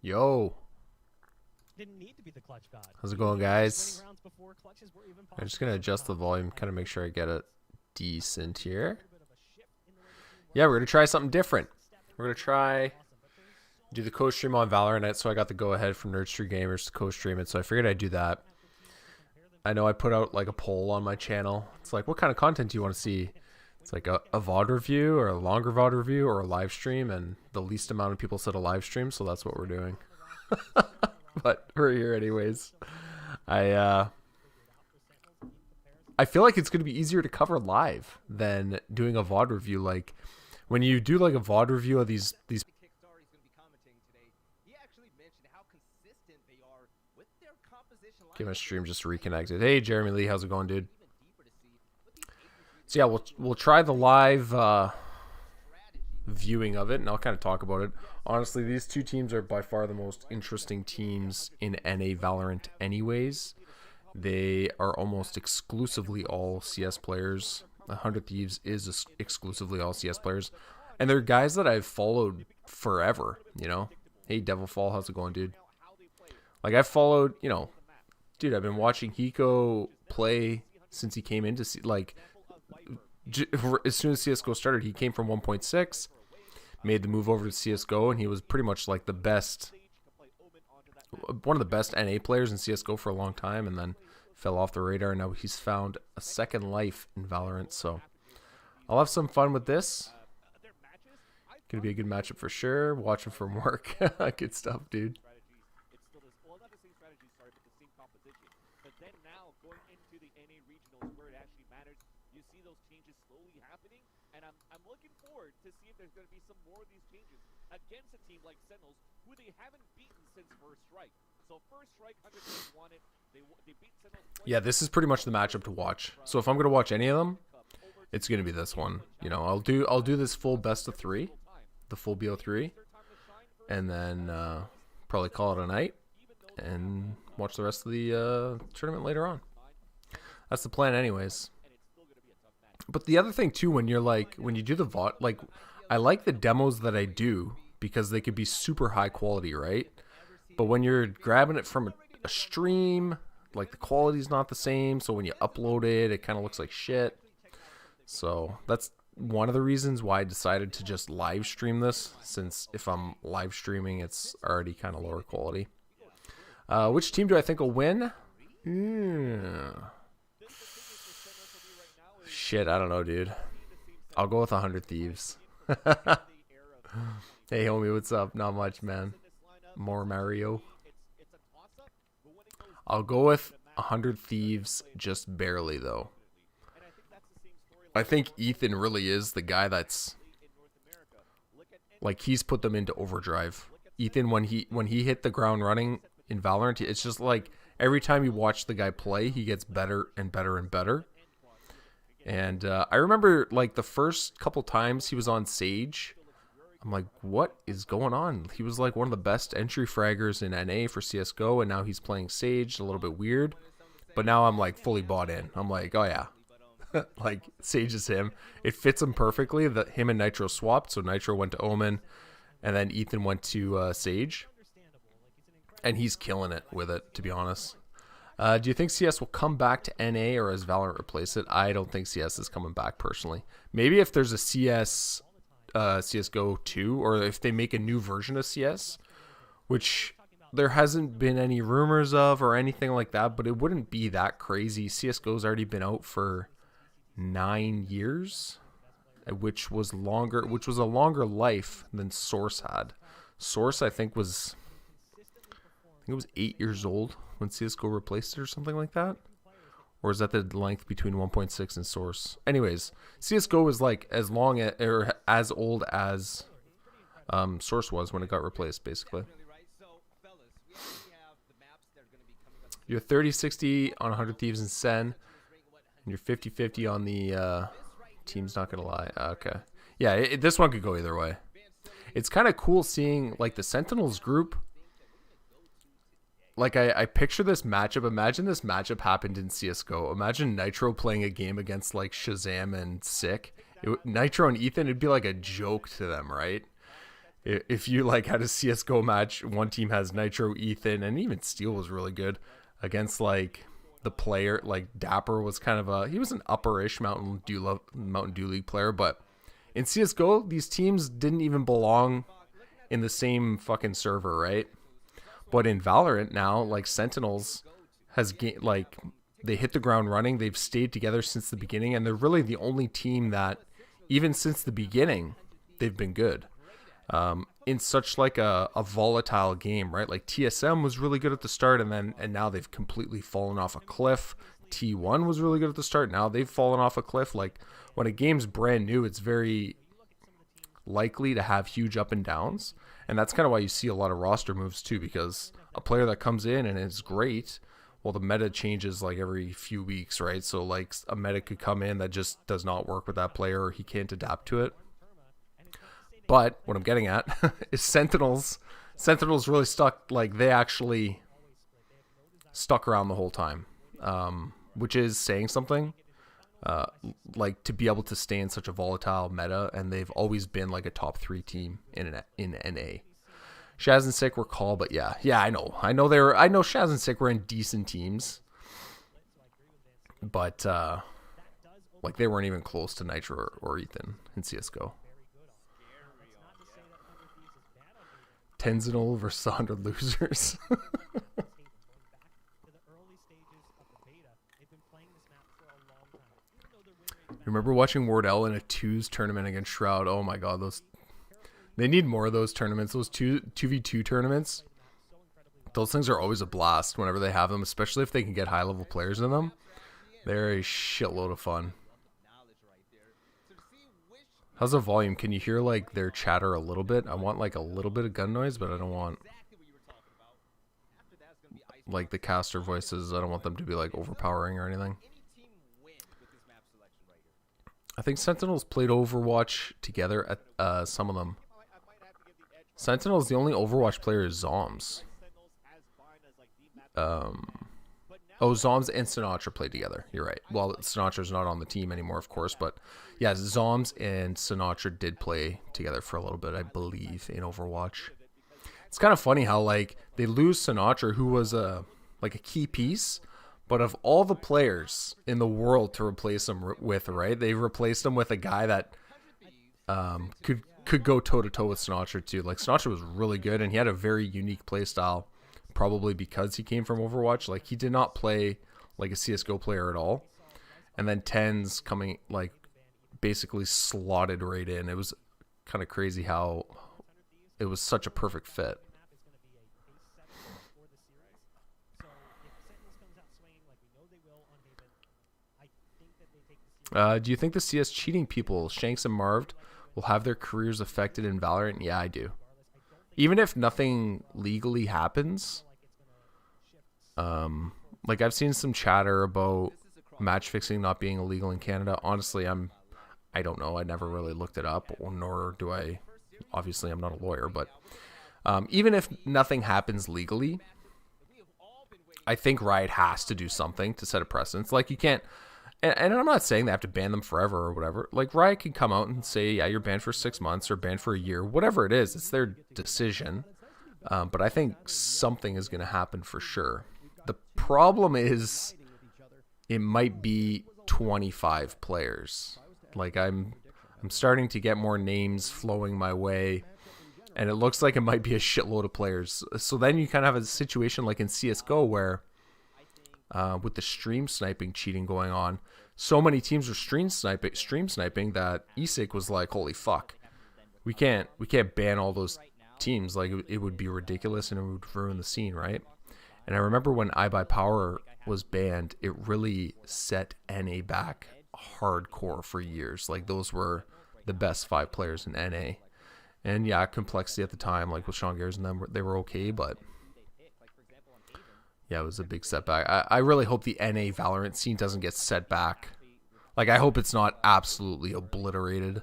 Yo, Didn't need to be the clutch god. how's it going, guys? I'm just gonna adjust the volume, kind of make sure I get it decent here. Yeah, we're gonna try something different. We're gonna try do the co-stream on Valorant, so I got the go-ahead from Nerdstream Gamers to co-stream it, so I figured I'd do that. I know I put out like a poll on my channel. It's like, what kind of content do you want to see? It's like a VOD review or a longer VOD review or a live stream, and the least amount of people said a live stream, so that's what we're doing. But we're here anyways. I feel like it's going to be easier to cover live than doing a VOD review. Like when you do like a VOD review of these Okay, my stream just reconnected. Hey Jeremy Lee, how's it going, dude? So yeah, we'll try the live viewing of it, and I'll kind of talk about it. Honestly, these two teams are by far the most interesting teams in NA Valorant anyways. They are almost exclusively all CS players. 100 Thieves is exclusively all CS players. And they're guys that I've followed forever, you know? Hey, Devilfall, how's it going, dude? Like, I've followed, you know... Dude, I've been watching Hiko play since he came into... Like, as soon as CSGO started, he came from 1.6, made the move over to CSGO, and he was pretty much like the best... One of the best NA players in CSGO for a long time, and then fell off the radar, and now he's found a second life in Valorant, so... I'll have some fun with this. Gonna be a good matchup for sure. Watching from work. Good stuff, dude. I'm looking forward to see if there's going to be some more of these changes against a team like Sentinels, who they haven't beaten since First Strike. So First Strike, 100 won it. They beat Sentinels. Yeah, this is pretty much the matchup to watch. So if I'm going to watch any of them, it's going to be this one. You know, I'll do this full best of 3, the full BO3, and then probably call it a night and watch the rest of the tournament later on. That's the plan anyways. But the other thing too, when you do the VOD, like, I like the demos that I do because they could be super high quality, right? But when you're grabbing it from a stream, like, the quality's not the same. So when you upload it, it kind of looks like shit. So that's one of the reasons why I decided to just live stream this, since if I'm live streaming, it's already kind of lower quality. Which team do I think will win? Shit, I don't know, dude. I'll go with 100 Thieves. Hey, homie, what's up? Not much, man. More Mario. I'll go with 100 Thieves, just barely, though. I think Ethan really is the guy that's... Like, he's put them into overdrive. Ethan, when he hit the ground running in Valorant, it's just like every time you watch the guy play, he gets better and better and better. And I remember, like, the first couple times he was on Sage, I'm like, what is going on? He was, like, one of the best entry fraggers in NA for CSGO, and now he's playing Sage, a little bit weird. But now I'm, like, fully bought in. I'm like, oh, yeah. Like, Sage is him. It fits him perfectly that him and Nitro swapped, so Nitro went to Omen, and then Ethan went to Sage. And he's killing it with it, to be honest. Do you think CS will come back to NA, or has Valorant replaced it? I don't think CS is coming back, personally. Maybe if there's a CS, CSGO 2, or if they make a new version of CS, which there hasn't been any rumors of or anything like that, but it wouldn't be that crazy. CSGO's already been out for 9 years, which was a longer life than Source had. Source, I think, was... it was 8 years old when CSGO replaced it or something like that. Or is that the length between 1.6 and Source? Anyways, CSGO is like as long as, or as old as Source was when it got replaced, basically. You're 30-60 on 100 Thieves and Sen, and you're 50-50 on the Team's Not Gonna Lie. Okay. Yeah, this one could go either way. It's kind of cool seeing, like, the Sentinels group. Like, I picture this matchup. Imagine this matchup happened in CSGO. Imagine Nitro playing a game against, like, Shazam and Sick. Nitro and Ethan, it'd be like a joke to them, right? if you like had a CS:GO match, one team has Nitro, Ethan, and even Steel was really good against like the player. Like Dapper was kind of he was an upperish Mountain Dew League player, but in CS:GO these teams didn't even belong in the same fucking server, right? But in Valorant now, like Sentinels has like they hit the ground running. They've stayed together since the beginning, and they're really the only team that, even since the beginning, they've been good. In such like a volatile game, right? Like TSM was really good at the start, and now they've completely fallen off a cliff. T1 was really good at the start. Now they've fallen off a cliff. Like when a game's brand new, it's very likely to have huge up and downs. And that's kind of why you see a lot of roster moves too, because a player that comes in and is great, well, the meta changes like every few weeks, right? So like a meta could come in that just does not work with that player, or he can't adapt to it. But what I'm getting at is Sentinels really stuck. Like they actually stuck around the whole time, which is saying something. Like to be able to stay in such a volatile meta, and they've always been like a top 3 team in NA. Shaz and Sick were called, but yeah, I know Shaz and Sick were in decent teams, but like they weren't even close to Nitro or Ethan in CS:GO. Sentinel versus 100 losers. Remember watching Wardell in a 2s tournament against Shroud? Oh my god, they need more of those tournaments. Those 2v2 tournaments. Those things are always a blast whenever they have them, especially if they can get high-level players in them. They're a shitload of fun. How's the volume? Can you hear like their chatter a little bit? I want like a little bit of gun noise, but I don't want like the caster voices. I don't want them to be like overpowering or anything. I think Sentinels played Overwatch together at some of them. Sentinels, the only Overwatch player is Zoms. Zoms and Sinatra played together. You're right. Well, Sinatra's not on the team anymore, of course, but yeah, Zoms and Sinatra did play together for a little bit, I believe, in Overwatch. It's kind of funny how like they lose Sinatra, who was like a key piece, but of all the players in the world to replace him with, right? They replaced him with a guy that could go toe to toe with Sinatra too. Like Sinatra was really good, and he had a very unique play style. Probably because he came from Overwatch. Like he did not play like a CS:GO player at all. And then Tens coming like basically slotted right in. It was kind of crazy how it was such a perfect fit. Do you think the CS cheating people, Shanks and Marved, will have their careers affected in Valorant? Yeah, I do. Even if nothing legally happens, like I've seen some chatter about match fixing not being illegal in Canada. Honestly, I don't know. I never really looked it up, nor do I. Obviously, I'm not a lawyer, but even if nothing happens legally, I think Riot has to do something to set a precedence. Like you can't, and I'm not saying they have to ban them forever or whatever. Like Riot can come out and say, yeah, you're banned for 6 months or banned for a year, whatever it is. It's their decision. But I think something is going to happen for sure. The problem is it might be 25 players. Like I'm starting to get more names flowing my way, and it looks like it might be a shitload of players. So then you kind of have a situation like in CS:GO where with the stream sniping cheating going on, so many teams were stream sniping that ESIC was like, holy fuck, we can't ban all those teams. Like it would be ridiculous and it would ruin the scene, right? And I remember when iBuyPower was banned, it really set NA back hardcore for years. Like those were the best 5 players in NA. And yeah, Complexity at the time, like with Sean Gares and them, they were okay, but yeah, it was a big setback. I really hope the NA Valorant scene doesn't get set back. Like I hope it's not absolutely obliterated.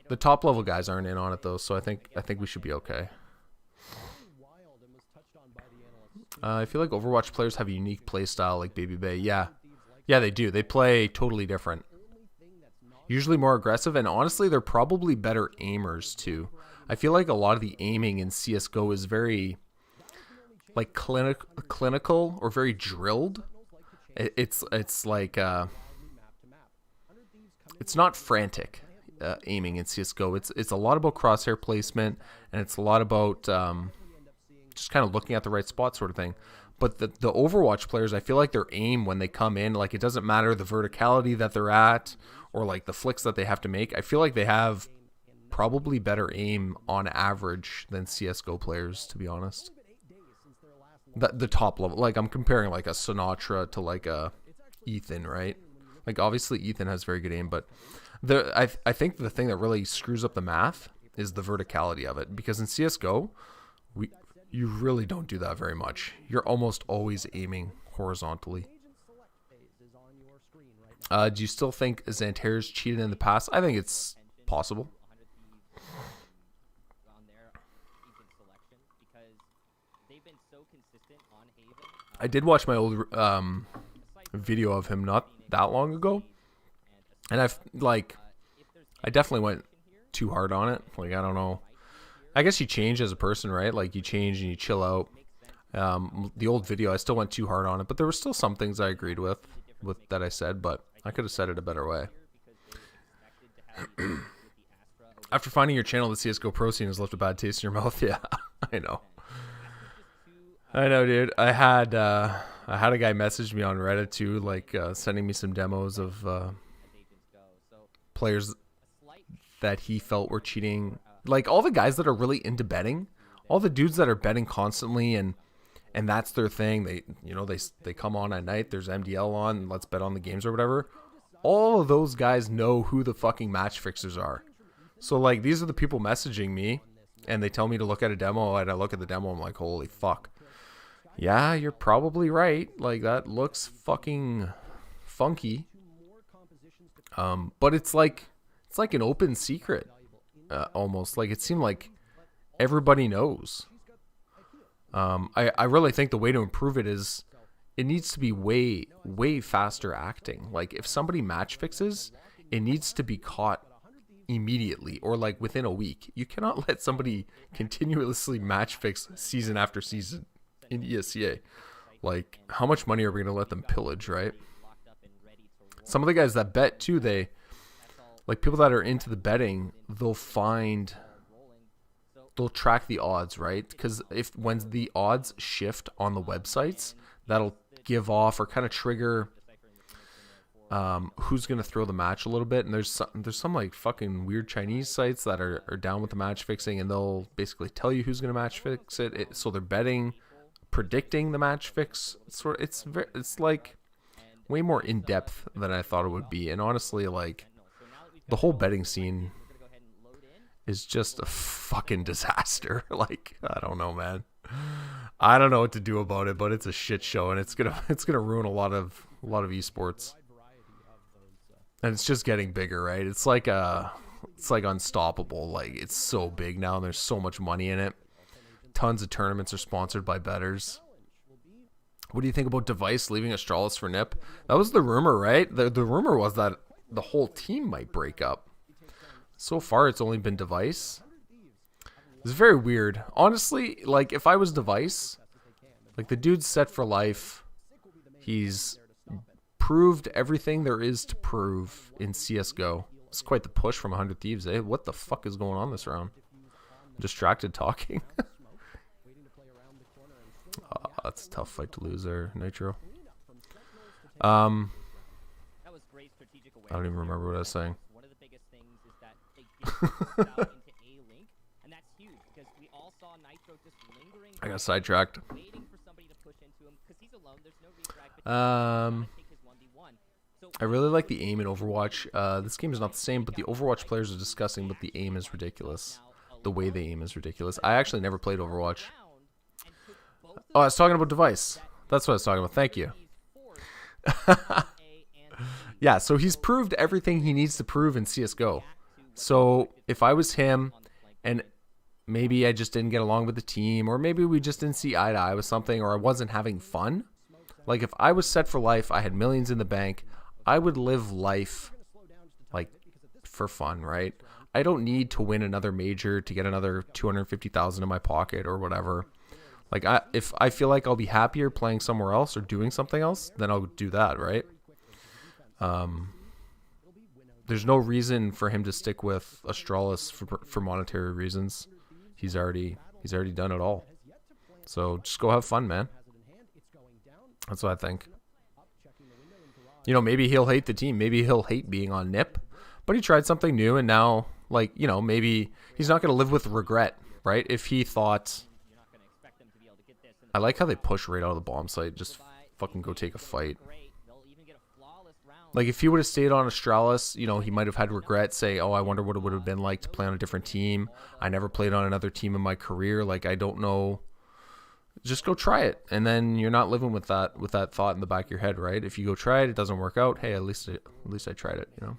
The top level guys aren't in on it though, so I think we should be okay. I feel like Overwatch players have a unique play style like Baby Bay. Yeah, they do. They play totally different. usually more aggressive, and honestly, they're probably better aimers too. I feel like a lot of the aiming in CS:GO is very like clinical or very drilled. It's like it's not frantic aiming in CS:GO. It's a lot about crosshair placement, and it's a lot about just kind of looking at the right spot sort of thing. But the Overwatch players, I feel like their aim when they come in, like it doesn't matter the verticality that they're at or like the flicks that they have to make. I feel like they have probably better aim on average than CS:GO players, to be honest. The top level, like I'm comparing like a Sinatra to like a Ethan, right? Like obviously Ethan has very good aim, but I think the thing that really screws up the math is the verticality of it, because in CS:GO you really don't do that very much. You're almost always aiming horizontally. Do you still think Xanter's cheated in the past? I think it's possible. I did watch my old video of him not that long ago, and I definitely went too hard on it. Like, I don't know. I guess you change as a person, right? Like, you change and you chill out. The old video, I still went too hard on it, but there were still some things I agreed with that I said, but I could have said it a better way. After finding your channel, the CS:GO Pro scene has left a bad taste in your mouth. Yeah, I know. I know, dude. I had a guy message me on Reddit too, like sending me some demos of players that he felt were cheating. Like all the guys that are really into betting, all the dudes that are betting constantly, and that's their thing. They come on at night. There's MDL on. And let's bet on the games or whatever. All of those guys know who the fucking match fixers are. So like these are the people messaging me, and they tell me to look at a demo, and I look at the demo. I'm like, holy fuck. Yeah, you're probably right. Like, that looks fucking funky. But it's like an open secret, almost. Like, it seemed like everybody knows. I really think the way to improve it is it needs to be way, way faster acting. Like, if somebody match fixes, it needs to be caught immediately or like within a week. You cannot let somebody continuously match fix season after season in ESCA. Like, how much money are we going to let them pillage, right? Some of the guys that bet too, they like people that are into the betting, they'll track the odds, right? Because when the odds shift on the websites, that'll give off or kind of trigger who's going to throw the match a little bit. And there's some like fucking weird Chinese sites that are down with the match fixing, and they'll basically tell you who's going to match fix it. So they're predicting the match fix. It's like way more in depth than I thought it would be. And honestly, like, the whole betting scene is just a fucking disaster. Like, I don't know, man. I don't know what to do about it, but it's a shit show, and it's gonna ruin a lot of esports. And it's just getting bigger, right? It's like unstoppable. Like, it's so big now, and there's so much money in it. Tons of tournaments are sponsored by bettors. What do you think about Device leaving Astralis for Nip? That was the rumor, right? The rumor was that the whole team might break up. So far, it's only been Device. It's very weird. Honestly, like, if I was Device, like, the dude's set for life. He's proved everything there is to prove in CSGO. It's quite the push from 100 Thieves, eh? What the fuck is going on this round? I'm distracted talking. That's a tough fight to lose there, Nitro. I don't even remember what I was saying. I got sidetracked. I really like the aim in Overwatch. This game is not the same, but the Overwatch players are disgusting, but the aim is ridiculous. The way they aim is ridiculous. I actually never played Overwatch. Oh, I was talking about Device. That's what I was talking about. Thank you. Yeah, so he's proved everything he needs to prove in CSGO. So if I was him, and maybe I just didn't get along with the team, or maybe we just didn't see eye to eye with something, or I wasn't having fun. Like, if I was set for life, I had millions in the bank, I would live life, like, for fun, right? I don't need to win another major to get another 250,000 in my pocket or whatever. Like, if I feel like I'll be happier playing somewhere else or doing something else, then I'll do that, right? There's no reason for him to stick with Astralis for monetary reasons. He's already done it all. So just go have fun, man. That's what I think. You know, maybe he'll hate the team. Maybe he'll hate being on NIP. But he tried something new, and now, like, you know, maybe he's not going to live with regret, right? If he thought... I like how they push right out of the bomb site. Just fucking go take a fight. Like, if he would have stayed on Astralis, you know, he might have had regret, say, oh, I wonder what it would have been like to play on a different team. I never played on another team in my career. Like, I don't know. Just go try it. And then you're not living with that thought in the back of your head, right? If you go try it, it doesn't work out. Hey, at least I tried it, you know?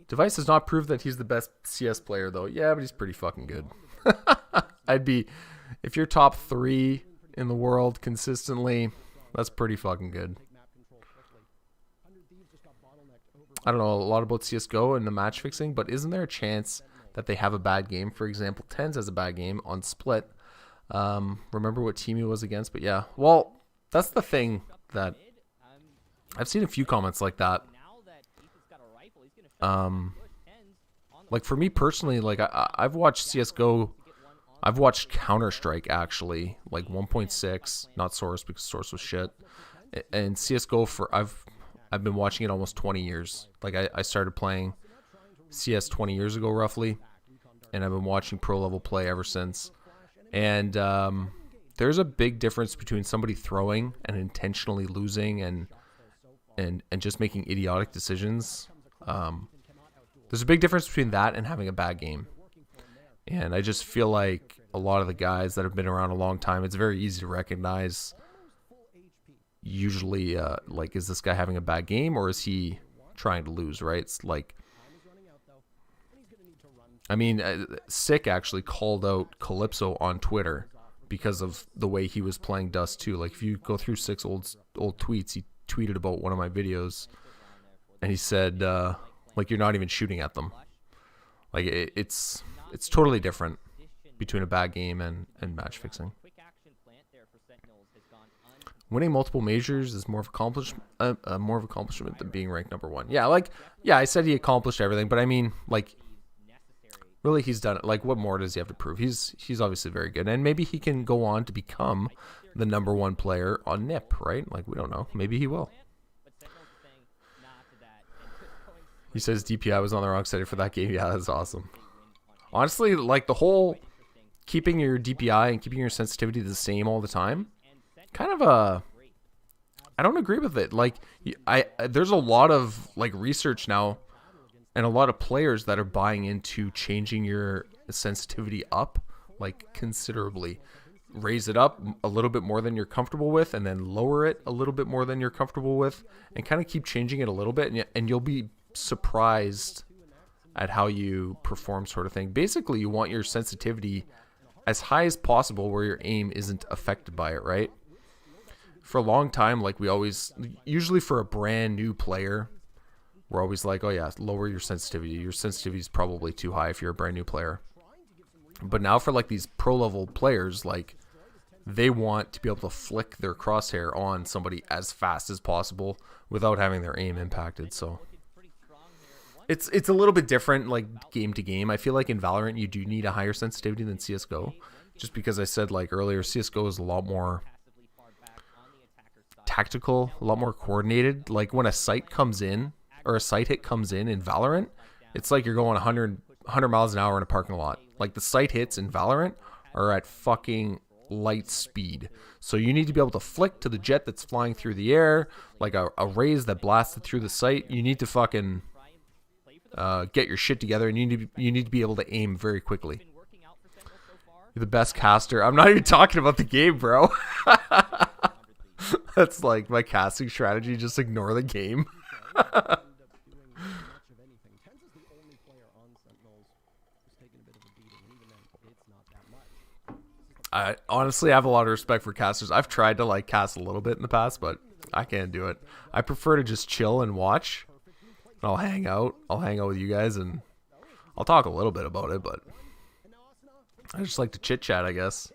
Device has not proved that he's the best CS player, though. Yeah, but he's pretty fucking good. If you're top 3 in the world consistently, that's pretty fucking good. I don't know a lot about CSGO and the match fixing, but isn't there a chance that they have a bad game? For example, Tens has a bad game on Split. Remember what team he was against, but yeah. Well, that's the thing that I've seen a few comments like that. Like for me personally, like I've watched CSGO, I've watched Counter-Strike actually, like 1.6, not Source because Source was shit, and CSGO for I've been watching it almost 20 years. Like I started playing CS 20 years ago roughly, and I've been watching pro level play ever since. And there's a big difference between somebody throwing and intentionally losing and just making idiotic decisions. There's a big difference between that and having a bad game. And I just feel like a lot of the guys that have been around a long time, it's very easy to recognize usually, like, is this guy having a bad game or is he trying to lose, right? It's like, I mean, Sick actually called out Calypso on Twitter because of the way he was playing Dust 2. Like, if you go through Sick's old tweets, he tweeted about one of my videos, and he said, like, you're not even shooting at them. Like, it's totally different between a bad game and match fixing. Winning multiple majors is more of accomplishment than being ranked number 1. Yeah, like, yeah, I said he accomplished everything, but I mean, like, really, he's done it. Like, what more does he have to prove? He's obviously very good, and maybe he can go on to become the number 1 player on NIP, right? Like, we don't know. Maybe he will. He says DPI was on the wrong side for that game. Yeah, that's awesome. Honestly, like, the whole keeping your DPI and keeping your sensitivity the same all the time, kind of I don't agree with it. Like, there's a lot of, like, research now and a lot of players that are buying into changing your sensitivity up, like, considerably. Raise it up a little bit more than you're comfortable with, and then lower it a little bit more than you're comfortable with, and kind of keep changing it a little bit, and you'll be surprised at how you perform, sort of thing. Basically, you want your sensitivity as high as possible where your aim isn't affected by it, right? For a long time, like, usually for a brand new player, we're always like, oh yeah, lower your sensitivity. Your sensitivity is probably too high if you're a brand new player. But now for, like, these pro level players, like, they want to be able to flick their crosshair on somebody as fast as possible without having their aim impacted. So it's a little bit different, like, game to game. I feel like in Valorant you do need a higher sensitivity than CSGO, just because I said, like, earlier, CSGO is a lot more tactical, a lot more coordinated. Like, when a site comes in, or a site hit comes in Valorant, it's like you're going 100 miles an hour in a parking lot. Like, the site hits in Valorant are at fucking light speed. So you need to be able to flick to the jet that's flying through the air, like a raise that blasted through the site. You need to fucking get your shit together, and you need to be able to aim very quickly. You're the best caster. I'm not even talking about the game, bro. That's like my casting strategy. Just ignore the game. I honestly have a lot of respect for casters. I've tried to, like, cast a little bit in the past, but I can't do it. I prefer to just chill and watch I'll hang out. I'll hang out with you guys and I'll talk a little bit about it, but I just like to chit chat, I guess.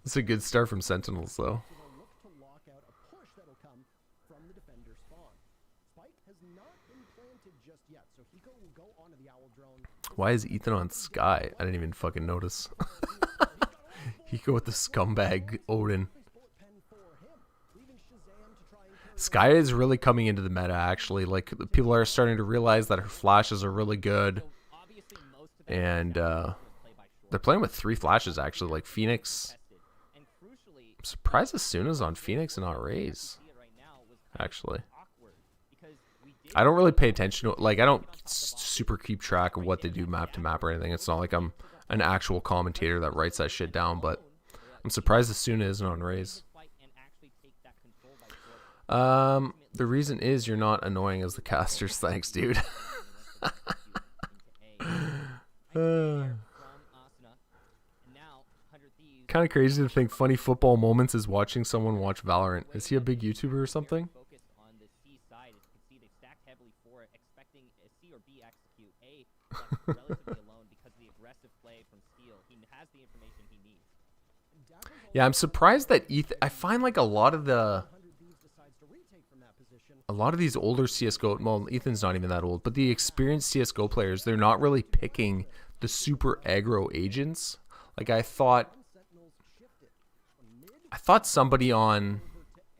It's a good start from Sentinels, though. Why is Ethan on Sky? I didn't even fucking notice. He go with the scumbag Odin. Sky is really coming into the meta, actually. Like, people are starting to realize that her flashes are really good. And they're playing with 3 flashes, actually. Like, Phoenix. I'm surprised Asuna's on Phoenix and not Raze, actually. I don't really pay attention to, like, I don't super keep track of what they do map to map or anything. It's not like I'm an actual commentator that writes that shit down, but I'm surprised Asuna isn't on Raze. The reason is you're not annoying as the casters. Thanks, dude. Kind of crazy to think funny football moments is watching someone watch Valorant. Is he a big YouTuber or something? Yeah, I'm surprised that I find like a lot of these older CSGO, well, Ethan's not even that old, but the experienced CSGO players, they're not really picking the super aggro agents. Like I thought somebody on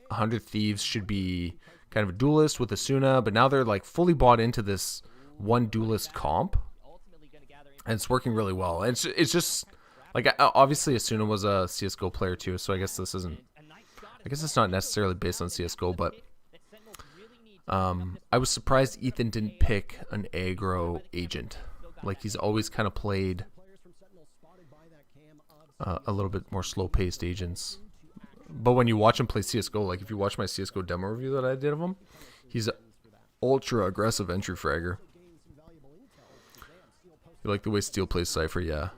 100 Thieves should be kind of a duelist with Asuna, but now they're like fully bought into this one duelist comp, and it's working really well. And it's just like, obviously Asuna was a CSGO player too, so I guess this isn't, I guess it's not necessarily based on CSGO, but I was surprised Ethan didn't pick an aggro agent. Like he's always kind of played a little bit more slow-paced agents. But when you watch him play CSGO, like if you watch my CSGO demo review that I did of him, he's an ultra-aggressive entry fragger. You like the way Steel plays Cypher? Yeah.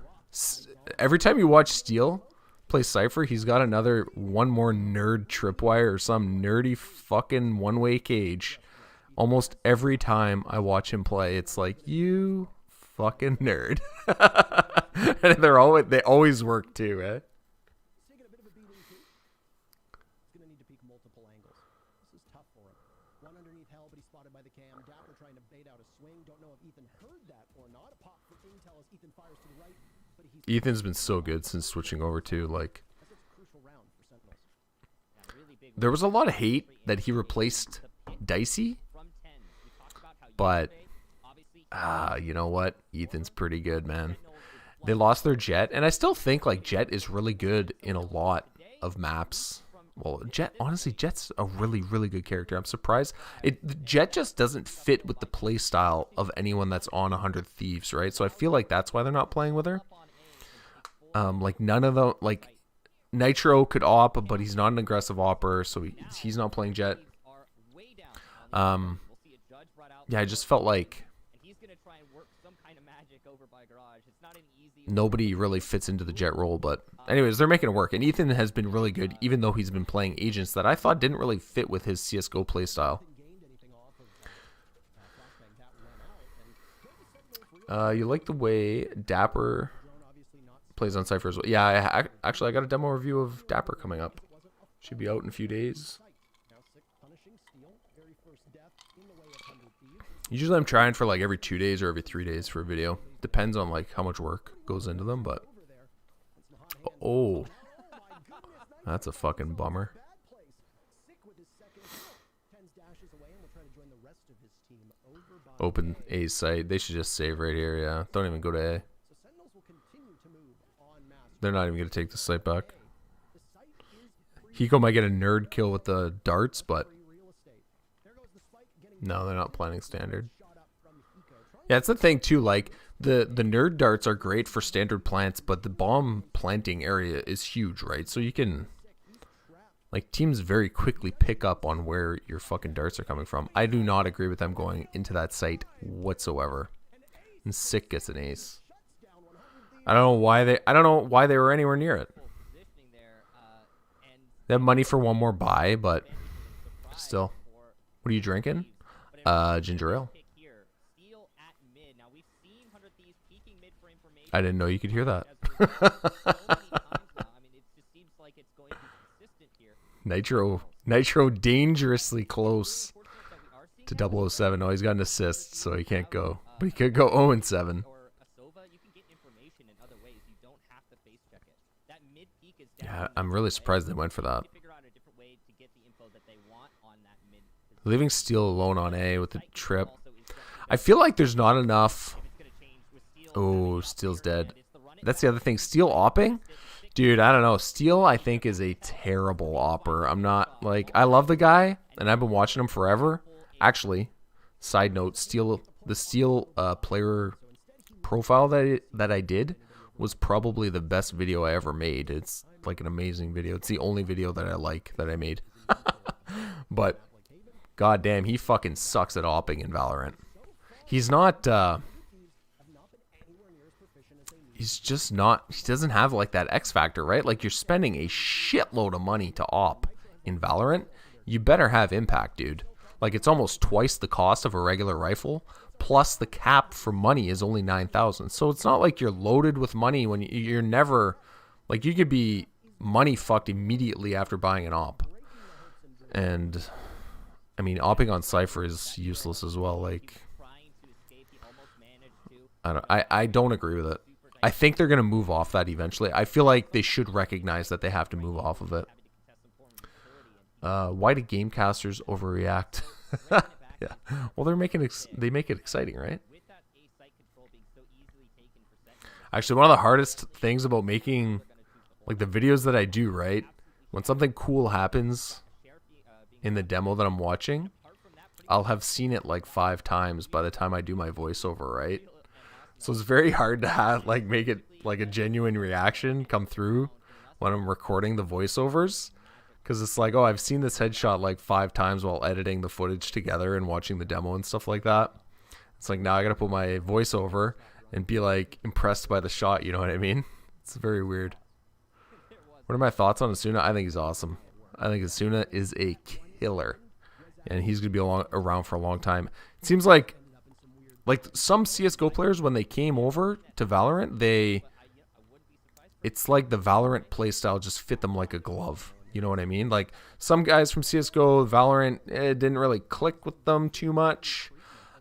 Every time you watch Steel play Cypher, he's got one more nerd tripwire or some nerdy fucking one-way cage. Almost every time I watch him play, it's like, you fucking nerd. And they always work too, eh? Ethan's been so good since switching over to, like, there was a lot of hate that he replaced Dicey, but you know what? Ethan's pretty good, man. They lost their Jet, and I still think like Jet is really good in a lot of maps. Well, honestly, Jet's a really, really good character. I'm surprised. Jet just doesn't fit with the play style of anyone that's on 100 Thieves, right? So I feel like that's why they're not playing with her. Like none of them, like Nitro could op, but he's not an aggressive opper, so he's not playing Jet. Yeah, I just felt like nobody really fits into the Jet role, but anyways, they're making it work. And Ethan has been really good, even though he's been playing agents that I thought didn't really fit with his CSGO playstyle. You like the way Dapper plays on Cypher as well? Yeah, actually, I got a demo review of Dapper coming up. Should be out in a few days. Usually I'm trying for like every 2 days or every 3 days for a video. Depends on like how much work goes into them, but oh, that's a fucking bummer. Open A's site. They should just save right here, yeah. Don't even go to A. They're not even going to take the site back. Hiko might get a nerd kill with the darts, but no, they're not planning standard. Yeah, it's the thing too, like the nerd darts are great for standard plants, but the bomb planting area is huge, right? So you can, like, teams very quickly pick up on where your fucking darts are coming from. I do not agree with them going into that site whatsoever. And Sick gets an ace. I don't know why they were anywhere near it. They have money for one more buy, but still. What are you drinking? Ginger ale. I didn't know you could hear that. Nitro dangerously close to 007. Oh, he's got an assist, so he can't go. But he could go 0-7. Yeah, I'm really surprised they went for that. Leaving Steel alone on A with the trip. I feel like there's not enough. Oh, Steel's dead. That's the other thing. Steel opping? Dude, I don't know. Steel, I think, is a terrible opper. I'm not, like, I love the guy, and I've been watching him forever. Actually, side note, the Steel player profile that I did was probably the best video I ever made. It's like an amazing video. It's the only video that I like that I made. But goddamn, he fucking sucks at opping in Valorant. He's not he's just not, he doesn't have like that X factor, right? Like, you're spending a shitload of money to op in Valorant. You better have impact, dude. Like, it's almost twice the cost of a regular rifle, plus the cap for money is only 9,000. So it's not like you're loaded with money when you're never, like, you could be money fucked immediately after buying an op. And I mean, opping on Cypher is useless as well. Like, I don't agree with it. I think they're going to move off that eventually. I feel like they should recognize that they have to move off of it. Why do gamecasters overreact? Yeah. Well, they make it exciting, right? Actually, one of the hardest things about making, like, the videos that I do, right? When something cool happens in the demo that I'm watching, I'll have seen it like 5 times by the time I do my voiceover, right? So it's very hard to have, like, make it like a genuine reaction come through when I'm recording the voiceovers, because it's like, oh, I've seen this headshot like 5 times while editing the footage together and watching the demo and stuff like that. It's like, now I gotta put my voiceover and be like impressed by the shot, you know what I mean? It's very weird. What are my thoughts on Asuna? I think he's awesome. I think Asuna is a killer, and he's gonna be around for a long time. It seems like some CSGO players, when they came over to Valorant, it's like the Valorant playstyle just fit them like a glove. You know what I mean? Like, some guys from CSGO, Valorant, it didn't really click with them too much.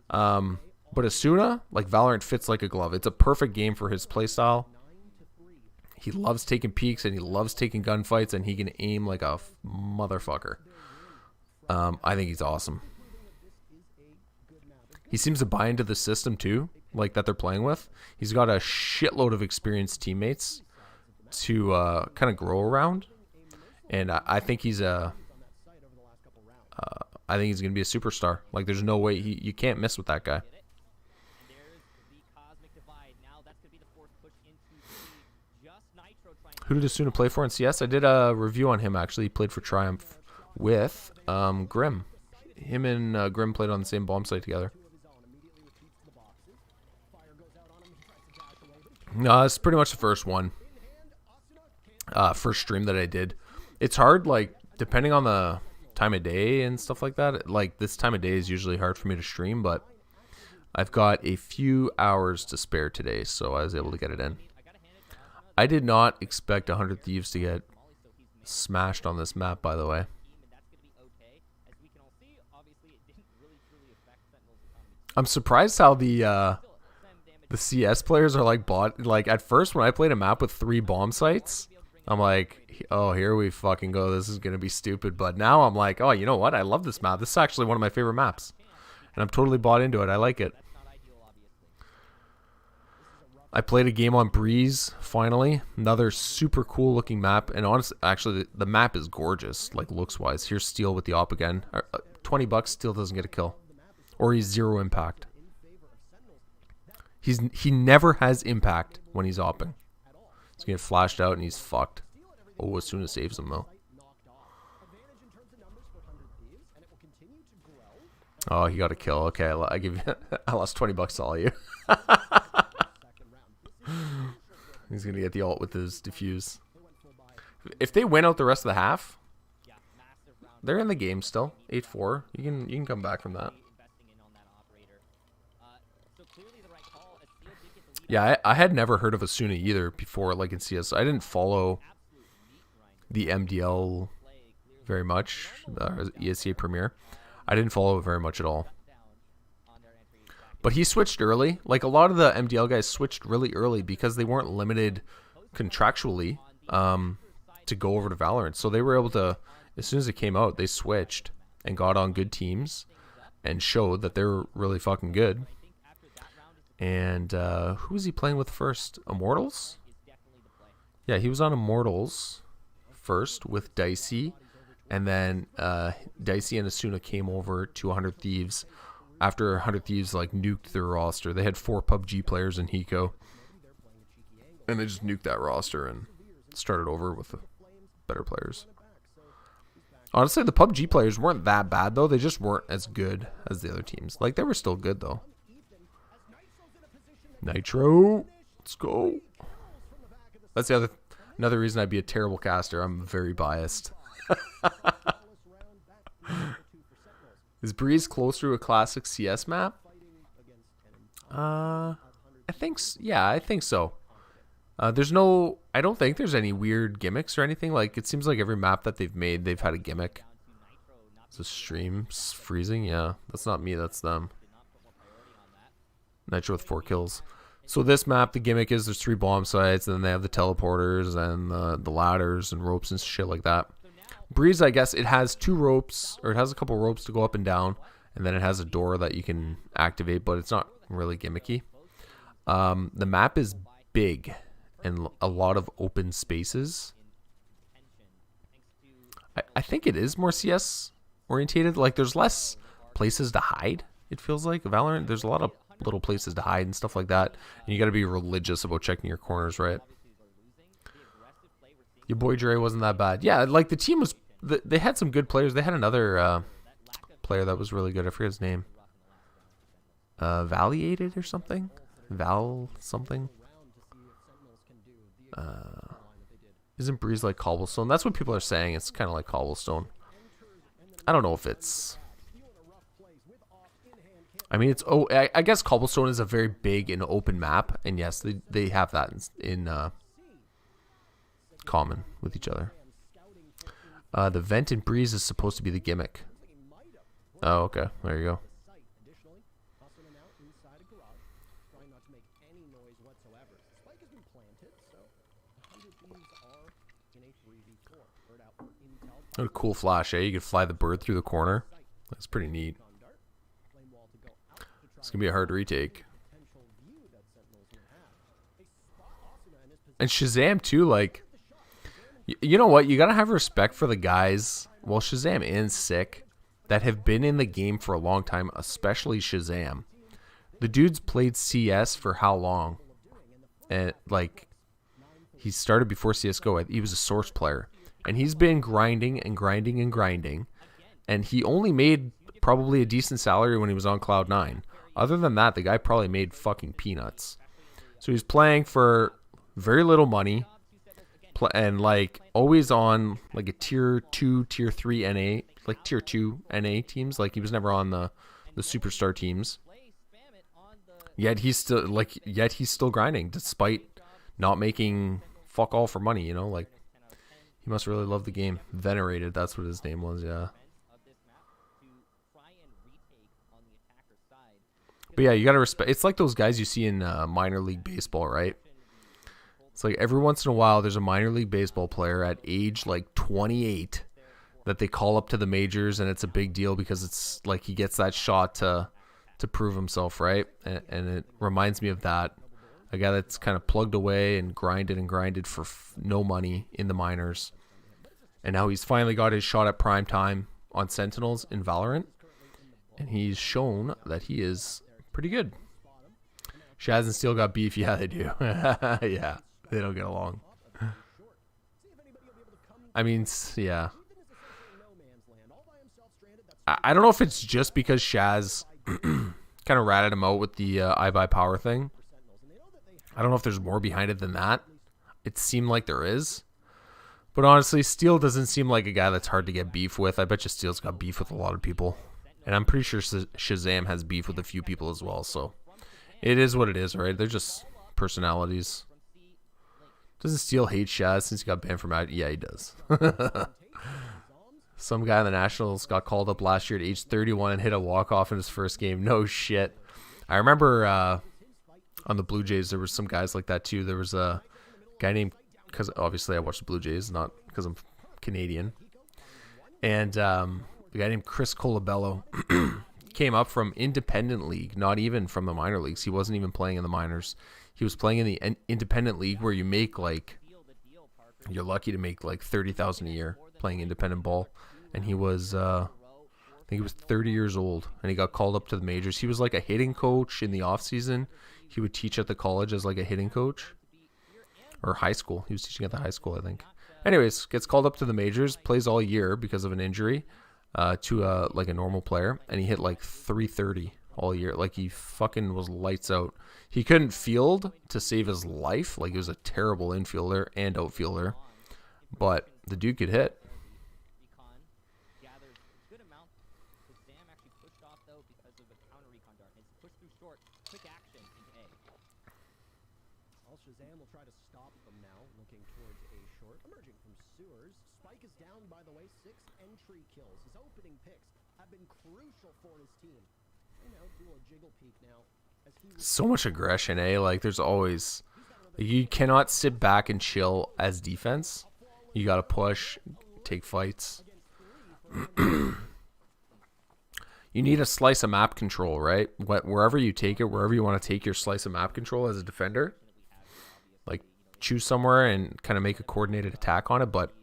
But Asuna, like, Valorant fits like a glove. It's a perfect game for his playstyle. He loves taking peeks, and he loves taking gunfights, and he can aim like a motherfucker. I think he's awesome. He seems to buy into the system too, like, that they're playing with. He's got a shitload of experienced teammates to kind of grow around, and I think he's I think he's gonna be a superstar. Like, there's no way you can't mess with that guy. Who did Asuna play for in CS? I did a review on him, actually. He played for Triumph with Grim. Him and Grim played on the same bomb site together. No, it's pretty much the first one. First stream that I did. It's hard, like, depending on the time of day and stuff like that. Like, this time of day is usually hard for me to stream, but I've got a few hours to spare today, so I was able to get it in. I did not expect 100 Thieves to get smashed on this map, by the way. I'm surprised how the CS players are like bought. Like, at first when I played a map with 3 bomb sites, I'm like, oh, here we fucking go. This is gonna be stupid. But now I'm like, oh, you know what? I love this map. This is actually one of my favorite maps, and I'm totally bought into it. I like it. I played a game on Breeze, finally. Another super cool looking map. And honestly, actually, the map is gorgeous, like, looks wise. Here's Steel with the op again. $20, Steel doesn't get a kill. Or he's 0 impact. He never has impact when he's opping. He's getting flashed out and he's fucked. Oh, as soon as saves him, though. Oh, he got a kill. Okay, I give you. I lost $20 to all of you. He's gonna get the ult with his defuse. If they win out the rest of the half, they're in the game still. 8-4. You can come back from that. Yeah, I had never heard of Asuna either before, like in CS. I didn't follow the MDL very much, ESCA Premier. I didn't follow it very much at all. But he switched early. Like, a lot of the MDL guys switched really early because they weren't limited contractually to go over to Valorant. So they were able to, as soon as it came out, they switched and got on good teams and showed that they're really fucking good. And who was he playing with first? Immortals? Yeah, he was on Immortals first with Dicey. And then Dicey and Asuna came over to 100 Thieves after 100 Thieves like nuked their roster. They had 4 PUBG players in Hiko. And they just nuked that roster and started over with the better players. Honestly, the PUBG players weren't that bad, though. They just weren't as good as the other teams. Like, they were still good, though. Nitro. Let's go. That's another reason I'd be a terrible caster. I'm very biased. Is Breeze close to a classic CS map? I think yeah, I think so. I don't think there's any weird gimmicks or anything. Like, it seems like every map that they've made, they've had a gimmick. Is the stream freezing? Yeah, that's not me, that's them. Nitro with 4 kills. So this map, the gimmick is there's 3 bomb sites, and then they have the teleporters and the ladders and ropes and shit like that. Breeze, I guess, it has 2 ropes, or it has a couple ropes to go up and down, and then it has a door that you can activate, but it's not really gimmicky. The map is big and a lot of open spaces. I think it is more CS orientated. Like, there's less places to hide, it feels like. Valorant, there's a lot of little places to hide and stuff like that, and you got to be religious about checking your corners, right? Your boy Dre wasn't that bad. Yeah, like, the team was, they had some good players. They had another player that was really good. I forget his name. Valiated or something? Val something? Isn't Breeze like Cobblestone? That's what people are saying. It's kind of like Cobblestone. I don't know if it's... I mean, it's... Oh, I guess Cobblestone is a very big and open map. And yes, they have that in common with each other. The vent in Breeze is supposed to be the gimmick. Oh, okay. There you go. What a cool flash, eh? You could fly the bird through the corner. That's pretty neat. It's going to be a hard retake. And Shazam, too, like... You know what? You got to have respect for the guys, well, Shazam and Sick, that have been in the game for a long time, especially Shazam. The dude's played CS for how long? And, like, he started before CSGO. He was a Source player. And he's been grinding and grinding and grinding. And he only made probably a decent salary when he was on Cloud9. Other than that, the guy probably made fucking peanuts. So he's playing for very little money. And, like, always on, like, a Tier 2, Tier 3 NA. Like, Tier 2 NA teams. Like, he was never on the Superstar teams. Yet he's still grinding, despite not making fuck all for money, you know? Like, he must really love the game. Venerated, that's what his name was, yeah. But yeah, you gotta respect. It's like those guys you see in minor league baseball, right? It's like every once in a while there's a minor league baseball player at age like 28 that they call up to the majors, and it's a big deal because it's like he gets that shot to prove himself, right? And it reminds me of that. A guy that's kind of plugged away and grinded for no money in the minors. And now he's finally got his shot at prime time on Sentinels in Valorant. And he's shown that he is pretty good. Shaz and Steel got beef. Yeah, they do. Yeah, they don't get along. I mean, yeah. I don't know if it's just because Shaz kind of ratted him out with the I buy power thing. I don't know if there's more behind it than that. It seemed like there is. But honestly, Steel doesn't seem like a guy that's hard to get beef with. I bet you Steel's got beef with a lot of people. And I'm pretty sure Shazam has beef with a few people as well. So it is what it is, right? They're just personalities. Doesn't Steel hate Shaz since he got banned from out? Yeah, he does. Some guy in the Nationals got called up last year at age 31 and hit a walk-off in his first game. No shit. I remember on the Blue Jays, there was some guys like that too. There was a guy named, because obviously I watch the Blue Jays, not because I'm Canadian. And a guy named Chris Colabello came up from independent league, not even from the minor leagues. He wasn't even playing in the minors. He was playing in the independent league where you make like, you're lucky to make like $30,000 a year playing independent ball. And he was, I think he was 30 years old, and he got called up to the majors. He was like a hitting coach in the off season. He would teach at the college as like a hitting coach, or high school. He was teaching at the high school, I think. Anyways, gets called up to the majors, plays all year because of an injury to like a normal player, and he hit like 330 all year. Like he fucking was lights out. He couldn't field to save his life. Like he was a terrible infielder and outfielder, but the dude could hit. Shazam will try to stop them now, looking towards a short. Emerging from sewers, Spike is down, by the way, 6 entry kills. His opening picks have been crucial for his team. And now do a jiggle peek now. As he So much aggression, eh? Like there's always, you cannot sit back and chill as defense. You got to push, take fights. You need a slice of map control, right? Wherever you take it, wherever you want to take your slice of map control as a defender, like choose somewhere and kind of make a coordinated attack on it, but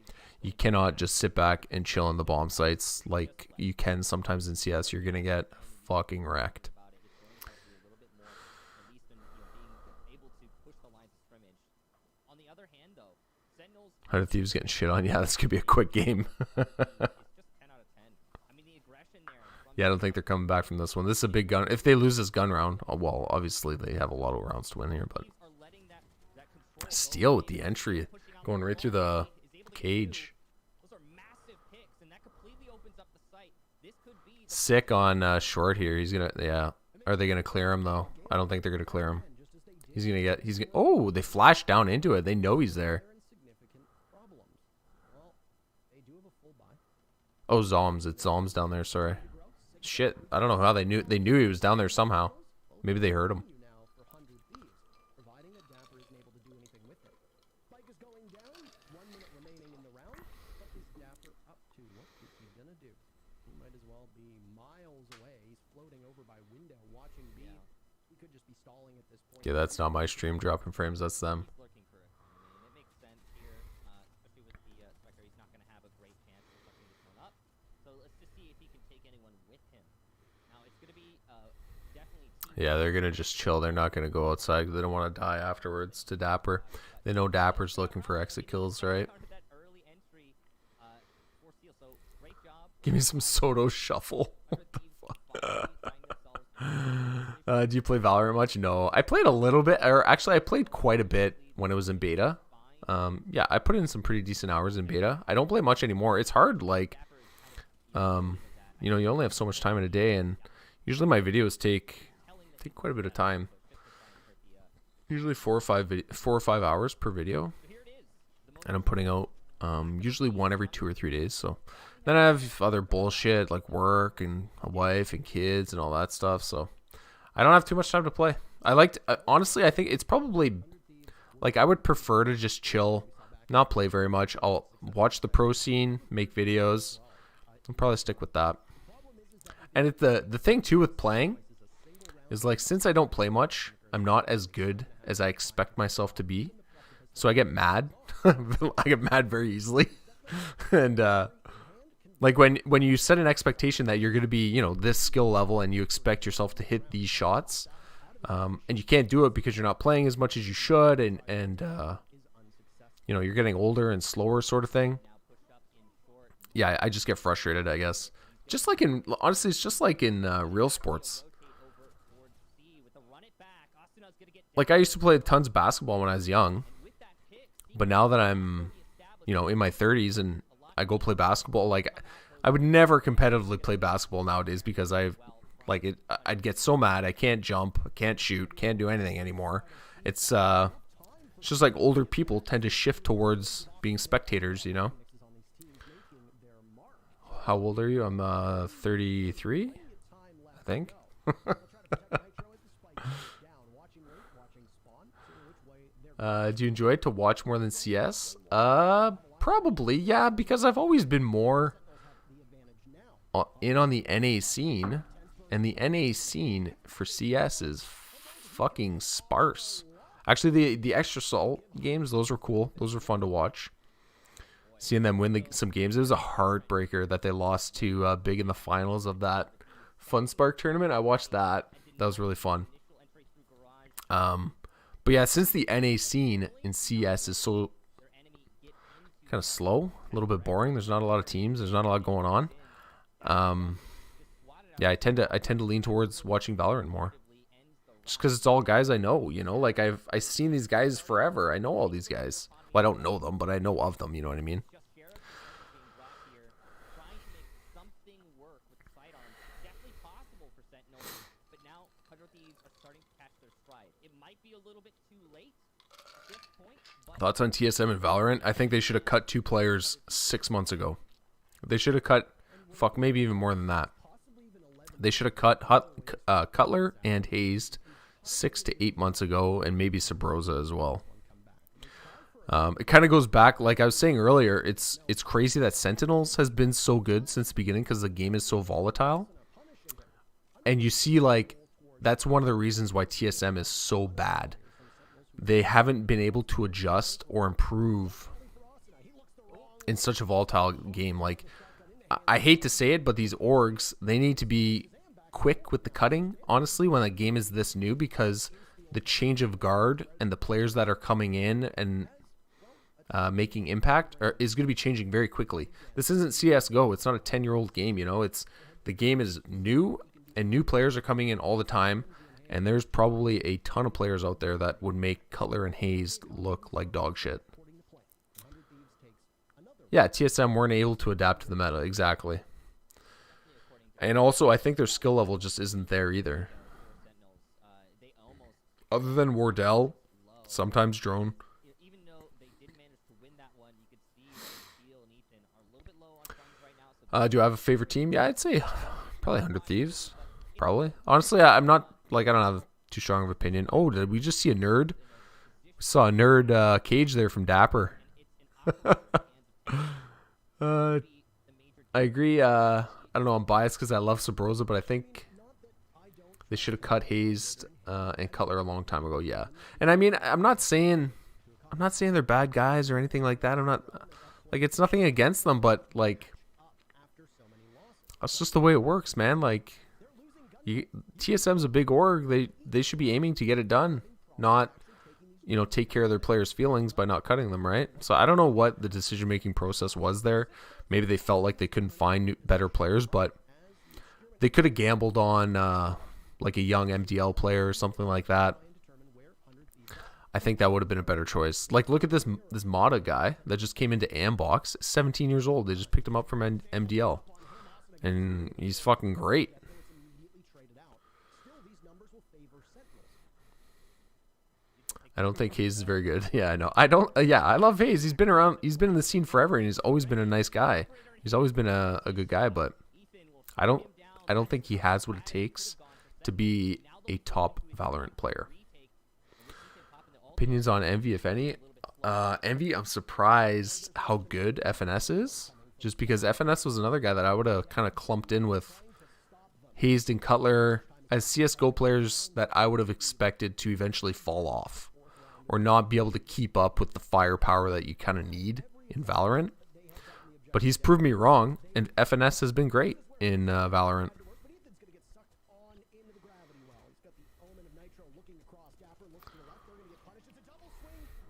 you cannot just sit back and chill in the bomb sites like you can sometimes in CS. You're going to get fucking wrecked. Hundred Thieves getting shit on. Yeah, this could be a quick game. Yeah, I don't think they're coming back from this one. This is a big gun. If they lose this gun round, oh, well, obviously they have a lot of rounds to win here, but Steel with the entry, going right through the cage. Sick on short here. He's gonna, yeah. Are they gonna clear him though? I don't think they're gonna clear him. He's gonna get. Oh, they flashed down into it. They know he's there. Oh, Zoms. It's Zoms down there. Sorry. Shit. I don't know how they knew. They knew he was down there somehow. Maybe they heard him. Yeah, that's not my stream dropping frames. That's them. Yeah, they're going to just chill. They're not going to go outside. They don't want to die afterwards to Dapper. They know Dapper's looking for exit kills, right? Give me some Soto Shuffle. What the fuck? Do you play Valorant much? No. I played a little bit. Or actually, I played quite a bit when it was in beta. Yeah, I put in some pretty decent hours in beta. I don't play much anymore. It's hard. Like, you know, you only have so much time in a day. And usually my videos take quite a bit of time. Usually 4 or 5 hours per video, and I'm putting out usually one every 2 or 3 days. So then I have other bullshit like work and a wife and kids and all that stuff. So I don't have too much time to play. Honestly, I think it's probably like I would prefer to just chill, not play very much. I'll watch the pro scene, make videos. I'll probably stick with that. And the thing too with playing is like, since I don't play much, I'm not as good as I expect myself to be. So I get mad. I get mad very easily. And like when you set an expectation that you're going to be, you know, this skill level and you expect yourself to hit these shots, and you can't do it because you're not playing as much as you should, and you know, you're getting older and slower sort of thing. Yeah, I just get frustrated, I guess. Just like honestly, it's just like in real sports. Like I used to play tons of basketball when I was young, but now that I'm in my 30s and I go play basketball, like I would never competitively play basketball nowadays because I'd get so mad. I can't jump, can't shoot, can't do anything anymore. It's just like older people tend to shift towards being spectators, How old are you? I'm 33, I think. Do you enjoy it to watch more than CS? Probably, yeah, because I've always been more in on the NA scene, and the NA scene for CS is fucking sparse. Actually, the extra salt games, those were cool. Those were fun to watch. Seeing them win some games, it was a heartbreaker that they lost to Big in the finals of that Fun Spark tournament. I watched that. That was really fun. But yeah, since the NA scene in CS is so kind of slow, a little bit boring. There's not a lot of teams. There's not a lot going on. Yeah, I tend to lean towards watching Valorant more, just because it's all guys I know. Like I've seen these guys forever. I know all these guys. Well, I don't know them, but I know of them. You know what I mean? Thoughts on TSM and Valorant? I think they should have cut 2 players 6 months ago. They should have cut, maybe even more than that. They should have cut Cutler and Hazed 6 to 8 months ago, and maybe Sabrosa as well. It kind of goes back, like I was saying earlier, it's crazy that Sentinels has been so good since the beginning because the game is so volatile. And you see, like, that's one of the reasons why TSM is so bad. They haven't been able to adjust or improve in such a volatile game. Like, I hate to say it, but these orgs, they need to be quick with the cutting, honestly, when a game is this new, because the change of guard and the players that are coming in and making impact is going to be changing very quickly. This isn't CSGO. It's not a 10-year-old game, the game is new, and new players are coming in all the time. And there's probably a ton of players out there that would make Cutler and Hayes look like dog shit. Yeah, TSM weren't able to adapt to the meta, exactly. And also, I think their skill level just isn't there either. Other than Wardell, sometimes Drone. Do I have a favorite team? Yeah, I'd say probably 100 Thieves. Probably. Honestly, I'm not... Like, I don't have too strong of an opinion. Oh, did we just see a nerd? We saw a nerd Cage there from Dapper. I agree. I don't know. I'm biased because I love Sabrosa, but I think they should have cut Hayes and Cutler a long time ago. Yeah, and I mean, I'm not saying they're bad guys or anything like that. I'm not like, it's nothing against them, but like, that's just the way it works, man. Like. TSM's a big org. They should be aiming to get it done, not take care of their players' feelings by not cutting them, right? So I don't know what the decision-making process was there. Maybe they felt like they couldn't find better players, but they could have gambled on like a young MDL player or something like that. I think that would have been a better choice. Like, look at this Mata guy that just came into Ambox, 17 years old. They just picked him up from MDL, and he's fucking great. I don't think Hayes is very good. Yeah, I know. I love Hayes. He's been around. He's been in the scene forever, and he's always been a nice guy. He's always been a good guy, but I don't think he has what it takes to be a top Valorant player. Opinions on Envy, if any? Envy, I'm surprised how good FNS is. Just because FNS was another guy that I would have kind of clumped in with Hayes and Cutler as CSGO players that I would have expected to eventually fall off or not be able to keep up with the firepower that you kind of need in Valorant. But he's proved me wrong, and FNS has been great in Valorant.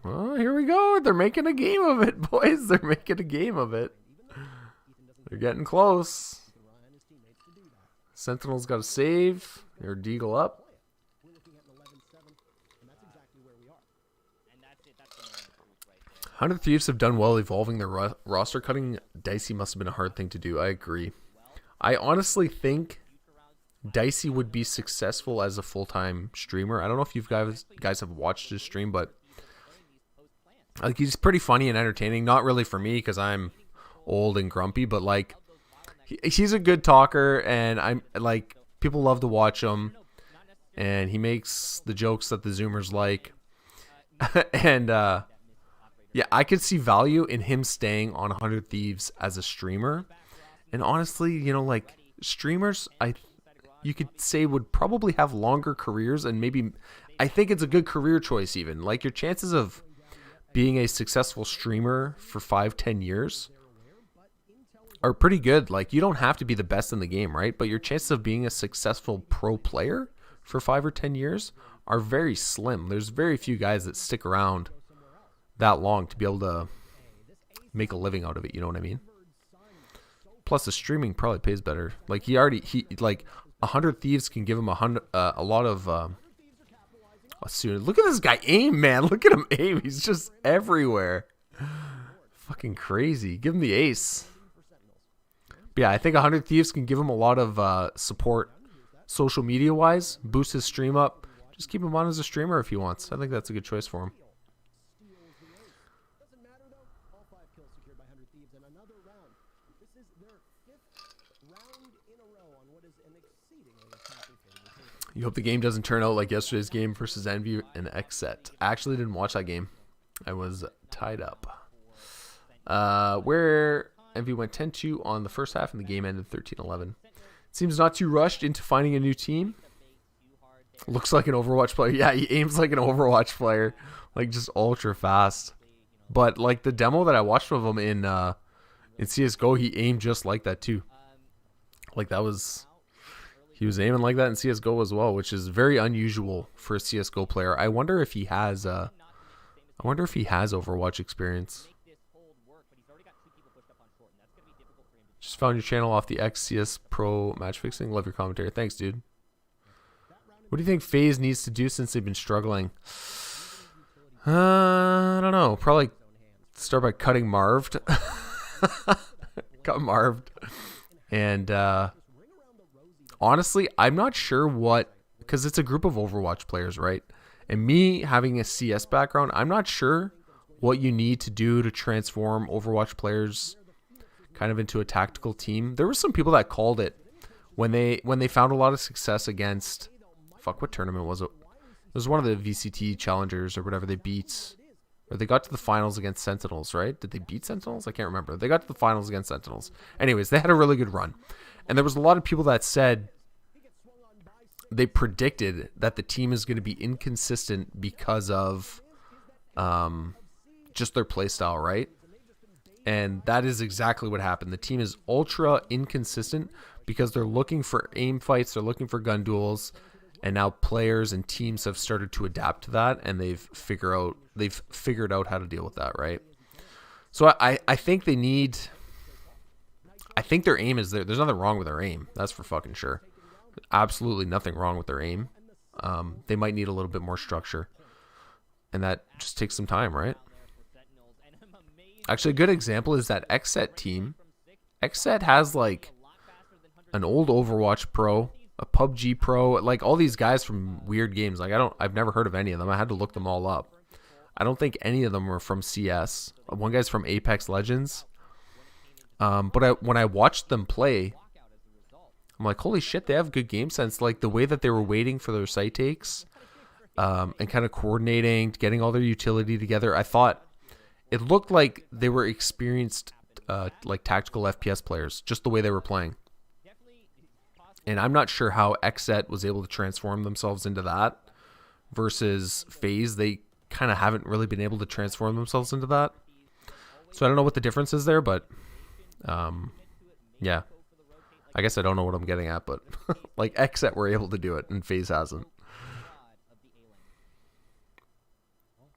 Well, here we go. They're making a game of it, boys. They're making a game of it. They're getting close. Sentinel's got to save. They're Deagle up. 100 Thieves have done well evolving their roster. Cutting Dicey must have been a hard thing to do. I agree. I honestly think Dicey would be successful as a full-time streamer. I don't know if you guys have watched his stream, but like he's pretty funny and entertaining. Not really for me because I'm old and grumpy, but like he's a good talker, and I'm like people love to watch him, and he makes the jokes that the Zoomers like, and yeah, I could see value in him staying on 100 Thieves as a streamer. And honestly, you know, like streamers, you could say would probably have longer careers, and maybe I think it's a good career choice even. Like your chances of being a successful streamer for 5-10 years are pretty good. Like you don't have to be the best in the game, right? But your chances of being a successful pro player for 5 or 10 years are very slim. There's very few guys that stick around that long to be able to make a living out of it, you know what I mean? Plus the streaming probably pays better. Like he like 100 Thieves can give him a lot of look at this guy aim, man. Look at him aim. He's just everywhere. Fucking crazy. Give him the ace. But yeah, I think 100 Thieves can give him a lot of support social media wise, boost his stream up. Just keep him on as a streamer if he wants. I think that's a good choice for him. You hope the game doesn't turn out like yesterday's game versus Envy and Xset. I actually didn't watch that game. I was tied up. Where Envy went 10-2 on the first half and the game ended 13-11. Seems not too rushed into finding a new team. Looks like an Overwatch player. Yeah, he aims like an Overwatch player. Like just ultra fast. But like the demo that I watched of him in CSGO, he aimed just like that too. Like that was... He was aiming like that in CSGO as well, which is very unusual for a CSGO player. I wonder if he has Overwatch experience. Just found your channel off the XCS Pro match fixing. Love your commentary. Thanks, dude. What do you think FaZe needs to do since they've been struggling? I don't know. Probably start by cutting Marved. Cut Marved. And honestly, I'm not sure what, because it's a group of Overwatch players, right? And me having a CS background, I'm not sure what you need to do to transform Overwatch players kind of into a tactical team. There were some people that called it when they found a lot of success against, fuck, what tournament was it? It was one of the VCT challengers or whatever they beat. Or they got to the finals against Sentinels, right? Did they beat Sentinels? I can't remember. They got to the finals against Sentinels. Anyways, they had a really good run. And there was a lot of people that said they predicted that the team is going to be inconsistent because of just their play style, right? And that is exactly what happened. The team is ultra inconsistent because they're looking for aim fights, they're looking for gun duels, and now players and teams have started to adapt to that, and they've figured out how to deal with that, right? So I think they need... I think their aim is there. There's nothing wrong with their aim. That's for fucking sure. Absolutely nothing wrong with their aim. They might need a little bit more structure. And that just takes some time, right? Actually, a good example is that Xset team. Xset has like an old Overwatch pro, a PUBG pro, like all these guys from weird games. Like I've never heard of any of them. I had to look them all up. I don't think any of them are from CS. One guy's from Apex Legends. But when I watched them play, I'm like, holy shit, they have good game sense. Like the way that they were waiting for their site takes, and kind of coordinating, getting all their utility together. I thought it looked like they were experienced, like tactical FPS players, just the way they were playing. And I'm not sure how Xset was able to transform themselves into that versus FaZe. They kind of haven't really been able to transform themselves into that. So I don't know what the difference is there, but yeah, I guess I don't know what I'm getting at, but like Xset were able to do it and FaZe hasn't.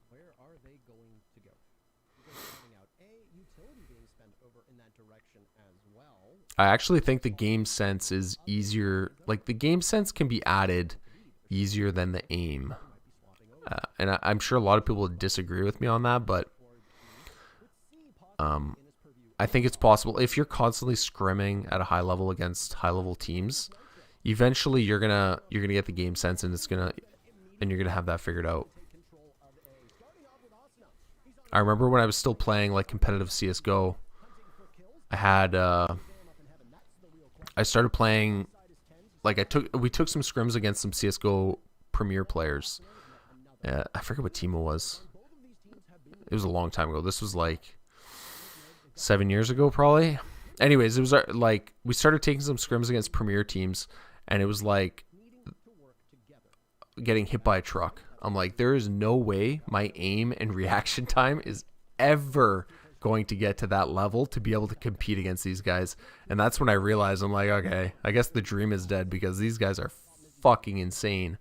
Where are they going to go? Because finding out utility being spent over in that direction as well. I actually think the game sense is easier. Like the game sense can be added easier than the aim. And I'm sure a lot of people would disagree with me on that, but I think it's possible if you're constantly scrimming at a high level against high level teams, eventually you're gonna get the game sense, and you're gonna have that figured out. I remember when I was still playing like competitive CS:GO, I had I started playing like we took some scrims against some CS:GO Premier players. I forget what team it was. It was a long time ago. This was like 7 years ago, probably. Anyways, it was like we started taking some scrims against Premier teams, and it was like getting hit by a truck. I'm like, there is no way my aim and reaction time is ever going to get to that level to be able to compete against these guys. And that's when I realized, I'm like, okay, I guess the dream is dead, because these guys are fucking insane.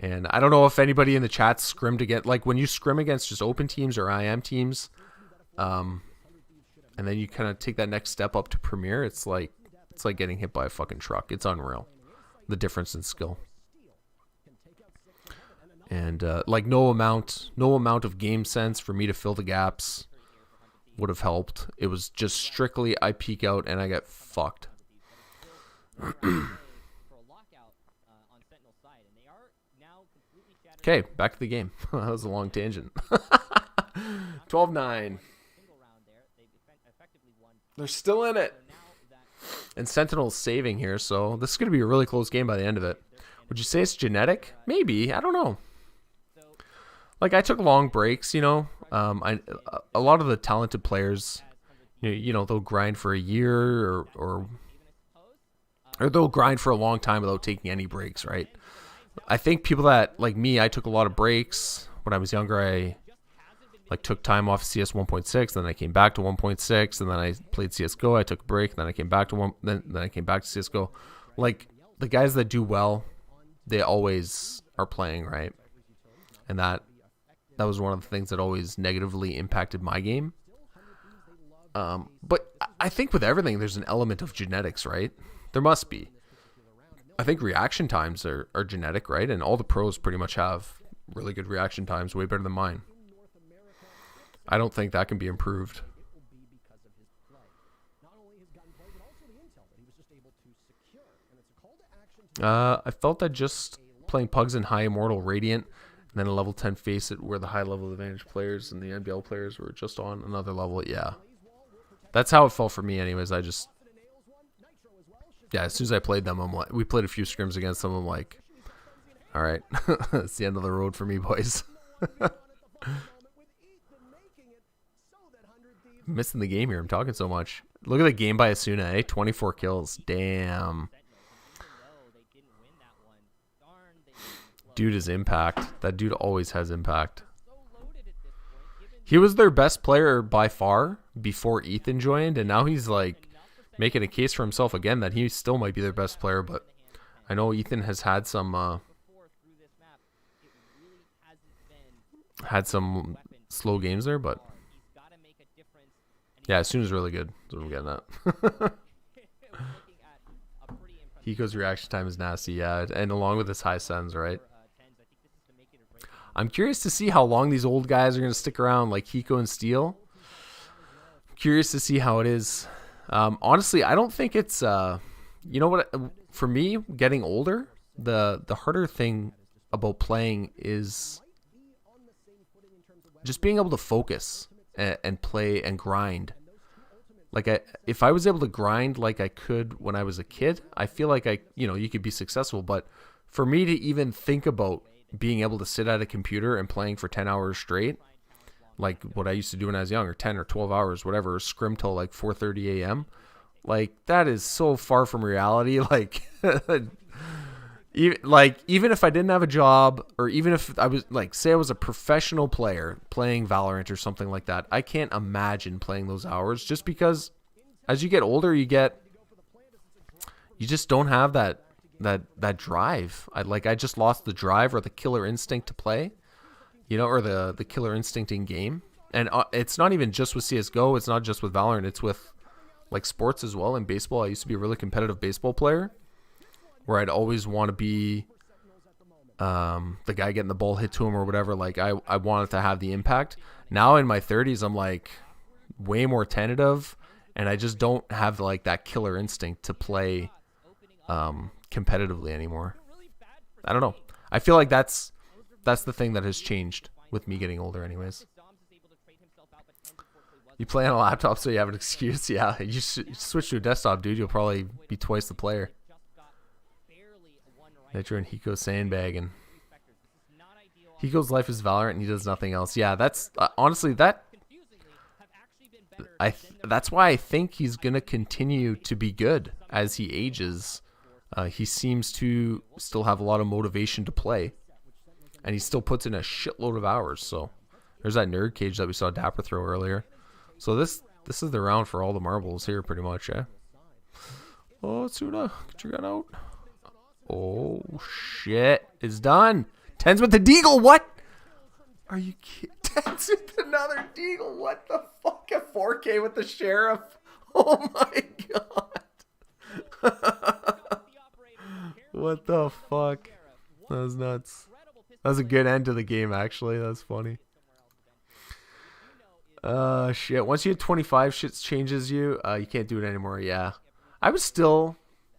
And I don't know if anybody in the chat scrimmed against, like when you scrim against just open teams or IM teams, and then you kind of take that next step up to Premier, it's like getting hit by a fucking truck. It's unreal, the difference in skill. And like no amount of game sense for me to fill the gaps would have helped. It was just strictly I peek out and I get fucked. Okay, back to the game. That was a long tangent. 12-9. They're still in it. And Sentinels saving here, so this is going to be a really close game by the end of it. Would you say it's genetic? Maybe. I don't know. Like, I took long breaks, you know. A lot of the talented players, you know, they'll grind for a year or they'll grind for a long time without taking any breaks, right? I think people that, like me, I took a lot of breaks. When I was younger, I like took time off CS 1.6, then I came back to 1.6, and then I played CSGO. I took a break, then I came back to then I came back to CSGO. Like, the guys that do well, they always are playing, right? And that was one of the things that always negatively impacted my game. But I think with everything, there's an element of genetics, right? There must be. I think reaction times are genetic, right? And all the pros pretty much have really good reaction times, way better than mine. I don't think that can be improved. I felt that just playing Pugs in High Immortal Radiant and then a level 10 Face It, where the high level advantage players and the NBL players were just on another level. Yeah. That's how it felt for me anyways. Yeah, as soon as I played them, I'm like, we played a few scrims against them. I'm like, all right, it's the end of the road for me, boys. I'm missing the game here. I'm talking so much. Look at the game by Asuna, eh? 24 kills. Damn. Dude is impact. That dude always has impact. He was their best player by far before Ethan joined, and now he's like making a case for himself again that he still might be their best player. But I know Ethan has had some slow games there, but yeah, Asuna is really good. That's what I'm getting at. Hiko's reaction time is nasty, yeah, and along with his high sends, right? I'm curious to see how long these old guys are going to stick around, like Hiko and Steel. I'm curious to see how it is. Honestly, I don't think it's, you know what, for me, getting older, the harder thing about playing is just being able to focus and play and grind. Like, if I was able to grind like I could when I was a kid, I feel like you could be successful. But for me to even think about being able to sit at a computer and playing for 10 hours straight, like what I used to do when I was young, or 10 or 12 hours, whatever, scrim till like 4:30 a.m., like, that is so far from reality. Like, even if I didn't have a job, or even if I was, like, say I was a professional player playing Valorant or something like that, I can't imagine playing those hours, just because as you get older, you just don't have that drive. I just lost the drive or the killer instinct to play, or the killer instinct in game. And it's not even just with CSGO, it's not just with Valorant, it's with like sports as well. In baseball, I used to be a really competitive baseball player, where I'd always want to be the guy getting the ball hit to him or whatever. Like, I wanted to have the impact. Now in my 30s, I'm like, way more tentative, and I just don't have like that killer instinct to play competitively anymore. I don't know. I feel like that's the thing that has changed with me getting older anyways. You play on a laptop so you have an excuse. Yeah, you switch to a desktop, dude. You'll probably be twice the player. Nitro and Hiko sandbagging. Hiko's life is Valorant and he does nothing else. Yeah, that's honestly that's why I think he's gonna continue to be good as he ages. He seems to still have a lot of motivation to play, and he still puts in a shitload of hours. So there's that nerd cage that we saw Dapper throw earlier. So this is the round for all the marbles here, pretty much, eh? Oh, Tsuna, get your gun out. Oh shit, it's done. Tens with the deagle, what? Are you kidding? Tens with another deagle, what the fuck? A 4K with the sheriff. Oh my god. What the fuck? That was nuts. That was a good end to the game, actually. That's funny. Shit. Once you hit 25, shit changes you. You can't do it anymore. Yeah. I was still,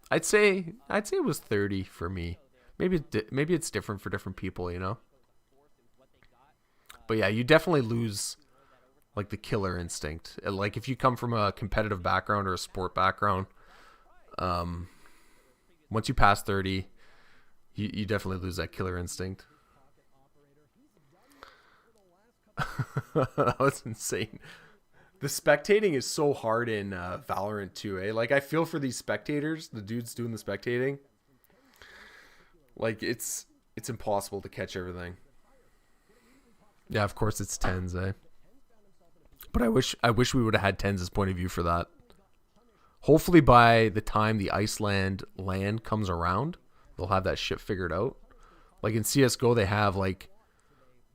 I'd say it was 30 for me. Maybe it's different for different people, you know. But yeah, you definitely lose like the killer instinct. Like if you come from a competitive background or a sport background, once you pass 30, you definitely lose that killer instinct. That was insane. The spectating is so hard in Valorant 2, eh? Like I feel for these spectators, the dudes doing the spectating. Like it's impossible to catch everything. Yeah, of course it's tens, eh? But I wish we would have had tens' point of view for that. Hopefully by the time the Iceland land comes around, they'll have that shit figured out. Like in CS:GO, they have like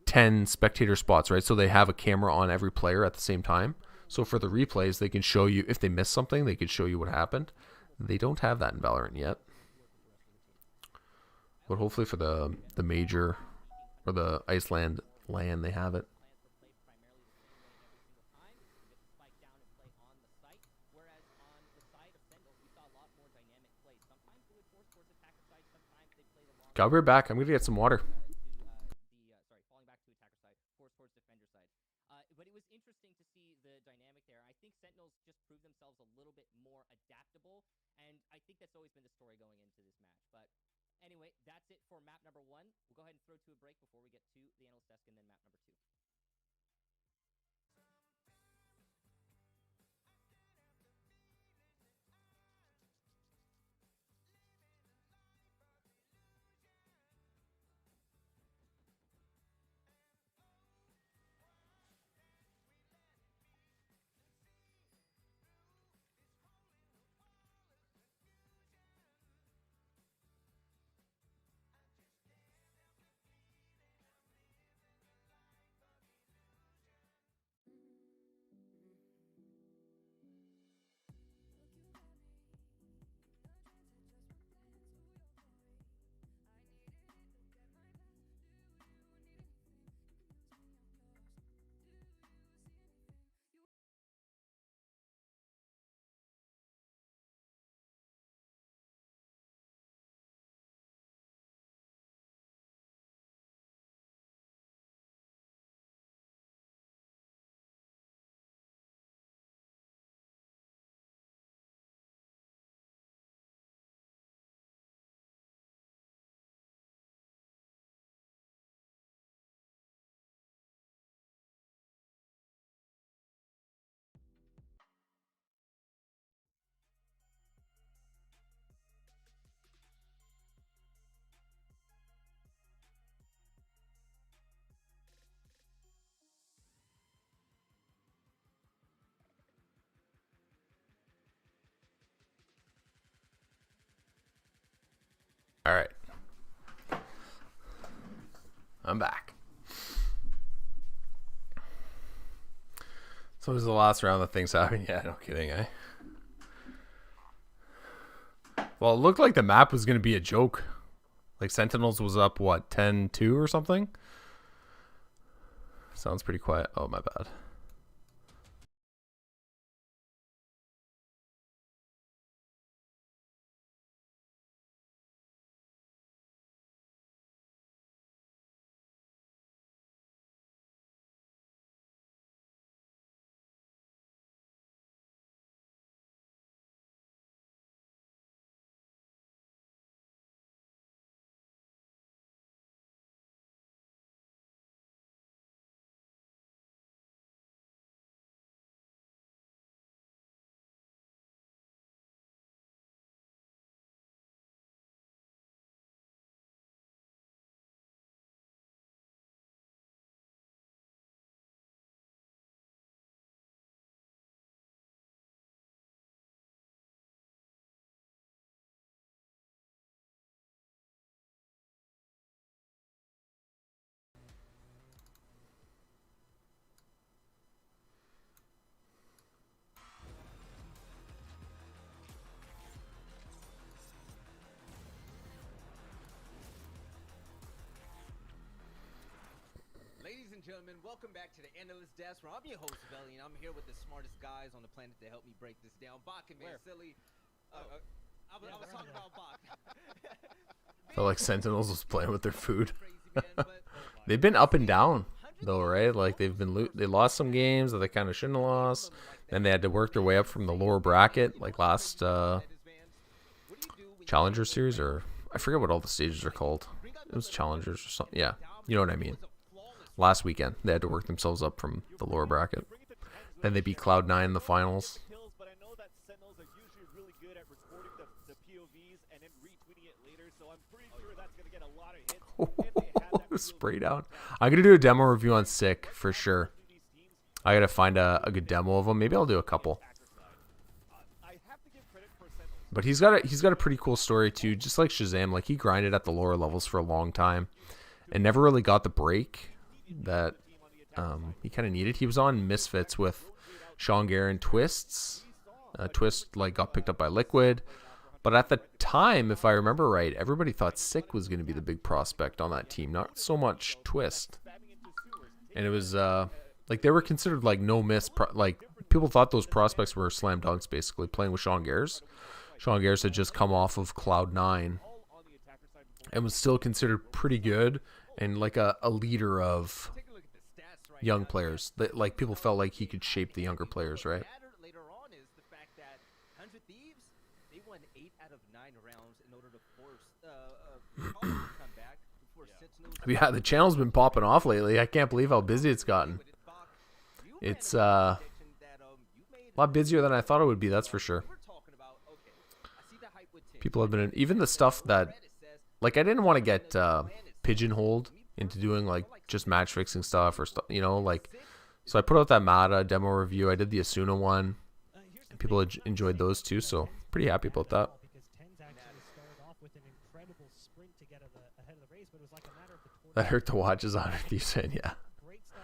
10 spectator spots, right? So they have a camera on every player at the same time. So for the replays, they can show you, if they miss something, they can show you what happened. They don't have that in Valorant yet. But hopefully for the major or the Iceland land, they have it. God, we're back. I'm going to get some water. But it was interesting to see the dynamic there. I think Sentinels just proved themselves a little bit more adaptable, and I think that's always been the story going into this match. But anyway, that's it for map number 1. We'll go ahead and throw to a break before we get to the analyst desk and then map number 2. All right. I'm back. So this is the last round that things happen. Yeah, no kidding, eh? Well, it looked like the map was going to be a joke. Like Sentinels was up, what, 10-2 or something? Sounds pretty quiet. Oh, my bad. gentlemen, welcome back to the Analyst Desk, where I'm your host, Belly, and I'm here with the smartest guys on the planet to help me break this down. Bach and Vasily. I was talking about Bach. Felt like Sentinels was playing with their food. Crazy, man, but They've been up and down though, right? Like they've been they lost some games that they kind of shouldn't have lost. Then they had to work their way up from the lower bracket, like last Challenger Series, or I forget what all the stages are called. It was Challengers or something. Yeah, you know what I mean. Last weekend, they had to work themselves up from the lower bracket. Then they beat Cloud9 in the finals. Kills, but I know that Sentinels are usually really good at recording the POVs and then retweeting it later, so I'm pretty sure that's going to get a lot of hits. if they have that Spray down. I'm gonna do a demo review on Sick for sure. I gotta find a good demo of him. Maybe I'll do a couple. I have to give credit for Sentinels. But he's got a pretty cool story too. Just like Shazam, like he grinded at the lower levels for a long time, and never really got the break that he kind of needed. He was on Misfits with Sean Gare and Twists. Twist like got picked up by Liquid, but at the time, if I remember right, everybody thought Sick was going to be the big prospect on that team, not so much Twist. And it was like they were considered like no miss. Like people thought those prospects were slam dunks, basically playing with Sean Gares. Sean Gares had just come off of Cloud9 and was still considered pretty good and like a leader of young players. That like people felt like he could shape the younger players, right? later on is the fact that 100 Thieves, they won 8 out of 9 rounds in order to force Colin to come back before Sentinels. Yeah, the channel's been popping off lately. I can't believe how busy it's gotten. It's a lot busier than I thought it would be, that's for sure. People have been even the stuff that like I didn't want to get pigeonholed into doing like just match fixing stuff or stuff, you know, like so I put out that Mata demo review. I did the Asuna one, and people enjoyed those too, so pretty happy about that. Because Tens actually started off with an incredible sprint to get ahead of the race, but it was like a matter of the That hurt to watch, is on you saying, yeah. great start,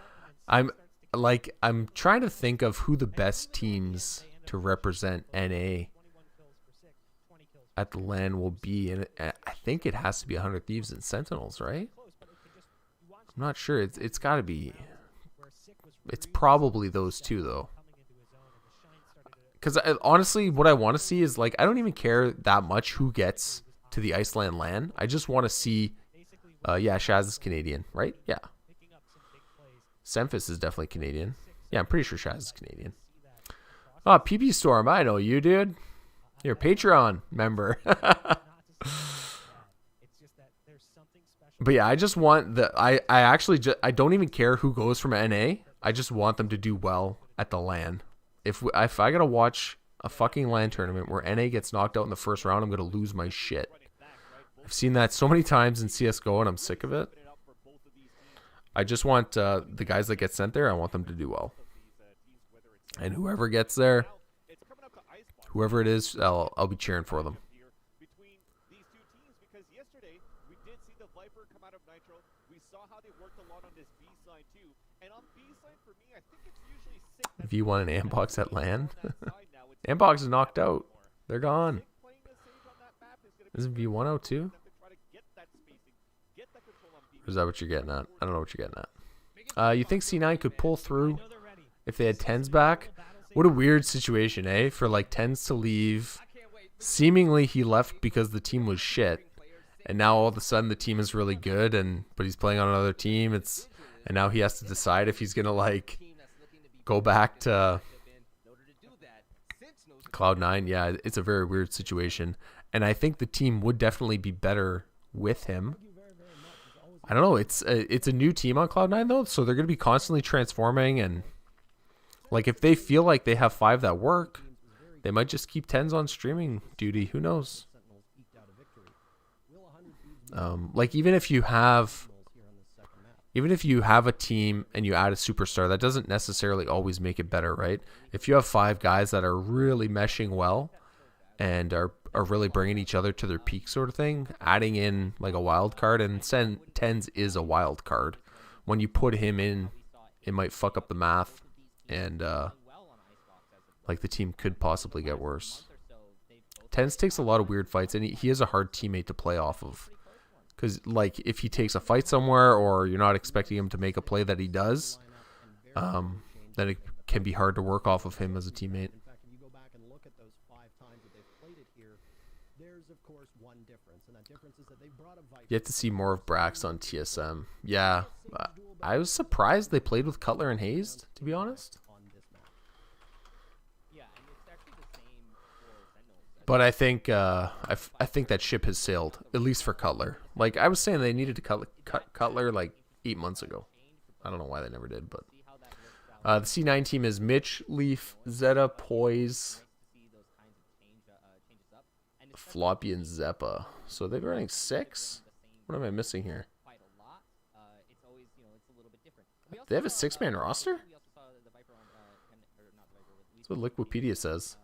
and then I'm trying to think of who the best teams to represent NA 21 kills for Sick, 20 kills at the LAN will be, and I think it has to be 100 Thieves and Sentinels, right? close, but it could just you watch I'm not sure. It's got to be. where Sick was It's really probably those two though. coming into his own, and the shine started to Because honestly, what I want to see is like I don't even care that much who gets to the Iceland LAN. I just want to see. basically Yeah, Shaz is Canadian, right? Yeah, picking up some big plays. Semphis is definitely Canadian. Yeah, I'm pretty sure Shaz is Canadian. Oh, PP Storm, I know you, dude. You're a Patreon member. It's just that there's something special. But yeah, I just want I actually I don't even care who goes from NA. I just want them to do well at the LAN. If I gotta watch a fucking LAN tournament where NA gets knocked out in the first round, I'm gonna lose my shit. I've seen that so many times in CS:GO, and I'm sick of it. I just want the guys that get sent there. I want them to do well, and whoever gets there, whoever it is, I'll be cheering for them. Between these two teams, because yesterday we did see the Viper come out of Nitro. We saw how they worked a lot on this B side too. And on B side for me, I think it's usually Sick. If you want an Ambox at LAN, Ambox is knocked out. They're gone. Is it V1 out too? Or is that what you're getting at? I don't know what you're getting at. You think C9 could pull through if they had Tens back? What a weird situation, eh? For like Tens to leave. Seemingly he left because the team was shit. And now all of a sudden the team is really good, but he's playing on another team. And now he has to decide if he's gonna like go back to Cloud9. Yeah, it's a very weird situation. And I think the team would definitely be better with him. I don't know. It's a new team on Cloud9 though, so they're going to be constantly transforming. And like if they feel like they have 5 that work, they might just keep Tens on streaming duty. Who knows? Like even if you have a team and you add a superstar, that doesn't necessarily always make it better, right? If you have 5 guys that are really meshing well and are really bringing each other to their peak sort of thing, adding in like a wild card, and Tens is a wild card. When you put him in, it might fuck up the math, and like the team could possibly get worse. Tens takes a lot of weird fights, and he is a hard teammate to play off of. Because, like, if he takes a fight somewhere or you're not expecting him to make a play that he does, then it can be hard to work off of him as a teammate. In fact, if you go back and look at those 5 times that they've played it here, there's of course one difference, and that difference is that they brought a Viper. You have to see more of Brax on TSM. Yeah, I was surprised they played with Cutler and Hazed, to be honest. On this map. Yeah, and it's actually the same for Sentinels. But I think I think that ship has sailed, at least for Cutler. Like, I was saying they needed to cut Cutler like 8 months ago. I don't know why they never did, but See how that works out. the C9 team is Mitch, Leaf, Zeta, Poise, See those kinds of changes up. And it's Floppy, and Zeppa. So they're running 6? What am I missing here? quite a lot. It's always, it's a little bit different. We also They have a saw, 6-man roster? We also saw the Viper on, or not the Viper, That's what Liquipedia says.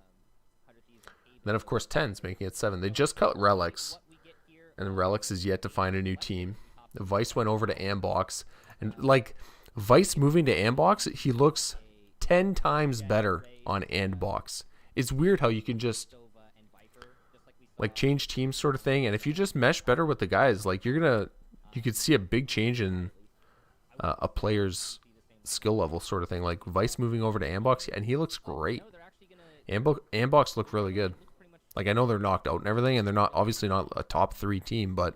100 Thieves and Then, of course, 10's making it 7. They just cut Relics, what we get here. and Relics is yet to find a new team. Vice went over to Ambox, and, like, Vice moving to Ambox, he looks 10 times better on Ambox. It's weird how you can just, Dova and Viper, just like we saw. like, change teams sort of thing, and if you just mesh better with the guys, like, you could see a big change in a player's skill level sort of thing. Like, Vice moving over to Ambox, and he looks great. No, they're actually gonna Ambox look really good. pretty much Like, I know they're knocked out and everything, and they're not obviously not a top 3 team, but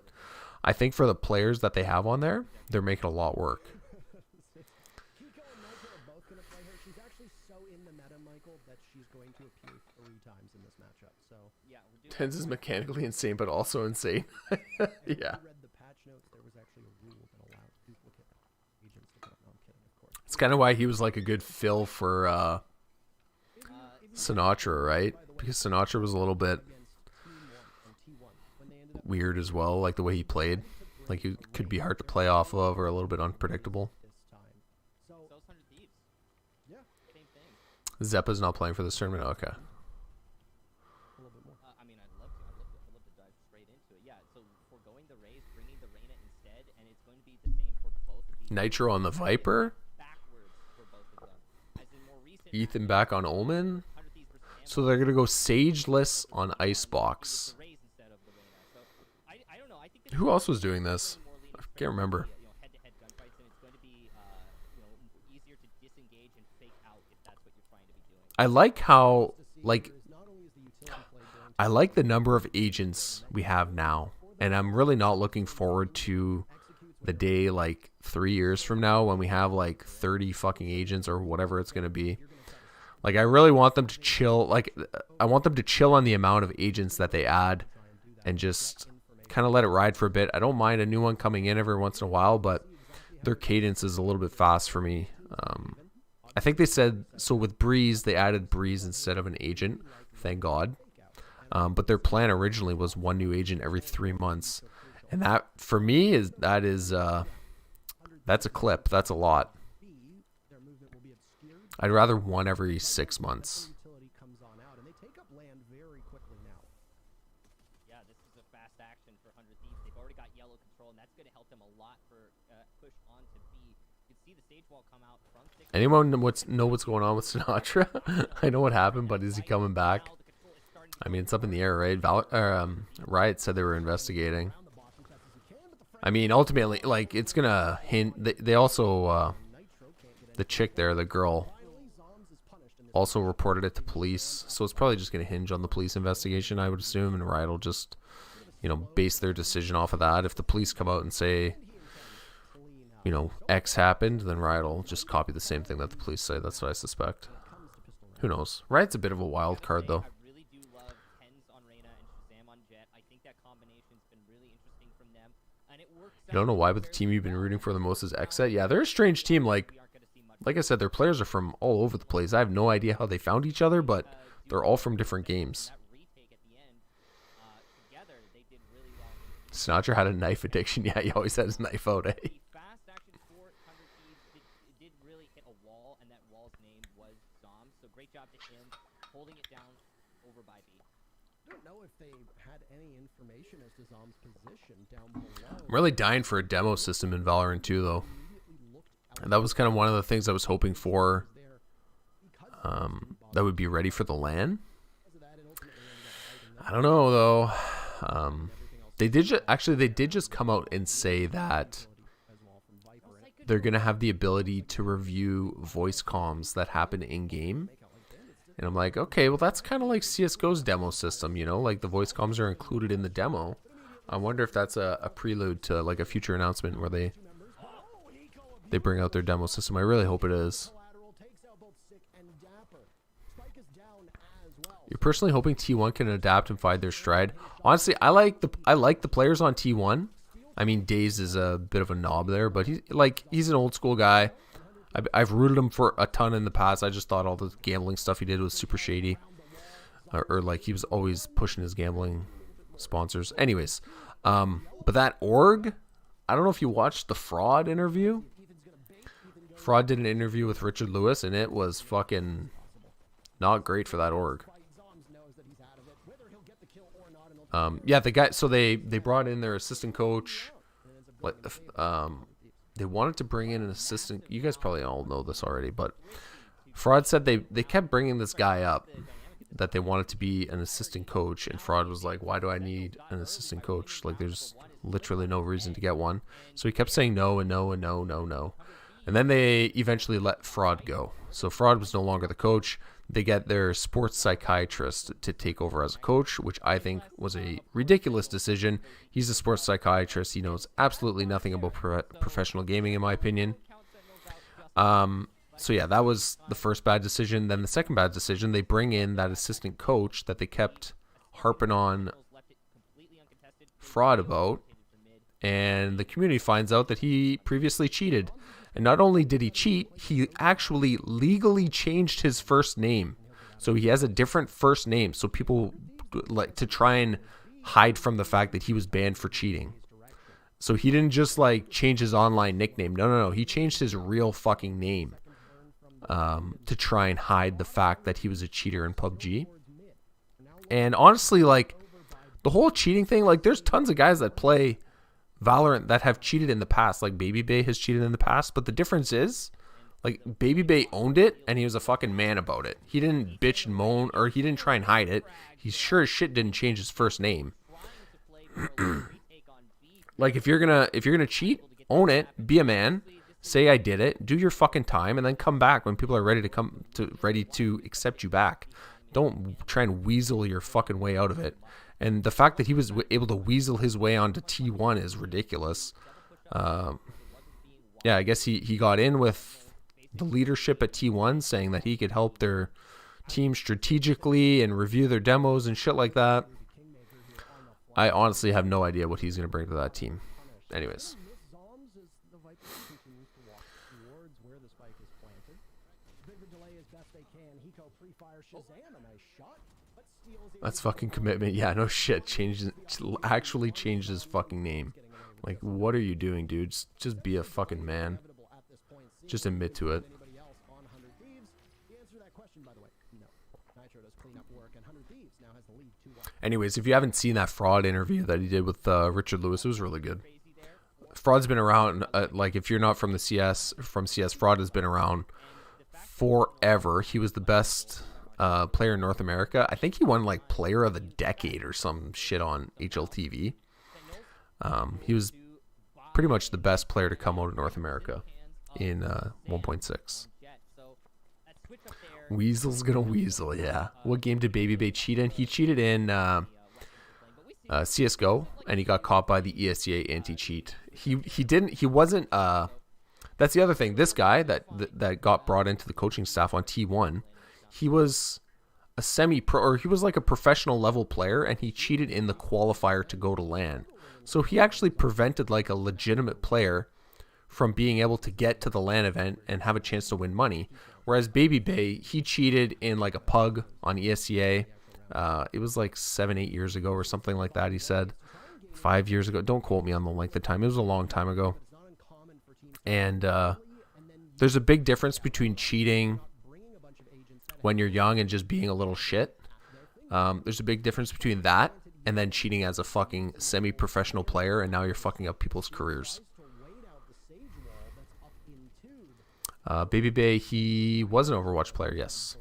I think for the players that they have on there, they're making a lot work. Kiko and Michael are both going to play her. She's actually so in the meta, Michael, that she's going to appear 3 times in this matchup. So, yeah, we'll do Tens is mechanically insane, but also insane. if Yeah. you read the patch notes, there was actually a rule that allowed duplicate agents to come. No, I'm kidding, of course. It's kind of why he was like a good fill for Sinatra, right? Because Sinatra was a little bit Against Team 1 and T1 when they ended up weird as well, like the way he played. Like, he could be hard to play off of or a little bit unpredictable. this time. So, so 100 Thieves. yeah, Same thing. Zeppa's not playing for this tournament? Okay. a little bit more. I mean, I'd love to dive straight into it. Yeah, so foregoing the Raze, bringing the Reyna instead, and it's going to be the same for both of these. Nitro on the Viper. Backwards for both of them. As in more recent Ethan back on Omen. 100 Thieves versus So they're going to go Sageless on Icebox. the Raze instead of the Reyna. So I don't know. I think Who else was doing this? I can't remember. Head-to-head gunfights, and it's going to be easier to disengage and fake out if that's what you're trying to be doing. I like how, like, Is not only is the utility play during I like the number of agents we have now. And I'm really not looking forward to the day, like, 3 years from now when we have, like, 30 fucking agents or whatever it's going to be. Like, I really want them to chill. Like, I want them to chill on the amount of agents that they add and just kind of let it ride for a bit. I don't mind a new one coming in every once in a while, but their cadence is a little bit fast for me. I think they said, so with Breeze, they added Breeze instead of an agent. Thank God. But their plan originally was 1 new agent every 3 months. And that, for me, that's a clip. That's a lot. B, their movement will be obscured. I'd rather 1 every 6 months. Utility comes on out, and they take up land very quickly now. Yeah, this is a fast action for 100 Thieves. They've already got yellow control, and that's going to help them a lot for push on to B. You can see the stage wall come out from 6. Anyone know what's going on with Sinatra? I know what happened, but is he coming back? Now the control is starting I mean, it's up in the air, right? Riot said they were investigating. Around the bottom as he can, but the I mean, ultimately, like, it's gonna hint. They also, Nitro can't get the chick there, the girl, Finally, Zoms is punished in this also reported it to police. So it's probably just gonna hinge on the police investigation, I would assume, and Riot will just, base their decision off of that. If the police come out and say, clean out. X happened, then Riot will just copy the same thing that the police say. That's what I suspect. Comes to pistol Who knows? Riot's a bit of a wild card, though. I really do love Tens on Reyna and Shazam on Jet. I think that combination's been really interesting from them, and it works. You don't know why, but the team you've been rooting for the most is Xset. Yeah, they're a strange team. Like I said, their players are from all over the place. I have no idea how they found each other, but they're all from different games. That retake at the end, together they did really well. Sinatra had a knife addiction. Yeah, he always had his knife out, eh? The fast action for 100 Thieves did really hit a wall, and that wall's name was Zom. So great job to him holding it down over by B. I don't know if they had any information as to Zom's position down below. I'm really dying for a demo system in Valorant 2, though. Immediately looked out And that was kind of one of the things I was hoping for, there because that would be ready for the LAN. of that, and ultimately ended up biting I don't know, though. everything else They did actually they did just come out and say that they're gonna have the ability to review voice comms that happen in game. And I'm like, okay, well that's kind of like CS:GO's demo system, you know, like the voice comms are included in the demo. I wonder if that's a prelude to like a future announcement where they bring out their demo system. I really hope it is. You're personally hoping T1 can adapt and find their stride. Honestly, I like the players on T1. I mean, Daze is a bit of a knob there, but he's an old school guy. I've rooted him for a ton in the past. I just thought all the gambling stuff he did was super shady, or like he was always pushing his gambling sponsors. Anyways, but that org, I don't know if you watched the Fraud interview. Fraud did an interview with Richard Lewis, and it was fucking not great for that org. Yeah, the guy. So they brought in their assistant coach. They wanted to bring in an assistant. You guys probably all know this already, but Fraud said they kept bringing this guy up that they wanted to be an assistant coach, and Fraud was like, "Why do I need an assistant coach? Like, there's literally no reason to get one." So he kept saying no and no and no, no, no, and then they eventually let Fraud go. So Fraud was no longer the coach. They get their sports psychiatrist to take over as a coach, which I think was a ridiculous decision. He's a sports psychiatrist. He knows absolutely nothing about professional gaming, in my opinion. So yeah, that was the first bad decision. Then the second bad decision, they bring in that assistant coach that they kept harping on Fraud about, and the community finds out that he previously cheated. And not only did he cheat, he actually legally changed his first name. So he has a different first name. So people like to try and hide from the fact that he was banned for cheating. So he didn't just like change his online nickname. No. He changed his real fucking name to try and hide the fact that he was a cheater in PUBG. And honestly, like the whole cheating thing, like there's tons of guys that play Valorant that have cheated in the past. Like Baby Bay has cheated in the past, but the difference is like Baby Bay owned it and he was a fucking man about it. He didn't bitch and moan, or he didn't try and hide it. He sure as shit didn't change his first name. Like if you're gonna cheat, own it, be a man, say I did it, do your fucking time, and then come back when people are ready to accept you back. Don't try and weasel your fucking way out of it. And the fact that he was able to weasel his way onto T1 is ridiculous. Yeah, I guess he got in with the leadership at T1 saying that he could help their team strategically and review their demos and shit like that. I honestly have no idea what he's going to bring to that team. Anyways. That's fucking commitment. Yeah, no shit. Actually changed his fucking name. Like, what are you doing, dude? Just be a fucking man. Just admit to it. Anyways, if you haven't seen that Fraud interview that he did with Richard Lewis, it was really good. Fraud's been around. Like, if you're not from CS, Fraud has been around forever. He was the best player in North America. I think he won like Player of the Decade or some shit on HLTV. He was pretty much the best player to come out of North America in 1.6. Weasel's gonna weasel, yeah. What game did Baby Bay cheat in? He cheated in CSGO, and he got caught by the ESEA anti-cheat. He wasn't that's the other thing. This guy that got brought into the coaching staff on T1, he was a semi-pro, or he was like a professional level player, and he cheated in the qualifier to go to LAN. So he actually prevented like a legitimate player from being able to get to the LAN event and have a chance to win money. Whereas Baby Bay, he cheated in like a pug on ESEA. It was like 7-8 years ago or something like that, he said. 5 years ago. Don't quote me on the length of time. It was a long time ago. And there's a big difference between cheating when you're young and just being a little shit. There's a big difference between that and then cheating as a fucking semi-professional player, and now you're fucking up people's careers. Baby Bay, he was an Overwatch player, yes.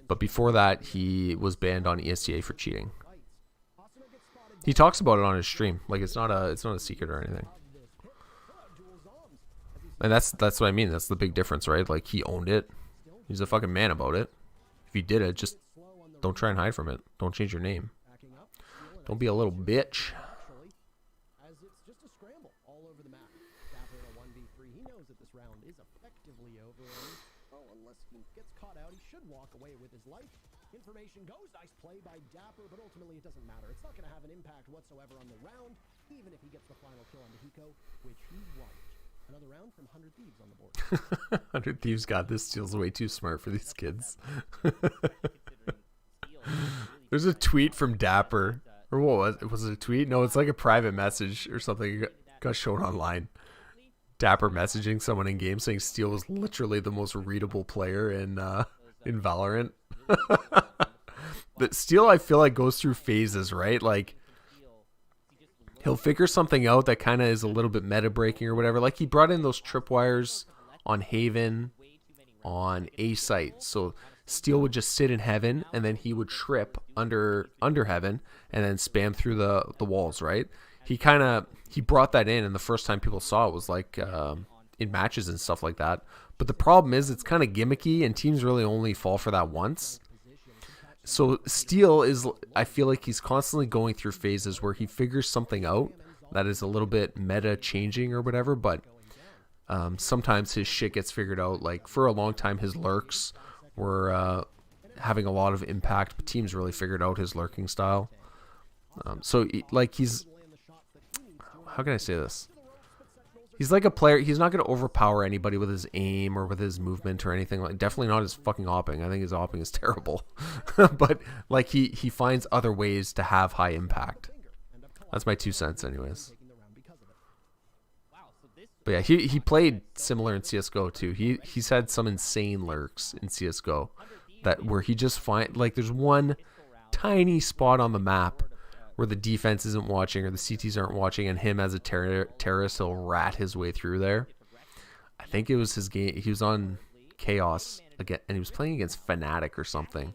But before that, he was banned on ESEA for cheating. He talks about it on his stream. Like it's not a secret or anything. And that's what I mean. That's the big difference, right? Like he owned it. He's a fucking man about it. If you did it, just don't try and hide from it. Don't change your name. Don't be a little bitch. As it's just a scramble all over the map. Dapper in a 1v3. He knows that this round is effectively over. Well, unless he gets caught out, he should walk away with his life. Information goes. Nice play by Dapper, but ultimately it doesn't matter. It's not going to have an impact whatsoever on the round, even if he gets the final kill on the Hiko, which he won. Another round from 100 Thieves on the board. 100 Thieves got this. Steel's way too smart for these kids. There's a tweet from Dapper. Or what was it? Was it a tweet? No, it's like a private message or something. It got shown online. Dapper messaging someone in game saying Steel was literally the most readable player in Valorant. But Steel, I feel like, goes through phases, right? Like he'll figure something out that kind of is a little bit meta breaking or whatever. Like he brought in those tripwires on Haven on A site, so Steel would just sit in Heaven and then he would trip under Heaven and then spam through the walls, right? He brought that in, and the first time people saw it was like in matches and stuff like that. But the problem is it's kind of gimmicky, and teams really only fall for that once. So Steel is, I feel like he's constantly going through phases where he figures something out that is a little bit meta changing or whatever, but sometimes his shit gets figured out. Like for a long time his lurks were having a lot of impact, but teams really figured out his lurking style. So like he's, how can I say this? He's like a player. He's not going to overpower anybody with his aim or with his movement or anything. Like definitely not his fucking opping. I think his opping is terrible. But like he finds other ways to have high impact. That's my 2 cents, anyways. But yeah, he played similar in CS:GO too. He's had some insane lurks in CS:GO that where he just like there's one tiny spot on the map where the defense isn't watching or the CTs aren't watching, and him as a terrorist, he'll rat his way through there. I think it was his game. He was on Chaos again, and he was playing against Fnatic or something.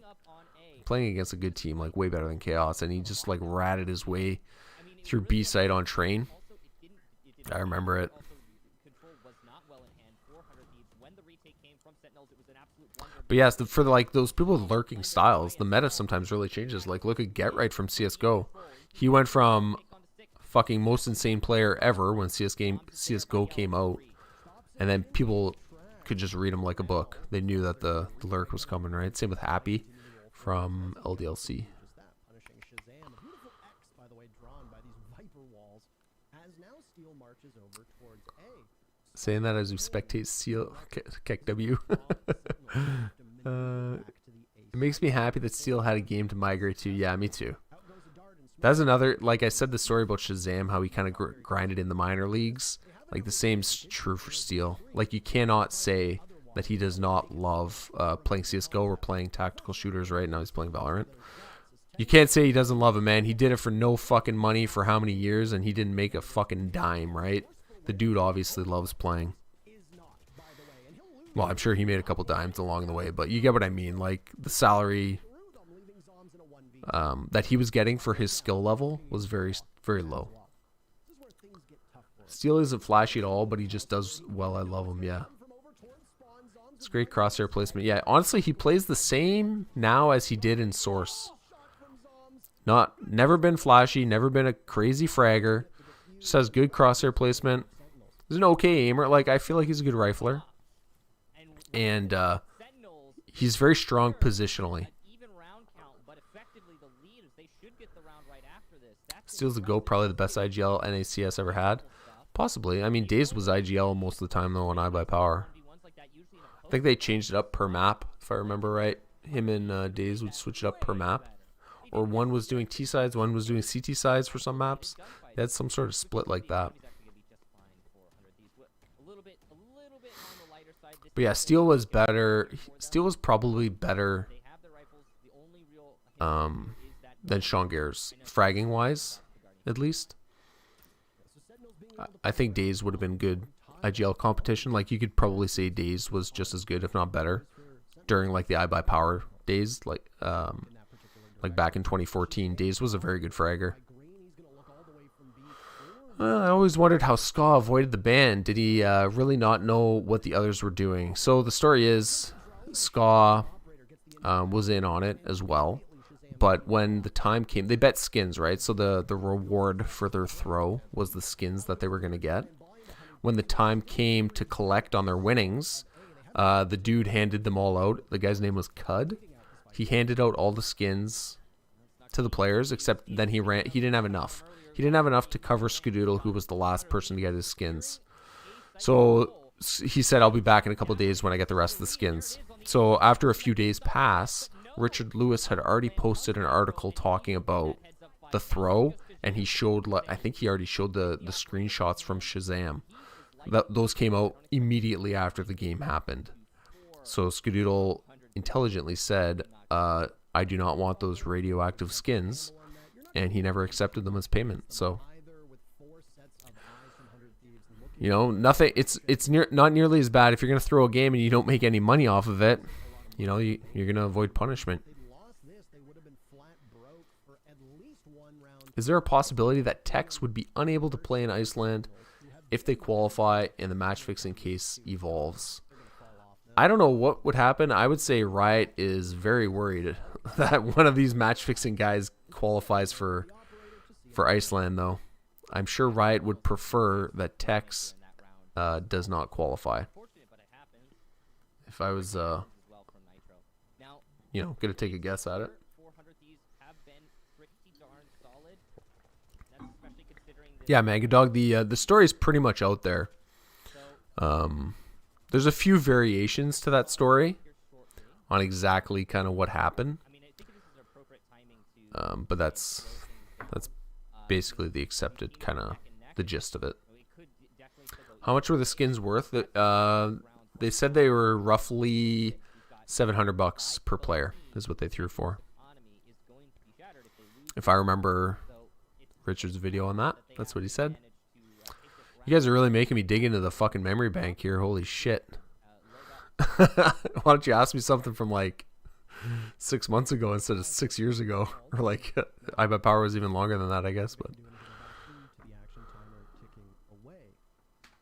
Playing against a good team, like way better than Chaos, and he just like ratted his way through B site on Train. I remember it. But yes, for like those people with lurking styles, the meta sometimes really changes. Like look at Get Right from CS:GO. He went from fucking most insane player ever when CS:GO came out, and then people could just read him like a book. They knew that the lurk was coming, right? Same with Happy from LDLC. Saying that as we spectate Steel KEKW. It makes me happy that Steel had a game to migrate to. Yeah, me too. That's another, like I said, the story about Shazam, how he kind of grinded in the minor leagues. Like the same's true for Steel. Like you cannot say that he does not love playing CSGO or playing tactical shooters. Right now he's playing Valorant. You can't say he doesn't love it, man. He did it for no fucking money for how many years, and he didn't make a fucking dime, right? The dude obviously loves playing. Well, I'm sure he made a couple dimes along the way, but you get what I mean. Like the salary that he was getting for his skill level was very, very low. Steel isn't flashy at all, but he just does well. I love him, yeah. It's great crosshair placement. Yeah, honestly, he plays the same now as he did in Source. Never been flashy, never been a crazy fragger. Just has good crosshair placement. He's an okay aimer. Like I feel like he's a good rifler, and he's very strong positionally. Steals the GO, probably the best IGL NACS ever had. Possibly. I mean, Daze was IGL most of the time though on iBuyPower. I think they changed it up per map, if I remember right. Him and Daze would switch it up per map. Or one was doing T sides, one was doing CT sides for some maps. They had some sort of split like that. But yeah, Steel was better. Steel was probably better than Sean Gares, fragging wise, at least. I think Daze would have been good IGL competition. Like you could probably say Daze was just as good, if not better, during like the iBuyPower days, like back in 2014. Daze was a very good fragger. I always wondered how Ska avoided the ban. Did he really not know what the others were doing? So the story is Ska was in on it as well. But when the time came, they bet skins, right? So the reward for their throw was the skins that they were going to get. When the time came to collect on their winnings, the dude handed them all out. The guy's name was Cud. He handed out all the skins to the players, except then he didn't have enough. He didn't have enough to cover Skadoodle, who was the last person to get his skins. So he said, I'll be back in a couple of days when I get the rest of the skins. So after a few days pass, Richard Lewis had already posted an article talking about the throw, and he showed, I think he already showed the screenshots from Shazam. Those came out immediately after the game happened. So Skadoodle intelligently said, I do not want those radioactive skins, and he never accepted them as payment. So, you know, nothing. It's not nearly as bad if you're gonna throw a game and you don't make any money off of it. You know, you're gonna avoid punishment. Is there a possibility that Tex would be unable to play in Iceland if they qualify and the match fixing case evolves? I don't know what would happen. I would say Riot is very worried that one of these match fixing guys qualifies for Iceland, though. I'm sure Riot would prefer that Tex does not qualify. If I was, you know, gonna take a guess at it. Yeah, Magadog, the story is pretty much out there. There's a few variations to that story on exactly kind of what happened. But that's basically the accepted kind of the gist of it. How much were the skins worth? They said they were roughly $700 per player is what they threw for. If I remember Richard's video on that, that's what he said. You guys are really making me dig into the fucking memory bank here. Holy shit. Why don't you ask me something from like 6 months ago instead of 6 years ago? Or like, I bet Power was even longer than that, I guess. But in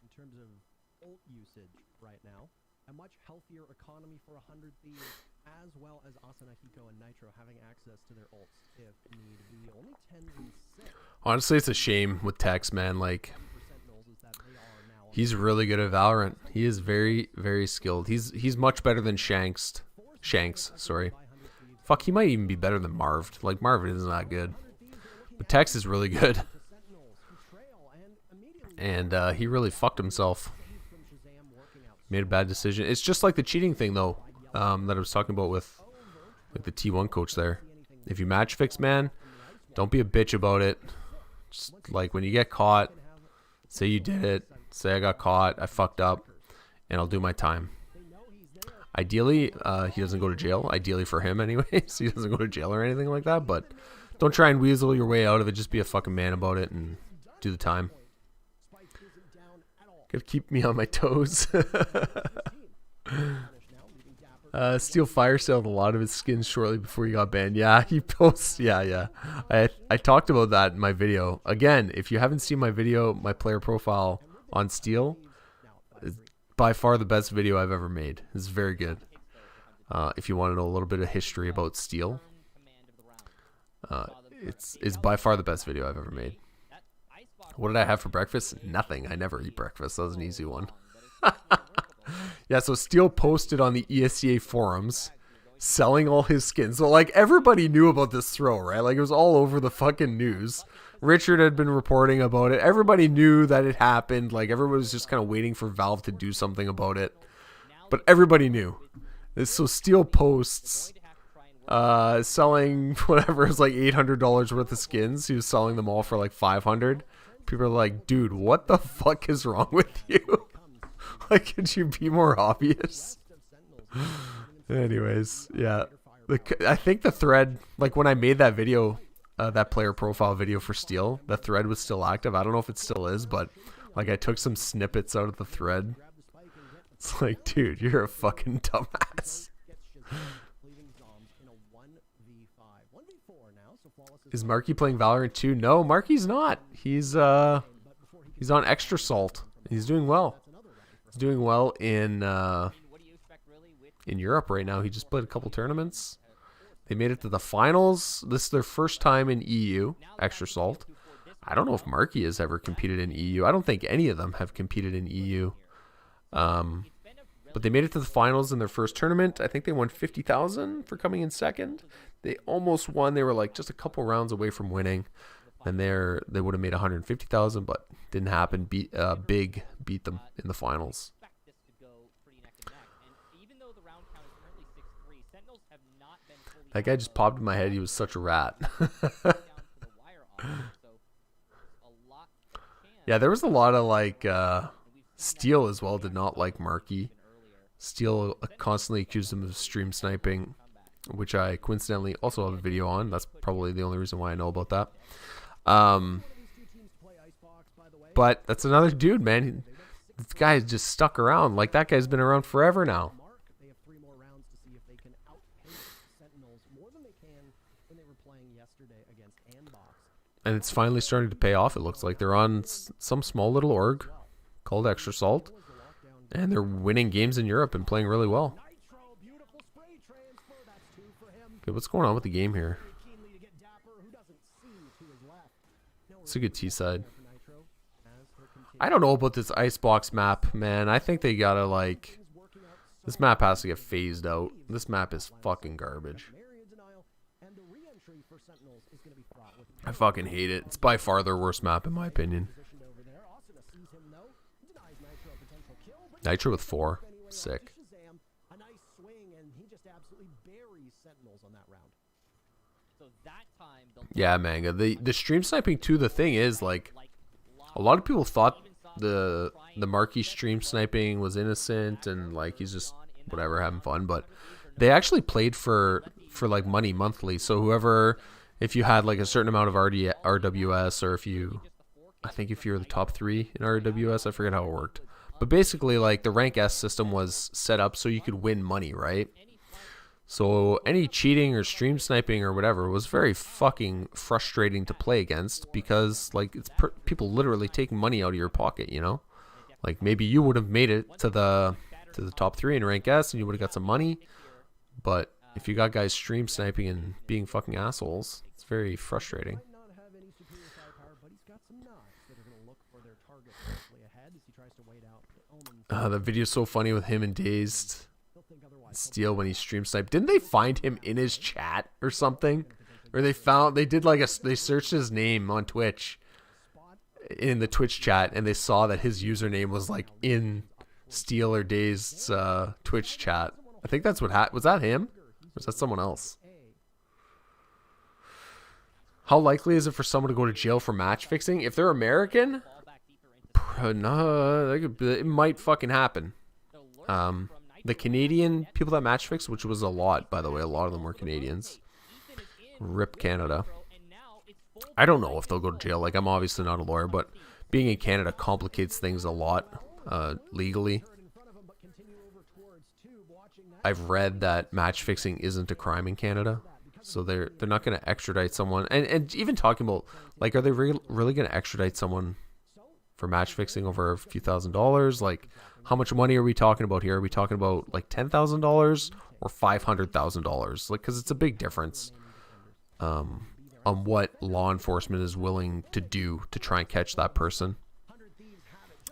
terms of ult usage right now, a much healthier economy for 100 Thieves, as well as Asuna, Hiko, and Nitro having access to their ults if need be. Only 10 and 6. honestly, it's a shame with Tex, man. Like, he's really good at Valorant. He is very, very skilled. He's much better than Shanks. Sorry. Fuck, he might even be better than Marv. Like, Marv isn't that good. But Tex is really good. And he really fucked himself. Made a bad decision. It's just like the cheating thing, though, that I was talking about with like the T1 coach there. If you match fix, man, don't be a bitch about it. Just like when you get caught, say you did it. Say I got caught, I fucked up, and I'll do my time. Ideally, he doesn't go to jail. Ideally for him, anyways. He doesn't go to jail or anything like that. But don't try and weasel your way out of it. Just be a fucking man about it and do the time. Gotta keep me on my toes. Steel Fire sold a lot of his skins shortly before he got banned. Yeah, he posts. Yeah. I talked about that in my video. Again, if you haven't seen my video, my player profile on Steel is by far the best video I've ever made. It's very good. If you want to know a little bit of history about Steel, it's by far the best video I've ever made. What did I have for breakfast? Nothing. I never eat breakfast. That was an easy one. Yeah, so Steel posted on the ESCA forums selling all his skins. So, like, everybody knew about this throw, right? Like, it was all over the fucking news. Richard had been reporting about it. Everybody knew that it happened. Like, everybody was just kind of waiting for Valve to do something about it. But everybody knew. So Steel posts selling whatever is like $800 worth of skins. He was selling them all for like $500. People are like, dude, what the fuck is wrong with you? Like, could you be more obvious? Anyways, yeah. I think the thread, like when I made that video, that player profile video for Steel, the thread was still active. I don't know if it still is, but like I took some snippets out of the thread. It's like, dude, you're a fucking dumbass. Is Marky playing Valorant too? No, Marky's not. He's He's on extra salt. He's doing well. He's doing well in Europe right now. He just played a couple tournaments. They made it to the finals. This is their first time in EU, extra salt. I don't know if Marky has ever competed in EU. I don't think any of them have competed in EU. But they made it to the finals in their first tournament. I think they won 50,000 for coming in second. They almost won. They were like just a couple rounds away from winning. And they would have made 150,000, but didn't happen. Big beat them in the finals. That guy just popped in my head. He was such a rat. Yeah, there was a lot of like Steele as well did not like Marky. Steele constantly accused him of stream sniping, which I coincidentally also have a video on. That's probably the only reason why I know about that. But that's another dude, man. This guy just stuck around. Like, that guy's been around forever now. They have 3 more rounds to see if they can outpace Sentinels more than they can when they were playing yesterday against Anbox. And it's finally starting to pay off. It looks like they're on some small little org called Extra Salt, and they're winning games in Europe and playing really well. Okay, what's going on with the game here? It's a good T-side. I don't know about this Icebox map, man. I think they gotta, like... This map has to get phased out. This map is fucking garbage. I fucking hate it. It's by far their worst map, in my opinion. Nitro with 4. Sick. Yeah, Manga. The stream sniping too, the thing is, like, a lot of people thought the Marky stream sniping was innocent and like he's just whatever having fun, but they actually played for like money monthly. So whoever, if you had like a certain amount of RWS, or I think if you're the top 3 in RWS, I forget how it worked. But basically, like, the rank S system was set up so you could win money, right? So any cheating or stream sniping or whatever was very fucking frustrating to play against, because like it's people literally taking money out of your pocket, you know? Like, maybe you would have made it to the top 3 in rank S and you would have got some money, but if you got guys stream sniping and being fucking assholes, it's very frustrating. The video's so funny with him and Dazed Steele when he stream sniped. Didn't they find him in his chat or something? Or they searched his name on Twitch, in the Twitch chat, and they saw that his username was like in Steele or Dazed's Twitch chat. I think that's what was that him? Or was that someone else? How likely is it for someone to go to jail for match fixing? If they're American, no, it might fucking happen. The Canadian people that match fix, which was a lot, by the way, a lot of them were Canadians. RIP Canada. I don't know if they'll go to jail. Like, I'm obviously not a lawyer, but being in Canada complicates things a lot legally. I've read that match fixing isn't a crime in Canada, so they're not going to extradite someone. And even talking about, like, are they really going to extradite someone for match fixing over a few $1,000s? Like, how much money are we talking about here? Are we talking about like $10,000 or $500,000? Like, because it's a big difference on what law enforcement is willing to do to try and catch that person.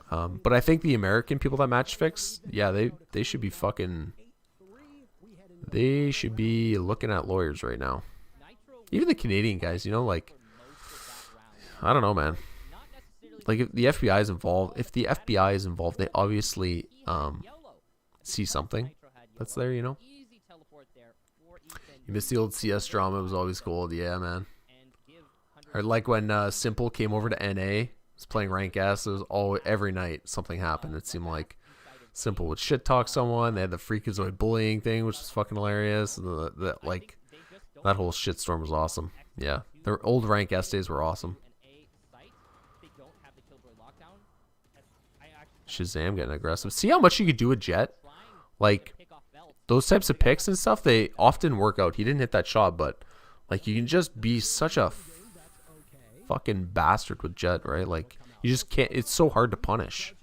But I think the American people that match fix, yeah, they should be looking at lawyers right now. Even the Canadian guys, you know, like, I don't know, man. Like, if the FBI is involved, they obviously see something that's there, you know? You missed the old CS drama. It was always gold. Yeah, man. Or like when Simple came over to NA, was playing rank S, it was every night something happened. It seemed like Simple would shit talk someone. They had the Freakazoid bullying thing, which was fucking hilarious. And that whole shitstorm was awesome. Yeah, their old rank S days were awesome. Shazam getting aggressive. See how much you could do with Jet? Like, those types of picks and stuff, they often work out. He didn't hit that shot, but like, you can just be such a fucking bastard with Jet, right? Like, You just can't. It's so hard to punish.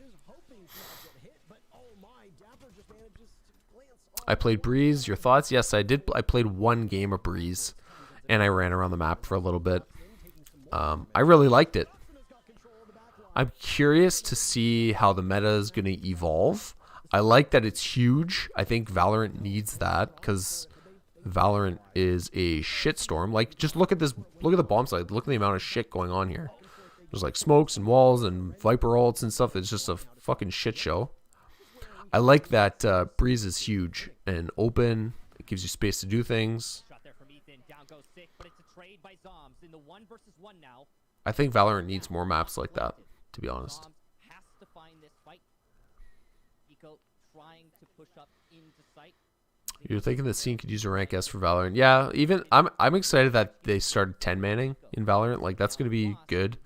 I played Breeze. Your thoughts? Yes, I did. I played one game of Breeze, and I ran around the map for a little bit. I really liked it. I'm curious to see how the meta is going to evolve. I like that it's huge. I think Valorant needs that because Valorant is a shitstorm. Like, just look at this. Look at the bomb site. Look at the amount of shit going on here. There's like smokes and walls and Viper ults and stuff. It's just a fucking shit show. I like that Breeze is huge and open. It gives you space to do things. I think Valorant needs more maps like that, to be honest. You're thinking the scene could use a rank S for Valorant. Yeah, even I'm excited that they started 10 manning in Valorant. Like, that's gonna be good.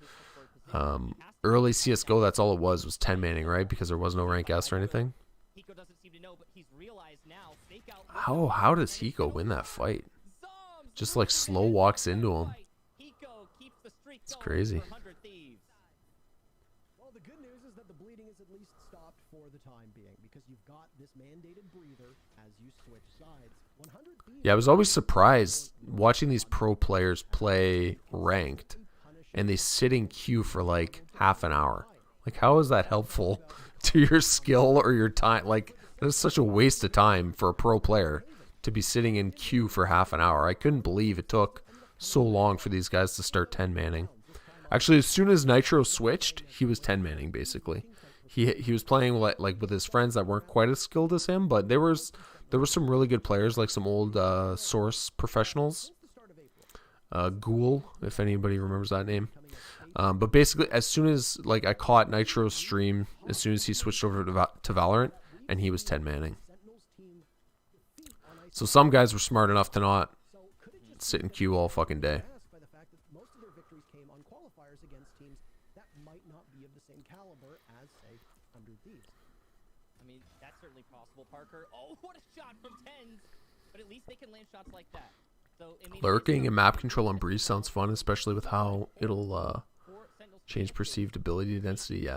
Early CS:GO, that's all it was 10 manning, right? Because there was no rank S or anything. How does Hiko win that fight? Just like slow walks into him. It's crazy. Well, the good news is that the bleeding is at least stopped for the time being because you've got this mandated breather as you switch sides. 100 Yeah, I was always surprised watching these pro players play ranked and they sit in queue for like half an hour. Like, how is that helpful to your skill or your time? Like, that's such a waste of time for a pro player to be sitting in queue for half an hour. I couldn't believe it took so long for these guys to start 10 manning. Actually, as soon as Nitro switched, he was 10 manning basically. He was playing like with his friends that weren't quite as skilled as him, but there were some really good players, like some old Source professionals. Ghoul, if anybody remembers that name. But basically, as soon as like I caught Nitro's stream, as soon as he switched over to Valorant, and he was 10 manning. So some guys were smart enough to not sit in queue all fucking day. I mean, that's certainly possible, Parker. Oh, what a shot from Tens! But at least they can land shots like that. So, I mean, Lurking and map control on Breeze sounds fun, especially with how it'll change perceived ability density.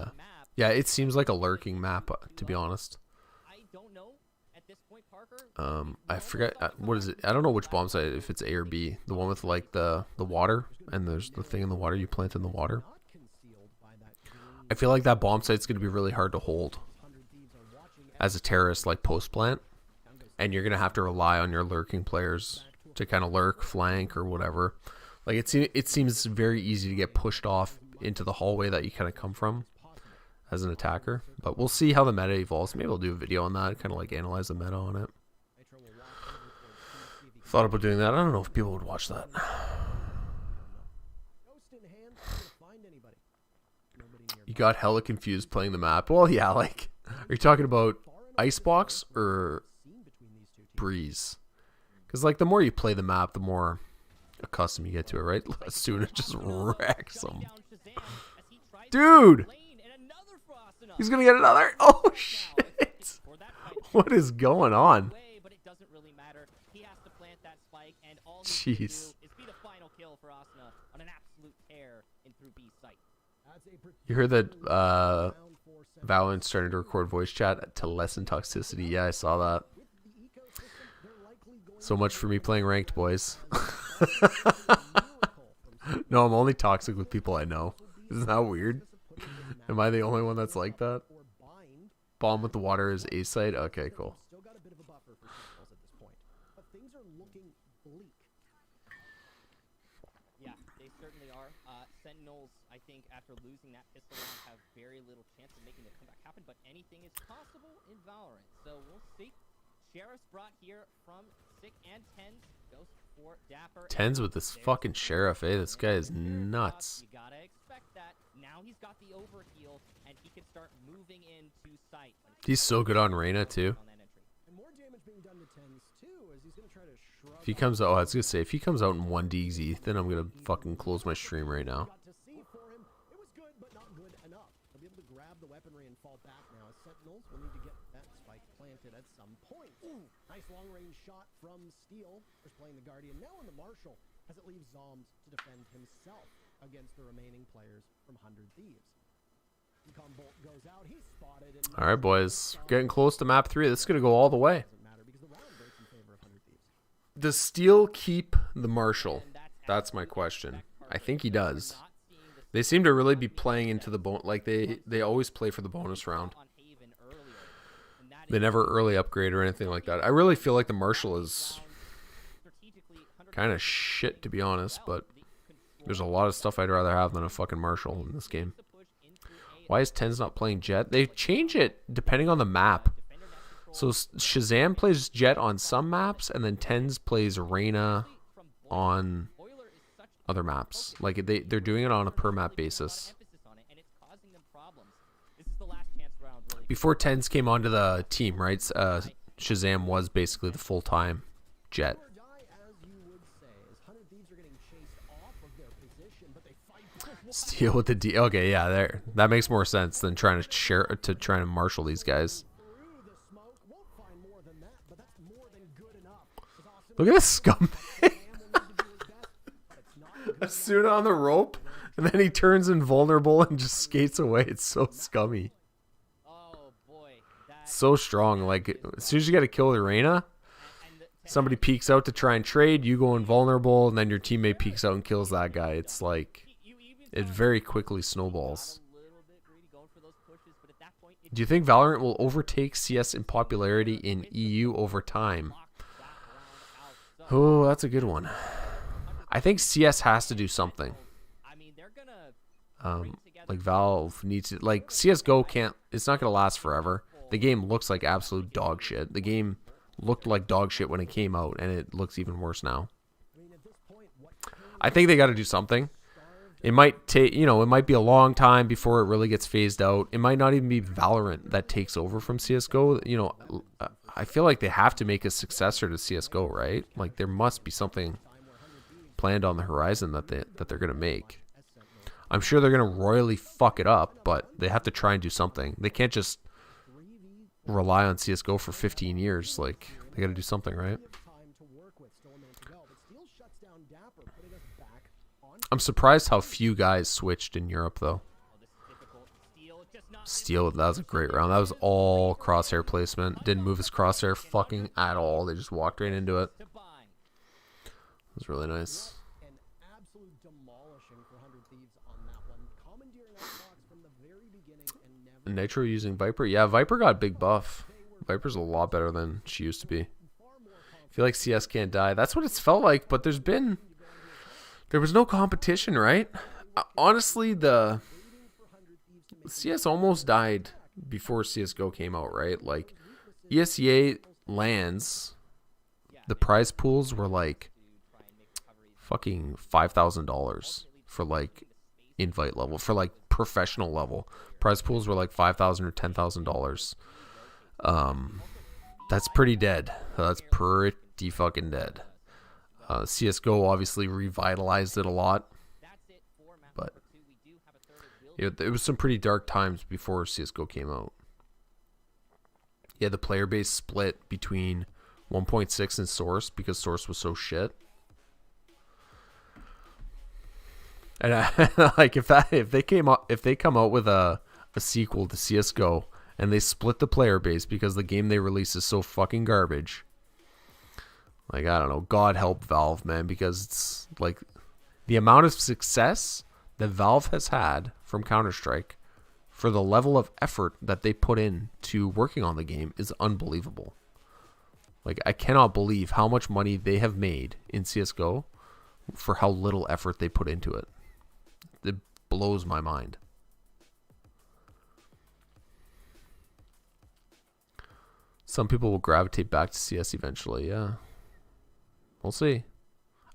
Yeah, it seems like a lurking map, to be honest. I don't know at this point, Parker. I forget what is it. I don't know which bomb site, if it's A or B. The one with like the water, and there's the thing in the water you plant in the water. I feel like that bomb site's gonna be really hard to hold as a terrorist, like post plant, and you're gonna have to rely on your lurking players to kind of lurk, flank, or whatever. Like, it seems very easy to get pushed off into the hallway that you kind of come from as an attacker. But we'll see how the meta evolves. Maybe I'll do a video on that, kind of like analyze the meta on it. Thought about doing that. I don't know if people would watch that. You got hella confused playing the map. Well, yeah, like, are you talking about Icebox or Breeze? Because, like, the more you play the map, the more accustomed you get to it, right? Asuna just wrecks him. Dude! He's gonna get another? Oh, shit! What is going on? Jeez. You heard that Valorant's starting to record voice chat to lessen toxicity. Yeah, I saw that. So much for me playing ranked, boys. No, I'm only toxic with people I know. Isn't that weird? Am I the only one that's like that? Bomb with the water is A site? Okay, cool. Yeah, they certainly are. Sentinels, I think, after losing that pistol round, have very little chance of making the comeback happen, but anything is possible in Valorant. So we'll see. Sheriff's brought here from Sick and Tens. Goes for Dapper. Tens with this fucking sheriff, eh? This guy is nuts. You gotta expect that. Now he's got the overheal, and he can start moving into sight. He's so good on Reyna, too. If he comes out, I was gonna say, if he comes out in 1DZ, then I'm gonna fucking close my stream right now. Sentinels will need to get that spike planted at some point. Nice long-range shot from Steel. Is playing the Guardian now on the Marshall, as it leaves Zombs to defend himself against the remaining players from 100 Thieves. Recon bolt goes out. He's spotted and All right, boys. Getting close to map 3. This is going to go all the way. doesn't matter because the round breaks in favor of 100 Thieves. Does Steel keep the Marshal? That's my question. I think he does. They seem to really be playing into the like they always play for the bonus round. They never early upgrade or anything like that. I really feel like the Marshal is kind of shit, to be honest, but there's a lot of stuff I'd rather have than a fucking Marshal in this game. Why is Tens not playing Jet? They change it depending on the map. So Shazam plays Jet on some maps, and then Tens plays Reyna on other maps. Like they're doing it on a per map basis. Before Tens came onto the team, right? Shazam was basically the full-time Jet. Or die, as you would say, as 100 Thieves are getting chased off of their position, but they fight. Steal with the D. Okay, yeah, there. That makes more sense than trying to marshal these guys. Through the smoke, won't find more than that, but that's more than good enough. As Austin Look at this scumbag. will need to do his best, but it's not good enough. Asuna on the rope, and then he turns invulnerable and just skates away. It's so scummy. Oh boy, that So strong. Like, as soon as you get a kill with Reyna, somebody peeks out to try and trade, you go invulnerable, and then your teammate peeks out and kills that guy. It's like, it very quickly snowballs. Do you think Valorant will overtake CS in popularity in EU over time? Oh, that's a good one. I think CS has to do something. I mean, they're gonna Like Valve needs to, like CS:GO can't. It's not gonna last forever. The game looks like absolute dog shit. The game looked like dog shit when it came out, and it looks even worse now. I think they got to do something. It might take, it might be a long time before it really gets phased out. It might not even be Valorant that takes over from CS:GO. I feel like they have to make a successor to CS:GO, right? Like there must be something planned on the horizon that they're gonna make. I'm sure they're gonna royally fuck it up, but they have to try and do something. They can't just rely on CS:GO for 15 years. Like they got to do something, right? Time to work with, still a minute to go, but Steel shuts down Dapper, putting us back on. I'm surprised how few guys switched in Europe though. Steel, that was a great round. That was all crosshair placement. Didn't move his crosshair fucking at all. They just walked right into it. It was really nice. An absolute demolishing for 100 Thieves on that one. Commandeering Xbox from the very beginning and never Nitro using Viper. Yeah, Viper got a big buff. Viper's a lot better than she used to be. I feel like CS can't die. That's what it's felt like, but there was no competition, right? Honestly, the CS almost died before CS:GO came out, right? Like ESEA lands, the prize pools were like fucking $5,000 for like invite level, for like professional level. Prize pools were like $5,000 or $10,000. That's pretty dead. That's pretty fucking dead. CS:GO obviously revitalized it a lot, but it was some pretty dark times before CS:GO came out. Yeah, the player base split between 1.6 and Source because Source was so shit. And like if they come out with a sequel to CS:GO and they split the player base because the game they release is so fucking garbage. Like, I don't know, God help Valve, man, because it's like the amount of success that Valve has had from Counter-Strike for the level of effort that they put in to working on the game is unbelievable. Like, I cannot believe how much money they have made in CS:GO for how little effort they put into it. It blows my mind. Some people will gravitate back to CS eventually, yeah. We'll see.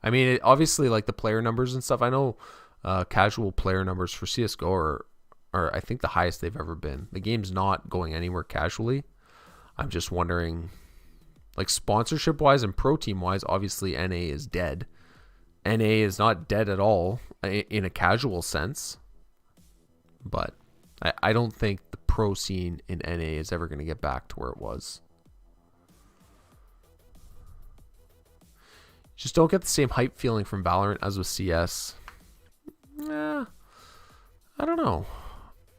I mean, obviously, like the player numbers and stuff, I know casual player numbers for CS:GO are I think the highest they've ever been. The game's not going anywhere casually. I'm just wondering, like sponsorship-wise and pro team-wise, obviously NA is dead. NA is not dead at all in a casual sense. But I don't think the pro scene in NA is ever going to get back to where it was. Just don't get the same hype feeling from Valorant as with CS. I don't know.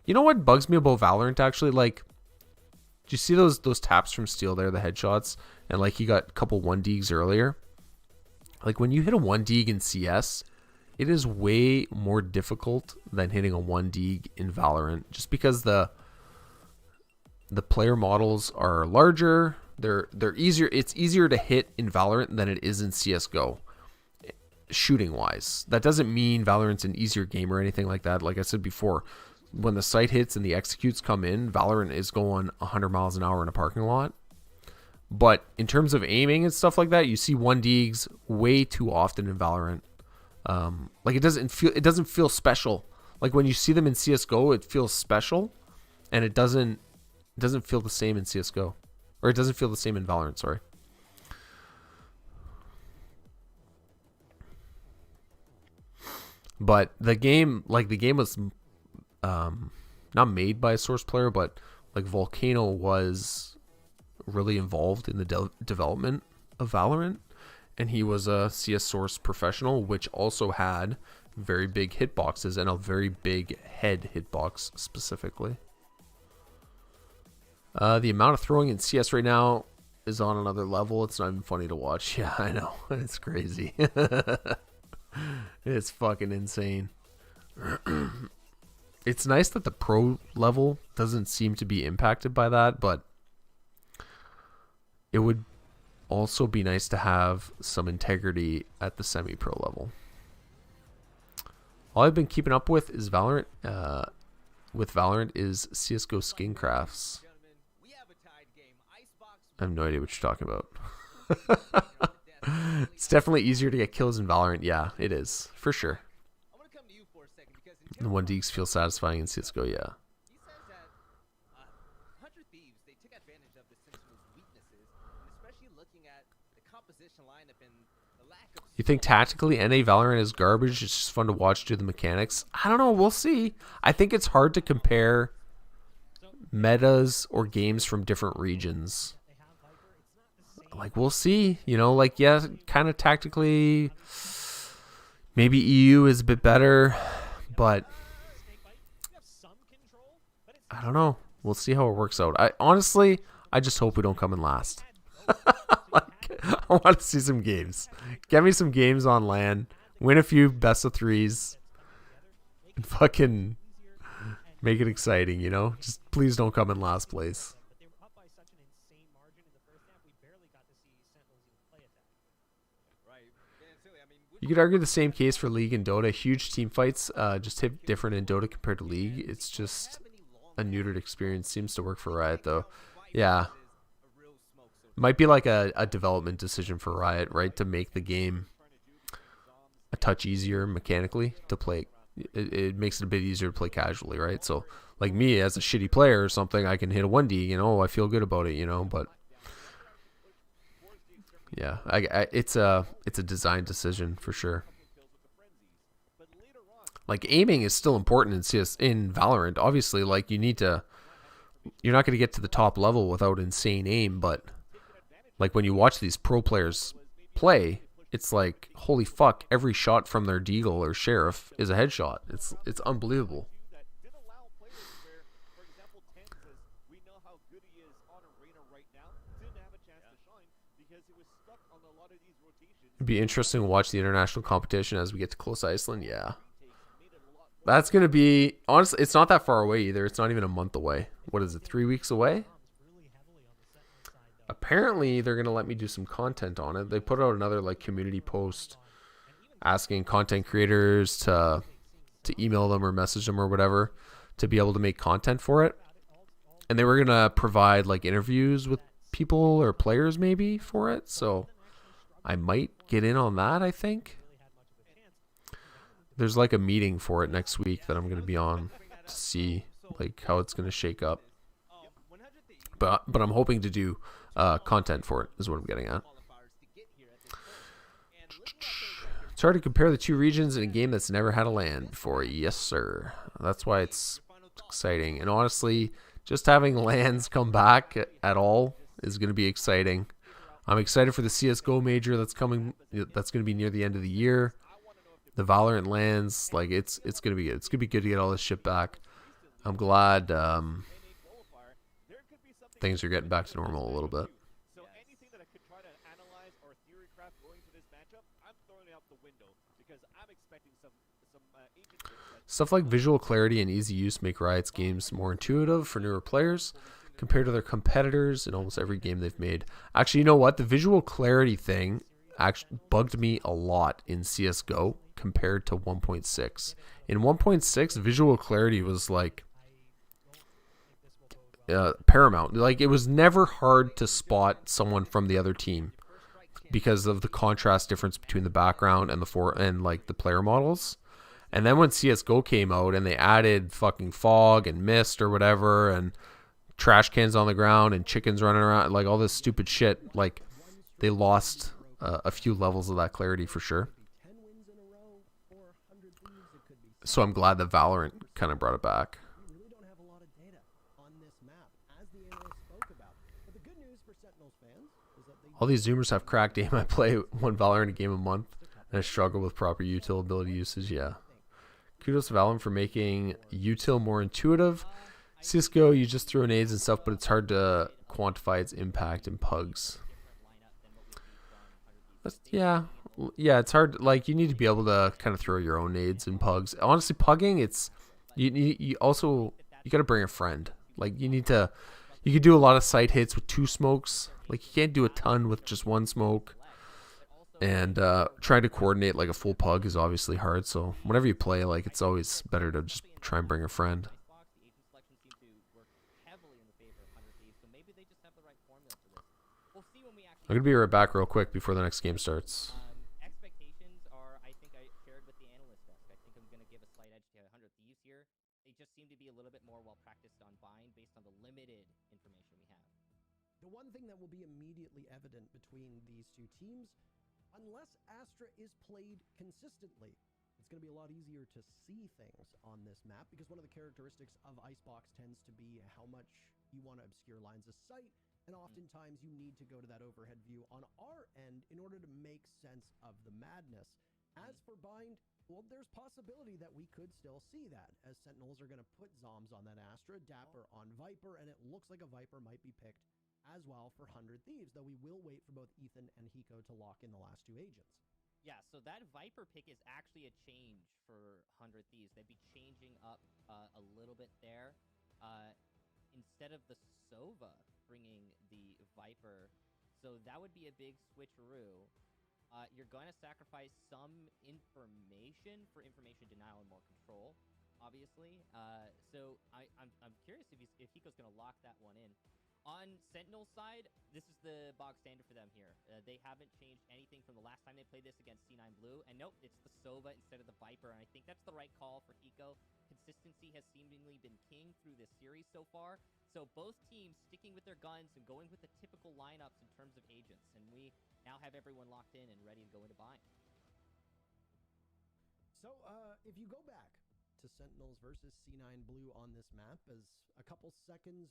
You know what bugs me about Valorant actually? Like, do you see those taps from Steel there, the headshots? And like he got a couple 1Ds earlier. Like when you hit a 1D in CS, it is way more difficult than hitting a 1D in Valorant, just because the player models are larger. They're easier. It's easier to hit in Valorant than it is in CS:GO, shooting wise. That doesn't mean Valorant's an easier game or anything like that. Like I said before, when the sight hits and the executes come in, Valorant is going 100 miles an hour in a parking lot. But in terms of aiming and stuff like that, you see 1Ds way too often in Valorant. Like it doesn't feel special. Like when you see them in CS:GO, it feels special, and it doesn't feel the same in CS:GO, or it doesn't feel the same in Valorant. Sorry. But the game was not made by a Source player, but like Volcano was really involved in the development of Valorant, and he was a CS Source professional, which also had very big hitboxes and a very big head hitbox specifically. The amount of throwing in CS right now is on another level. It's not even funny to watch. Yeah, I know. It's crazy. It's fucking insane. It's nice that the pro level doesn't seem to be impacted by that, but it would also be nice to have some integrity at the semi-pro level. All I've been keeping up with is Valorant. With Valorant is CS:GO skin crafts. I have no idea what you're talking about. It's definitely easier to get kills in Valorant. Yeah, it is for sure. The 1Ds feel satisfying in CS:GO. Yeah. He says that 100 Thieves, they took advantage of the Sentinels' weaknesses, and especially looking at the composition lineup and the lack of... You think tactically NA Valorant is garbage? It's just fun to watch do the mechanics. I don't know. We'll see. I think it's hard to compare metas or games from different regions. Like, we'll see. You know, like, yeah, kind of tactically, maybe EU is a bit better, but I don't know. We'll see how it works out. Honestly, I just hope we don't come in last. Like, I want to see some games. Get me some games on LAN. Win a few best of threes. And fucking make it exciting, you know? Just please don't come in last place. You could argue the same case for League and Dota. Huge team fights just hit different in Dota compared to League. It's just a neutered experience. Seems to work for Riot, though. Yeah. Might be like a development decision for Riot, right? To make the game a touch easier mechanically to play. It makes it a bit easier to play casually, right? So, like me, as a shitty player or something, I can hit a 1D, you know? I feel good about it, you know? But yeah, it's a design decision for sure. Like aiming is still important in Valorant. Obviously, like you're not going to get to the top level without insane aim, but like when you watch these pro players play, it's like holy fuck, every shot from their Deagle or Sheriff is a headshot. It's unbelievable. It'd be interesting to watch the international competition as we get to close Iceland. Yeah. That's going to be... Honestly, it's not that far away either. It's not even a month away. What is it, 3 weeks away? Apparently, they're going to let me do some content on it. They put out another like community post asking content creators to email them or message them or whatever to be able to make content for it. And they were going to provide like interviews with people or players maybe for it. So I might get in on that, I think. There's like a meeting for it next week that I'm going to be on to see like how it's going to shake up. But I'm hoping to do content for it is what I'm getting at. It's hard to compare the two regions in a game that's never had a LAN before. Yes, sir. That's why it's exciting. And honestly, just having LANs come back at all is going to be exciting. I'm excited for the CSGO major that's coming. That's going to be near the end of the year. The Valorant LANs, like it's going to be good. It's going to be good to get all this shit back. I'm glad in a qualifier, there could be something things are getting back to different normal a little bit. So anything that I could try to analyze or theory craft going to this matchup, I'm throwing it out the window because I'm expecting some agent tricks that Stuff like visual clarity and easy use make Riot's games more intuitive for newer players compared to their competitors in almost every game they've made. Actually, you know what? The visual clarity thing actually bugged me a lot in CSGO compared to 1.6. In 1.6, visual clarity was like paramount. Like, it was never hard to spot someone from the other team because of the contrast difference between the background and the player models. And then when CSGO came out and they added fucking fog and mist or whatever and trash cans on the ground and chickens running around, like all this stupid shit, like they lost a few levels of that clarity for sure. So I'm glad that Valorant kind of brought it back. We really don't have a lot of data on this map, as the analyst spoke about. But the good news for Sentinels fans is that they All these Zoomers have cracked aim. I play one Valorant a game a month and I struggle with proper util ability usage. Yeah. Kudos to Valorant for making util more intuitive. CSGO, you just throw nades and stuff, but it's hard to quantify its impact in pugs. Yeah, it's hard. Like, you need to be able to kind of throw your own nades and pugs. Honestly, pugging, it's you got to bring a friend. Like, you could do a lot of sight hits with 2 smokes. Like, you can't do a ton with just 1 smoke. And trying to coordinate like a full pug is obviously hard. So whenever you play, like, it's always better to just try and bring a friend. I'm gonna be right back real quick before the next game starts. Expectations are, I think I shared with the analyst desk. I think I'm going to give a slight edge to 100 Thieves here. They just seem to be a little bit more well practiced on bind based on the limited information we have. The one thing that will be immediately evident between these two teams, unless Astra is played consistently, it's going to be a lot easier to see things on this map because one of the characteristics of Icebox tends to be how much you want to obscure lines of sight, and oftentimes you need to go to that overhead view on our end in order to make sense of the madness. As for bind, well, there's possibility that we could still see that, as Sentinels are going to put Zombs on that Astra, Dapper on Viper, and it looks like a Viper might be picked as well for 100 Thieves, though we will wait for both Ethan and Hiko to lock in the last 2 agents. Yeah, so that Viper pick is actually a change for 100 Thieves. They'd be changing up a little bit there. Instead of the Sova bringing the Viper, so that would be a big switcheroo. You're going to sacrifice some information for information denial and more control, obviously. So I'm curious if Hiko's going to lock that one in. On Sentinel's side, this is the bog standard for them here. They haven't changed anything from the last time they played this against C9 Blue. And nope, it's the Sova instead of the Viper. And I think that's the right call for Hiko. Consistency has seemingly been king through this series so far. So both teams sticking with their guns and going with the typical lineups in terms of agents. And we now have everyone locked in and ready to go into bind. So if you go back to Sentinels versus C9 Blue on this map, as a couple seconds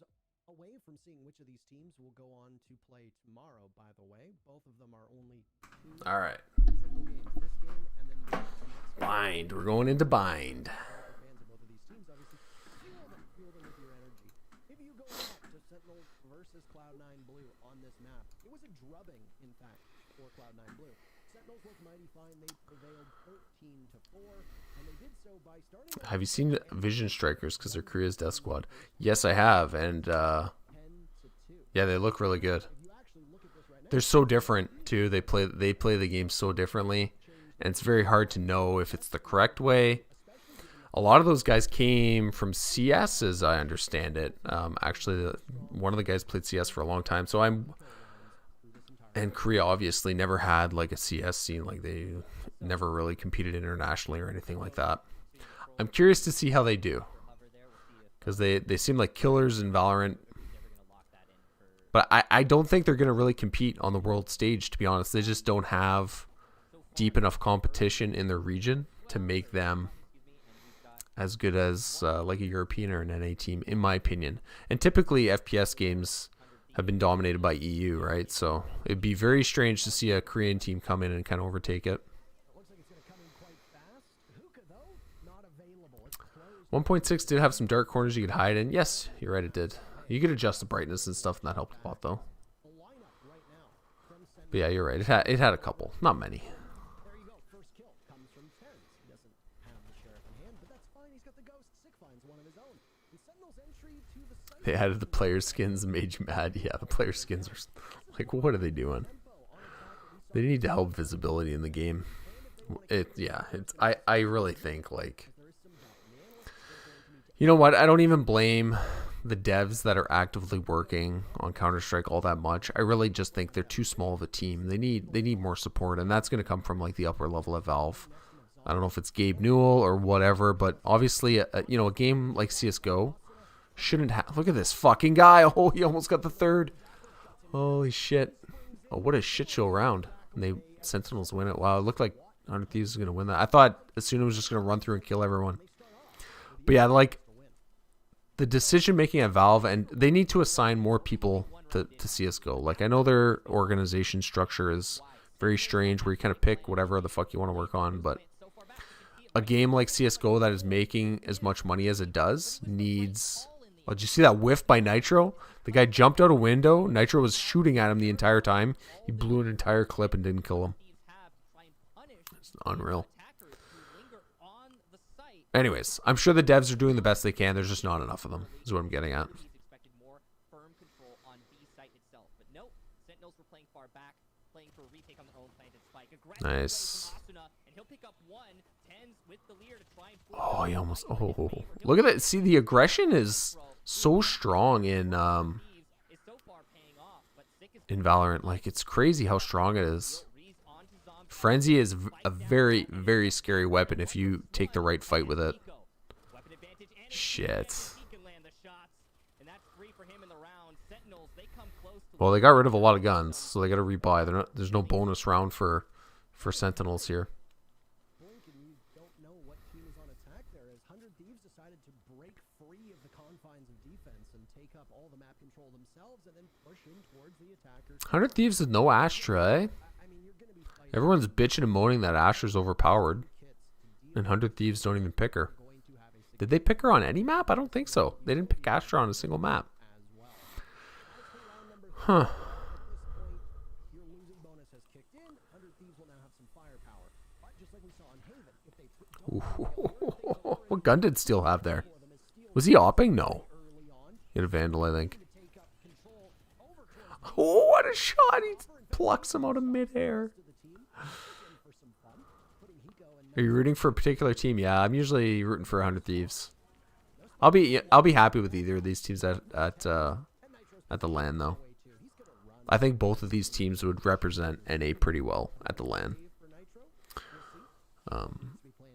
away from seeing which of these teams will go on to play tomorrow, by the way. Both of them are only 2 All right. single games. This game and then the next Bind. We're going into bind. fans of both of these teams, obviously, fuel them with your energy. If you go back to Sentinels versus Cloud9 Blue on this map, it was a drubbing, in fact, for Cloud9 Blue. Sentinels looked mighty fine. They prevailed 13-4, and they did so by starting. Have you seen Vision Strikers? Because they're Korea's Death Squad. Yes, I have, and 10-2. yeah, they look really good. If you actually look at this right now, They're so different too. They play the game so differently, and it's very hard to know if it's the correct way. A lot of those guys came from CS, as I understand it. Actually, one of the guys played CS for a long time, so and Korea obviously never had like a CS scene. Like, they never really competed internationally or anything like that. I'm curious to see how they do, because they seem like killers in Valorant. But I don't think they're going to really compete on the world stage, to be honest. They just don't have deep enough competition in their region to make them as good as like a European or an NA team, in my opinion. And typically FPS games have been dominated by EU, right? So it'd be very strange to see a Korean team come in and kind of overtake it. it looks like it's going to come in quite fast. Hookah, though, not available 1.6 did have some dark corners you could hide in. Yes, you're right, it did. You could adjust the brightness and stuff, and that helped a lot, though. But yeah, you're right. It had a couple, not many. There you go. First kill comes from Tens. He doesn't have the sheriff in hand, but that's fine. He's got the ghost. Sick finds one of his own. And Sentinel's entry to the site. They added the player skins, made you mad. Yeah, the player skins are like, what are they doing? They need to help visibility in the game. I really think, like, you know what? I don't even blame the devs that are actively working on Counter-Strike all that much. I really just think they're too small of a team. They need more support, and that's going to come from like the upper level of Valve. I don't know if it's Gabe Newell or whatever, but obviously, a game like CS:GO shouldn't have. Look at this fucking guy! Oh, he almost got the third. Holy shit! Oh, what a shit show round! And Sentinels win it. Wow, it looked like 100 Thieves was going to win that. I thought Asuna was just going to run through and kill everyone. But yeah, like, the decision making at Valve, and they need to assign more people to CS:GO. Like, I know their organization structure is very strange, where you kind of pick whatever the fuck you want to work on, but a game like CS:GO that is making as much money as it does needs. Oh, did you see that whiff by Nitro? The guy jumped out a window. Nitro was shooting at him the entire time. He blew an entire clip and didn't kill him. It's unreal. Anyways, I'm sure the devs are doing the best they can. There's just not enough of them, is what I'm getting at. Nice. Oh, he almost... Oh, look at that. See, the aggression is so strong in Valorant. Like, it's crazy how strong it is. Frenzy is a very, very scary weapon if you take the right fight with it. Shit. Well, they got rid of a lot of guns, so they got to rebuy. There's no bonus round for Sentinels here. Blink and you don't know what team is on attack there, as 100 Thieves decided to break free of the confines of defense and take up all the map control themselves and then push in towards the attackers. 100 Thieves with no Astra, eh? Everyone's bitching and moaning that Astra's overpowered, and 100 Thieves don't even pick her. Did they pick her on any map? I don't think so. They didn't pick Astra on a single map. Huh. What gun did Steel have there? Was he opping? No. He had a Vandal, I think. Oh, what a shot! He plucks him out of midair. Are you rooting for a particular team? Yeah, I'm usually rooting for 100 Thieves. I'll be happy with either of these teams at the LAN though. I think both of these teams would represent NA pretty well at the LAN.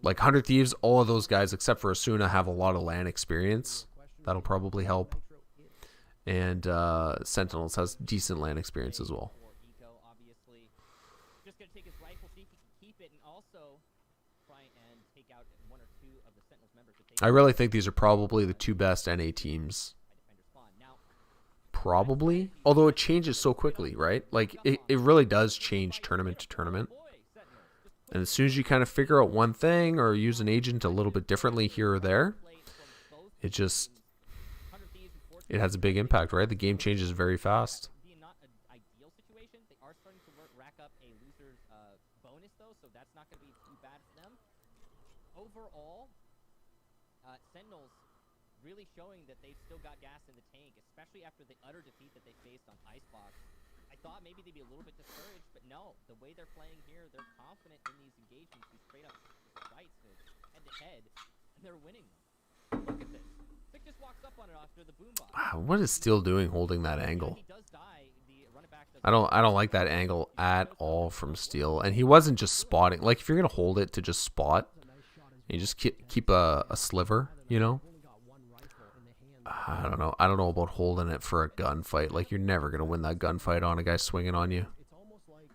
Like 100 Thieves, all of those guys except for Asuna have a lot of LAN experience. That'll probably help. And Sentinels has decent LAN experience as well. I really think these are probably the two best NA teams. Probably. Although it changes so quickly, right? Like, it really does change tournament to tournament. And as soon as you kind of figure out one thing or use an agent a little bit differently here or there, it has a big impact, right? The game changes very fast. Overall, Sentinels really showing that they've still got gas in the tank, especially after the utter defeat that they faced on Icebox. I thought maybe they'd be a little bit discouraged, but no, the way they're playing here, they're confident in these engagements, these straight up fights, head-to-head, and they're winning them. Look at this. Vic just walks up on it after the boombox. Wow, what is Steel doing holding that angle? I don't like that angle at all from Steel. And he wasn't just spotting. Like, if you're going to hold it to just spot, you just keep a sliver, you know? I don't know. I don't know about holding it for a gunfight. Like, you're never going to win that gunfight on a guy swinging on you. It's almost like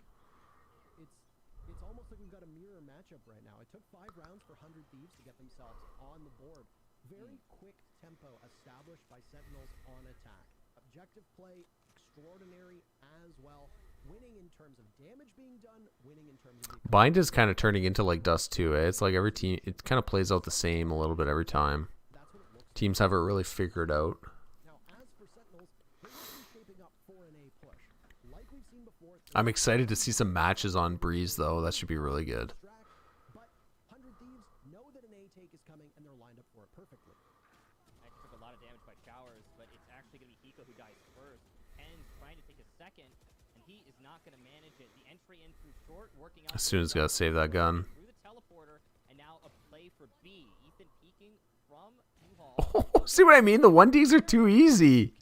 we've got a mirror matchup right now. It took 5 rounds for 100 Thieves to get themselves on the board. Very quick tempo established by Sentinels on attack. Objective play extraordinary as well. Winning in terms of damage being done, winning in terms of the Bind is kind of turning into like Dust 2, eh? It's like every team, it kind of plays out the same a little bit every time. that's what it looks like. Teams haven't really figured out. Now, as for Sentinels, they look to be shaping up for an A push. Like we've seen before, I'm excited to see some matches on Breeze, though. That should be really good. distract, but 100 Thieves know that an A take is coming and they're lined up for it perfectly. Actually took a lot of damage by Showers, but it's actually going to be Hiko who dies first. Ken's trying to take a second, and he is not going to manage it. The entry in through short, working out. As soon as got to save that gun. Through the teleporter, and now a play for B. Ethan peeking from U-Haul. Oh, see what I mean? The 1Ds are too easy.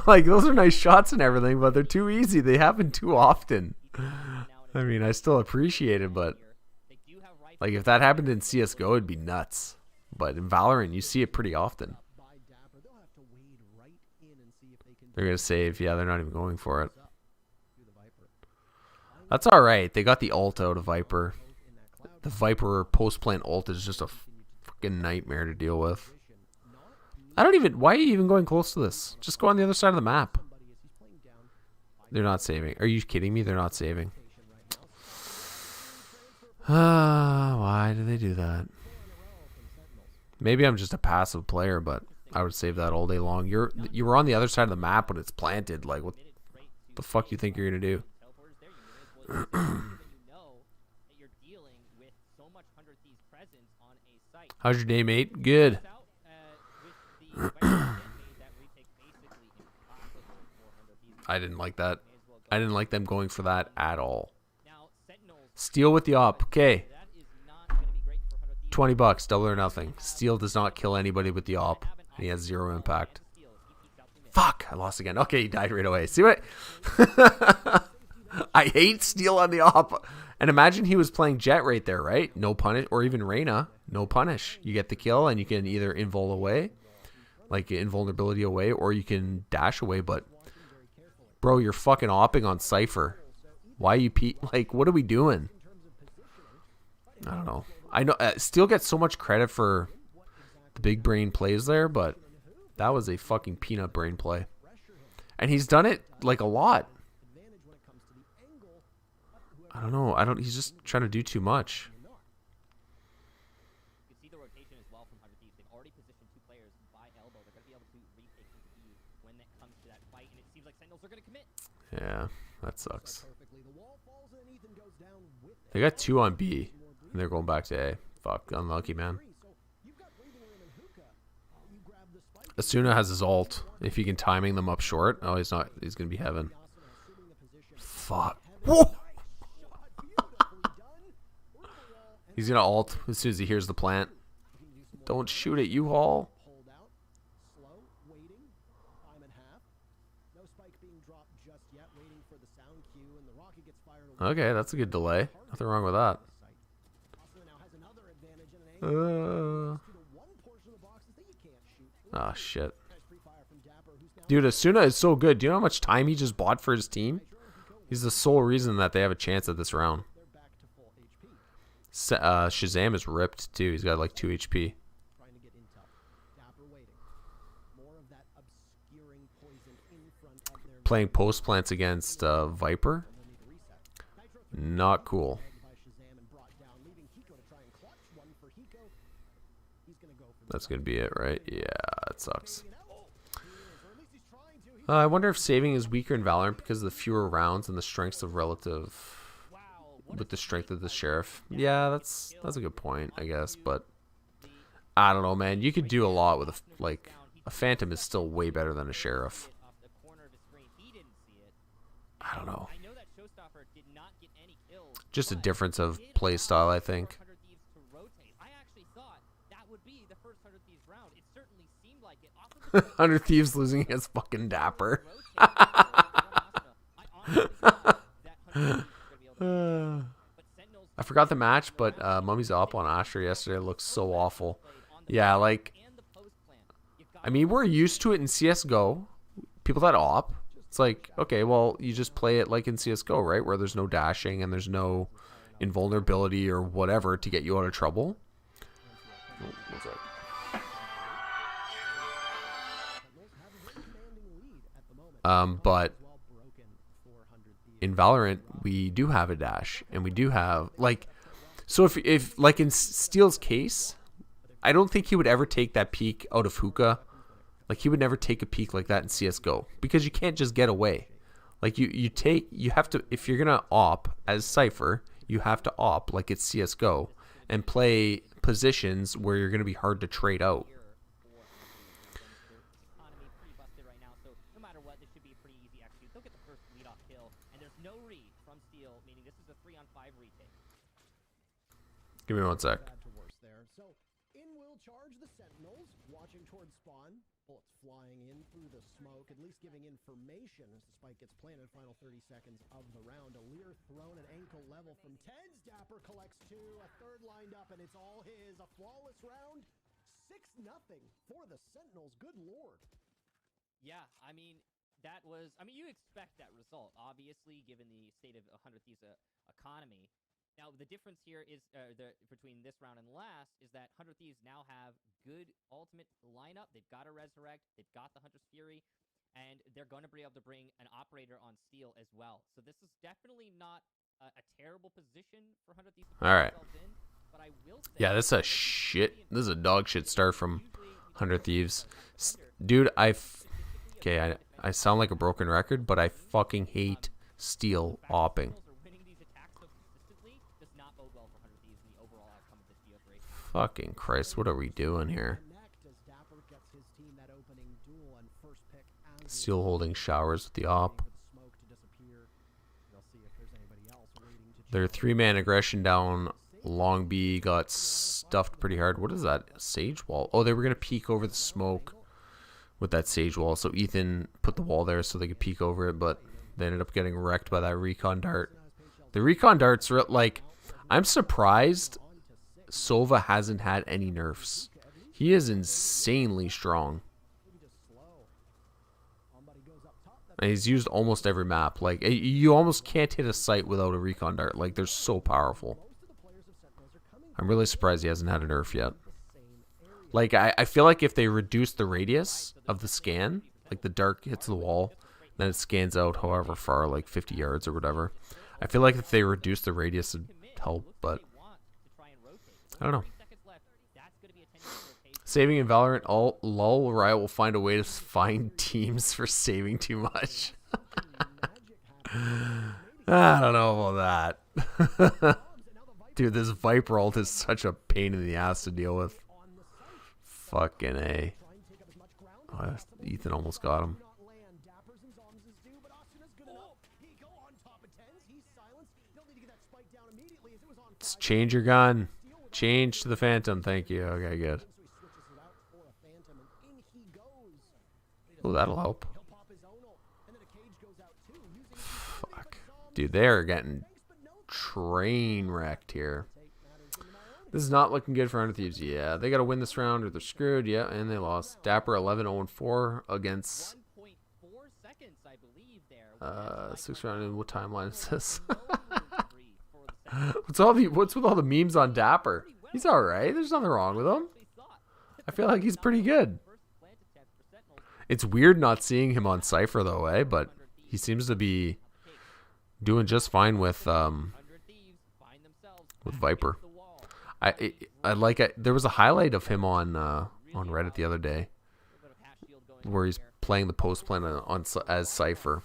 Like, those are nice shots and everything, but they're too easy. They happen too often. I mean, I still appreciate it, but They do have rifles. like if that happened in CSGO, it'd be nuts. But in Valorant, you see it pretty often. By Dapper, they'll have to wade right in and see if they can They're going to save. Yeah, they're not even going for it. do the Viper. That's all right. They got the ult out of Viper. In that cloud The Viper post-plant ult is just a fucking nightmare to deal with. position, not I don't even... Why are you even going close to this? Just go on the other side of the map. somebody as he's playing down They're not saving. Are you kidding me? They're not saving. station right now. Why do they do that? Maybe I'm just a passive player, but I would save that all day long. You were on the other side of the map when it's planted. Like, what the fuck you think you're gonna do? Teleporters there, you may as well use it, even you know that you're dealing with so much 100 Thieves presence on a site. How's your day, mate? Good. Out, with the weapons that made that retake basically impossible for 100 Thieves. I didn't like that. May as well go. I didn't like them going for that at all. Now, Sentinels, Steal with the op. Okay. that is not going to be great for 100 Thieves. $20, double or nothing. Steal does not kill anybody with the op. And he has 0 impact. Fuck! I lost again. Okay, he died right away. See what? I hate steal on the op. And imagine he was playing Jet right there, right? No punish, or even Reyna. No punish. You get the kill, and you can either invul away, like invulnerability away, or you can dash away. But bro, you're fucking opping on Cypher. Why you like? What are we doing? I don't know. I know Steel gets so much credit for the big brain plays there, but that was a fucking peanut brain play. And he's done it like a lot. I don't know. He's just trying to do too much. You can see the rotation as well from 100 Thieves. They've already positioned 2 players by elbow. They're going to be able to retake into B when it comes to that fight, and it seems like Sentinels are going to commit. Yeah, that sucks. perfectly. The wall falls and Ethan goes down with it. They got 2 on B, and they're going back to A. Fuck, unlucky, man. So you've got breathing room and hookah. You grab the spike. Asuna has his ult. If he can timing them up short, oh, he's not. He's gonna be heaven. Assuming the position. Fuck. Whoa! Beautifully done. He's gonna ult as soon as he hears the plant. Don't shoot at U-Haul. Hold out. Slow. Waiting. Time and half. No spike being dropped just yet. Waiting for the sound cue, and the rocket gets fired away. Okay, that's a good delay. Nothing wrong with that. Asuna now has another advantage in an angle. Uh, To the one portion of the boxes that you can't shoot. ah, shit. Nice pre-fire from Dapper, who's now Dude, Asuna is so good. Do you know how much time he just bought for his team? He's the sole reason that they have a chance at this round. they're back to full HP. Shazam is ripped, too. He's got like 2 HP. Trying to get intel. Dapper waiting. More of that obscuring poison in front of their Playing post plants against Viper. They'll need to reset. Nitro Not cool. tagged by Shazam and brought down, leaving Hiko to try and clutch one for Hiko. He's gonna go for the That's gonna be it, right? Yeah, it sucks. second out. He is, or at least he's trying to. He I wonder if saving is weaker in Valorant because of the fewer rounds and the strengths of relative with the strength of the sheriff. Yeah, that's a good point, I guess. But I don't know, man. You could do a lot with a Phantom is still way better than a sheriff. Off the corner of his screen. He didn't see it. I don't know. I know that Showstopper did not get any kills. Just a but difference of did play allow style, I for think. 100 Thieves to rotate. I actually thought that would be the first 100 Thieves round. It certainly seemed like it. Off of the 100 Thieves losing against fucking Dapper. rotate. I honestly thought that 100 Thieves was gonna be able to but Sentinels I forgot the match, but Mummy's op on Asher yesterday looked so awful. Yeah, like, and the post plan. You've got I mean, we're used to it in CSGO. People that op, it's like, okay, well, you just play it like in CSGO, right? Where there's no dashing and there's no invulnerability or whatever to get you out of trouble. Oh, what's that? Sentinels have a very commanding lead at the moment. But Well broken for 100 Thieves. in Valorant, we do have a dash, and we do have, like, so if like in Steel's case, I don't think he would ever take that peek out of hookah. Like, he would never take a peek like that in CSGO, because you can't just get away. Like, you have to, if you're gonna op as Cypher, you have to op like it's CSGO and play positions where you're gonna be hard to trade out. Economy pretty busted right now, so no matter what, this should be a pretty easy execute. They'll get the first lead-off kill, and there's no read from Steel, meaning this is a 3-on-5 retake. Give me 1 sec. Bad to worse there. So in will charge the Sentinals, watching towards spawn. Bullets flying in through the smoke, at least giving information as the spike gets planted. Final 30 seconds of the round. A Lear thrown at ankle level from Tens. Dapper collects 2, a third lined up, and it's all his. A flawless round. 6-0 for the Sentinels. Good lord. Yeah, I mean, that was... I mean, you expect that result, obviously, given the state of 100 Thieves economy. Now, the difference here is between this round and last is that 100 Thieves now have good ultimate lineup. They've got a Resurrect, they've got the Hunter's Fury, and they're going to be able to bring an Operator on Steel as well. So this is definitely not a terrible position for 100 Thieves to put All right. themselves in. But I will say, Yeah, this is a shit. This is a dog shit start from 100 Thieves. Dude, okay, I sound like a broken record, but I fucking hate Steel opping. Fucking Christ, what are we doing here? Steel holding showers with the op. Their 3-man aggression down long B got stuffed pretty hard. What is that? Sage wall? Oh, they were going to peek over the smoke with that sage wall. So Ethan put the wall there so they could peek over it, but they ended up getting wrecked by that recon dart. The recon darts are like, I'm surprised Sova hasn't had any nerfs. He is insanely strong. And he's used almost every map. Like, you almost can't hit a site without a recon dart. Like, they're so powerful. I'm really surprised he hasn't had a nerf yet. Like, I feel like if they reduce the radius of the scan, like the dart hits the wall, then it scans out however far, like 50 yards or whatever. I feel like if they reduce the radius, it'd help, but I don't know. Saving in Valorant, lol, Riot will find a way to find teams for saving too much. I don't know about that. Dude, this Viper ult is such a pain in the ass to deal with. Fucking A. Oh, Ethan almost got him. Let's change your gun. Change to the Phantom, thank you. Okay, good. Oh, that'll help. Fuck. Dude, they're getting train wrecked here. This is not looking good for 100 Thieves. Yeah, they got to win this round or they're screwed. Yeah, and they lost. Dapper 11-0-4 against 6 round. And what timeline is this? What's with all the memes on Dapper? He's all right. There's nothing wrong with him. I feel like he's pretty good. It's weird not seeing him on Cypher though, eh? But he seems to be doing just fine with Viper. There was a highlight of him on Reddit the other day where he's playing the post plan as Cypher,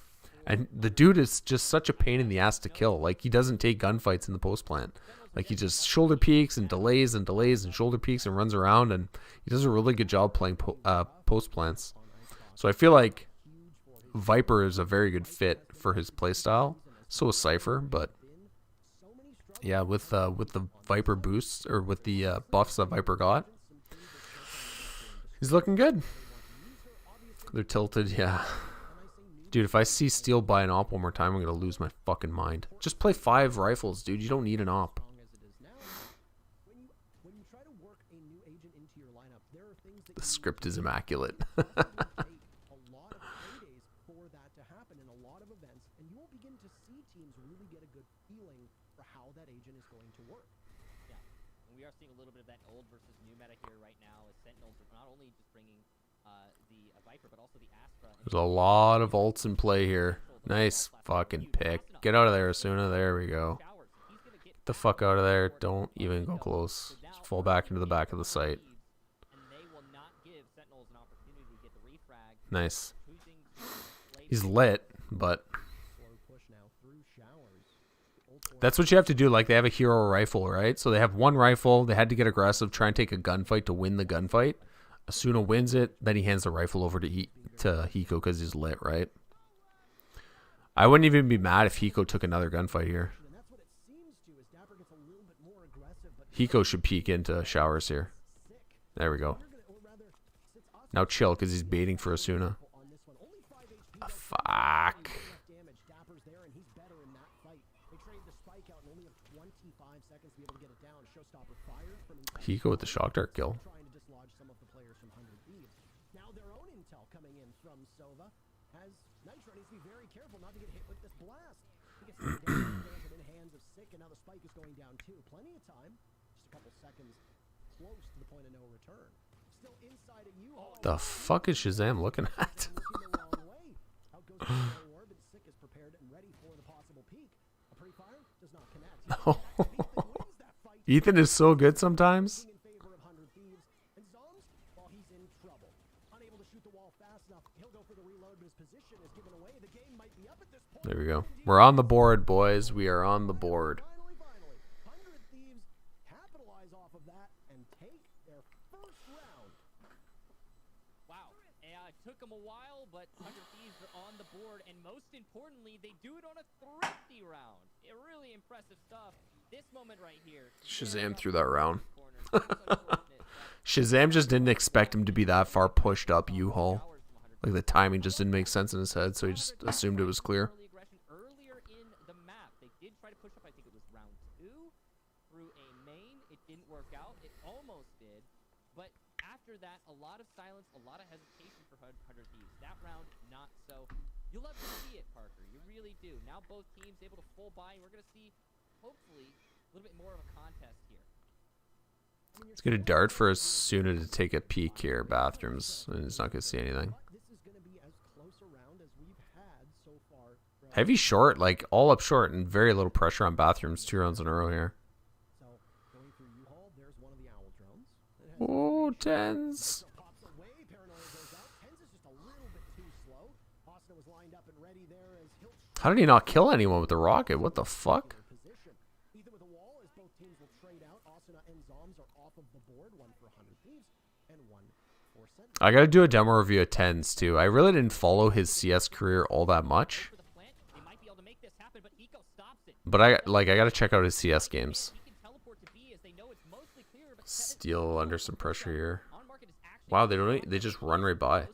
and the dude is just such a pain in the ass to kill. Like, he doesn't take gunfights in the post plant. Like, he just shoulder peeks and delays and delays and shoulder peeks and runs around, and he does a really good job playing post plants. So I feel like Viper is a very good fit for his playstyle. So is Cypher, but yeah, with the Viper boosts, or with the buffs that Viper got, he's looking good. They're tilted, yeah. Dude, if I see Steel buy an op one more time, I'm gonna lose my fucking mind. Just play 5 rifles, dude. You don't need an op. The script is immaculate. We are seeing a little bit of that old versus new meta here right now, as Sentinels are not only just bringing the Viper, but also the Astra. There's a lot of ults in play here. Nice fucking pick. Get out of there, Asuna. There we go. Get the fuck out of there. Don't even go close. Just fall back into the back of the site. Nice. He's lit, but that's what you have to do. Like, they have a hero rifle, right? So they have one rifle. They had to get aggressive, try and take a gunfight to win the gunfight. Asuna wins it, then he hands the rifle over to Hiko because he's lit, right? I wouldn't even be mad if Hiko took another gunfight here. Hiko should peek into showers here. There we go. Now chill because he's baiting for Asuna. Fuck. Hiko with the shock dart kill. Now their own intel coming in from Sova has Nitro needs to be very careful not to get hit with this blast. He gets down in hands of Sick, and now the spike is going down too. Plenty of time, just a couple seconds close to the point of no return. Still inside of you. The fuck is Shazam looking at? Out goes the orb, and Sick is prepared and ready for the possible peak. A pre-fire does not connect. No. Ethan is so good sometimes. There we go. We're on the board, boys. We are on the board. Finally, 100 Thieves capitalize off of that and take their first round. Wow. It took them a while, but 100 Thieves are on the board, and most importantly, they do it on a thrifty round. Really impressive stuff. This moment right here. Shazam threw that round. Shazam just didn't expect him to be that far pushed up U-Haul. Like, the timing just didn't make sense in his head, so he just assumed it was clear. Earlier in the map, they did try to push up. I think it was round 2 through a main. It didn't work out. It almost did. But after that, a lot of silence, a lot of hesitation for 100 Thieves. That round, not so. You love to see it, Parker. You really do. Now both teams able to full buy, and we're going to see, hopefully, a little bit more of a contest here. Let's get a dart for Asuna to take a peek here. Bathrooms, and he's not going to see anything. Heavy short, like all up short, and very little pressure on bathrooms. 2 rounds in a row here. Oh, tens. How did he not kill anyone with the rocket? What the fuck? I gotta do a demo review of tens too. I really didn't follow his CS career all that much. But I gotta check out his CS games. Steal under some pressure here. Wow, they just run right by.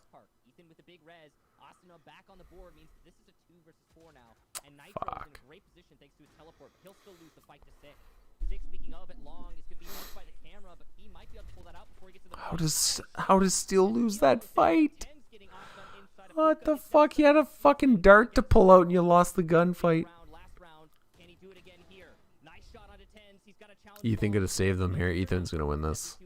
Fuck. How does Steel lose that fight? What the fuck? He had a fucking dart to pull out and you lost the gunfight. Ethan gonna save them here. Ethan's gonna win this.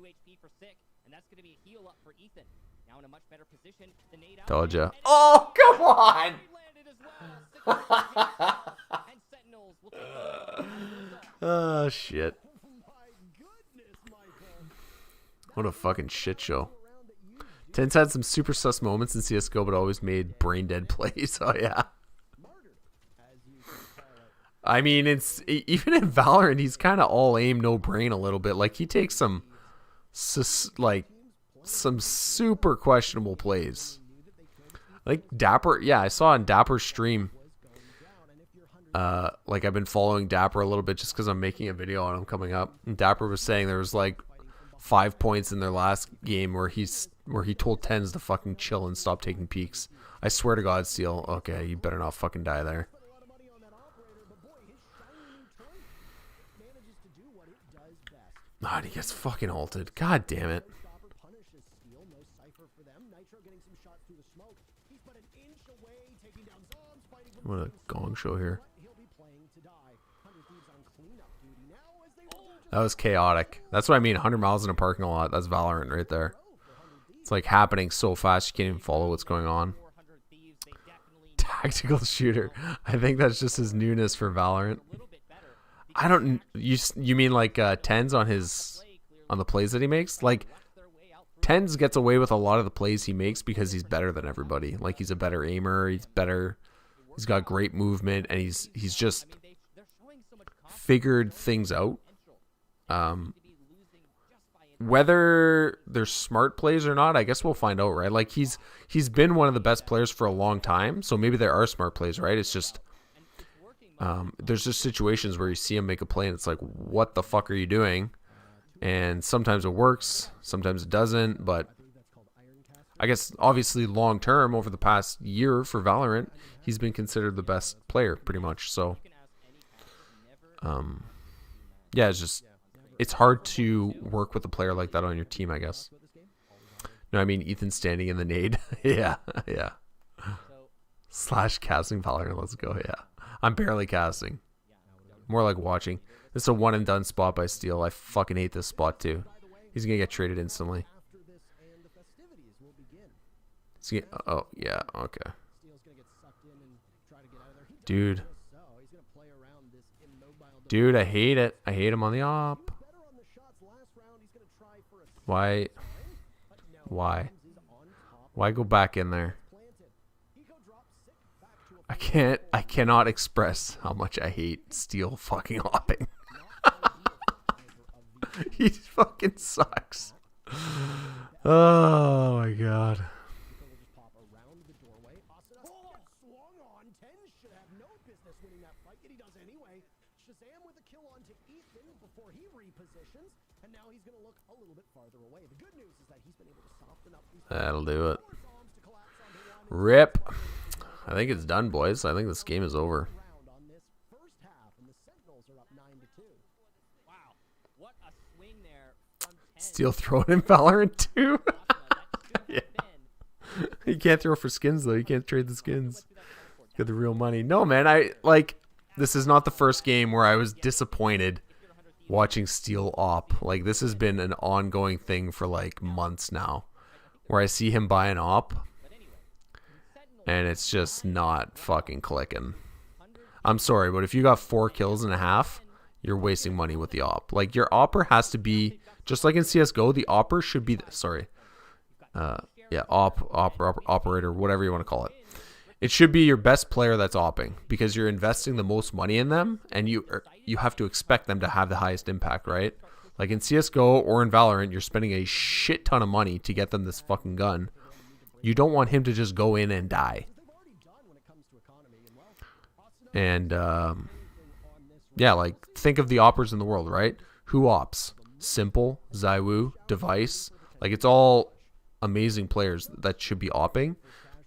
Told ya. Oh, come on! Oh, shit. What a fucking shit show. Tens had some super sus moments in CSGO, but always made brain dead plays. Oh, yeah. I mean, it's even in Valorant, he's kind of all aim, no brain a little bit. Like, he takes some super questionable plays. Like Dapper, yeah, I saw on Dapper's stream. Like, I've been following Dapper a little bit just because I'm making a video on him coming up. And Dapper was saying there was like 5 points in their last game where he told Tens to fucking chill and stop taking peeks. I swear to God, Steel. Okay, you better not fucking die there. Ah, and he gets fucking halted. God damn it. What a gong show here. That was chaotic. That's what I mean. 100 miles in a parking lot. That's Valorant right there. It's like happening so fast you can't even follow what's going on. Tactical shooter. I think that's just his newness for Valorant. I don't. You mean like Tens on the plays that he makes? Like Tens gets away with a lot of the plays he makes because he's better than everybody. Like he's a better aimer. He's better. He's got great movement, and he's just figured things out. Whether they're smart plays or not, I guess we'll find out, right? Like he's been one of the best players for a long time, so maybe there are smart plays, right? It's just there's just situations where you see him make a play and it's like, what the fuck are you doing? And sometimes it works, sometimes it doesn't, but I guess obviously long term over the past year for Valorant, he's been considered the best player pretty much. So yeah, it's hard to work with a player like that on your team, I guess. No, I mean Ethan standing in the nade. yeah. Slash casting Valorant, let's go, yeah. I'm barely casting. More like watching. This is a one and done spot by Steel. I fucking hate this spot too. He's gonna get traded instantly. Oh, yeah, okay. Dude, I hate it. I hate him on the op. Why go back in there? I cannot express how much I hate Steel fucking hopping. He fucking sucks. Oh my god. That'll do it. Rip. I think it's done, boys. I think this game is over. Steel throwing in Valorant too. Yeah. You can't throw for skins though. You can't trade the skins. Get the real money. No, man. This is not the first game where I was disappointed watching Steel op. Like this has been an ongoing thing for like months now, where I see him buy an op, and it's just not fucking clicking. I'm sorry, but if you got 4 kills and a half, you're wasting money with the op. Like your opper has to be just like in CS:GO. The opper should be operator, whatever you want to call it. It should be your best player that's opping because you're investing the most money in them, and you have to expect them to have the highest impact, right? Like in CS:GO or in Valorant, you're spending a shit ton of money to get them this fucking gun. You don't want him to just go in and die. And yeah, like think of the oppers in the world, right? Who ops? Simple, Zywoo, Device. Like it's all amazing players that should be opping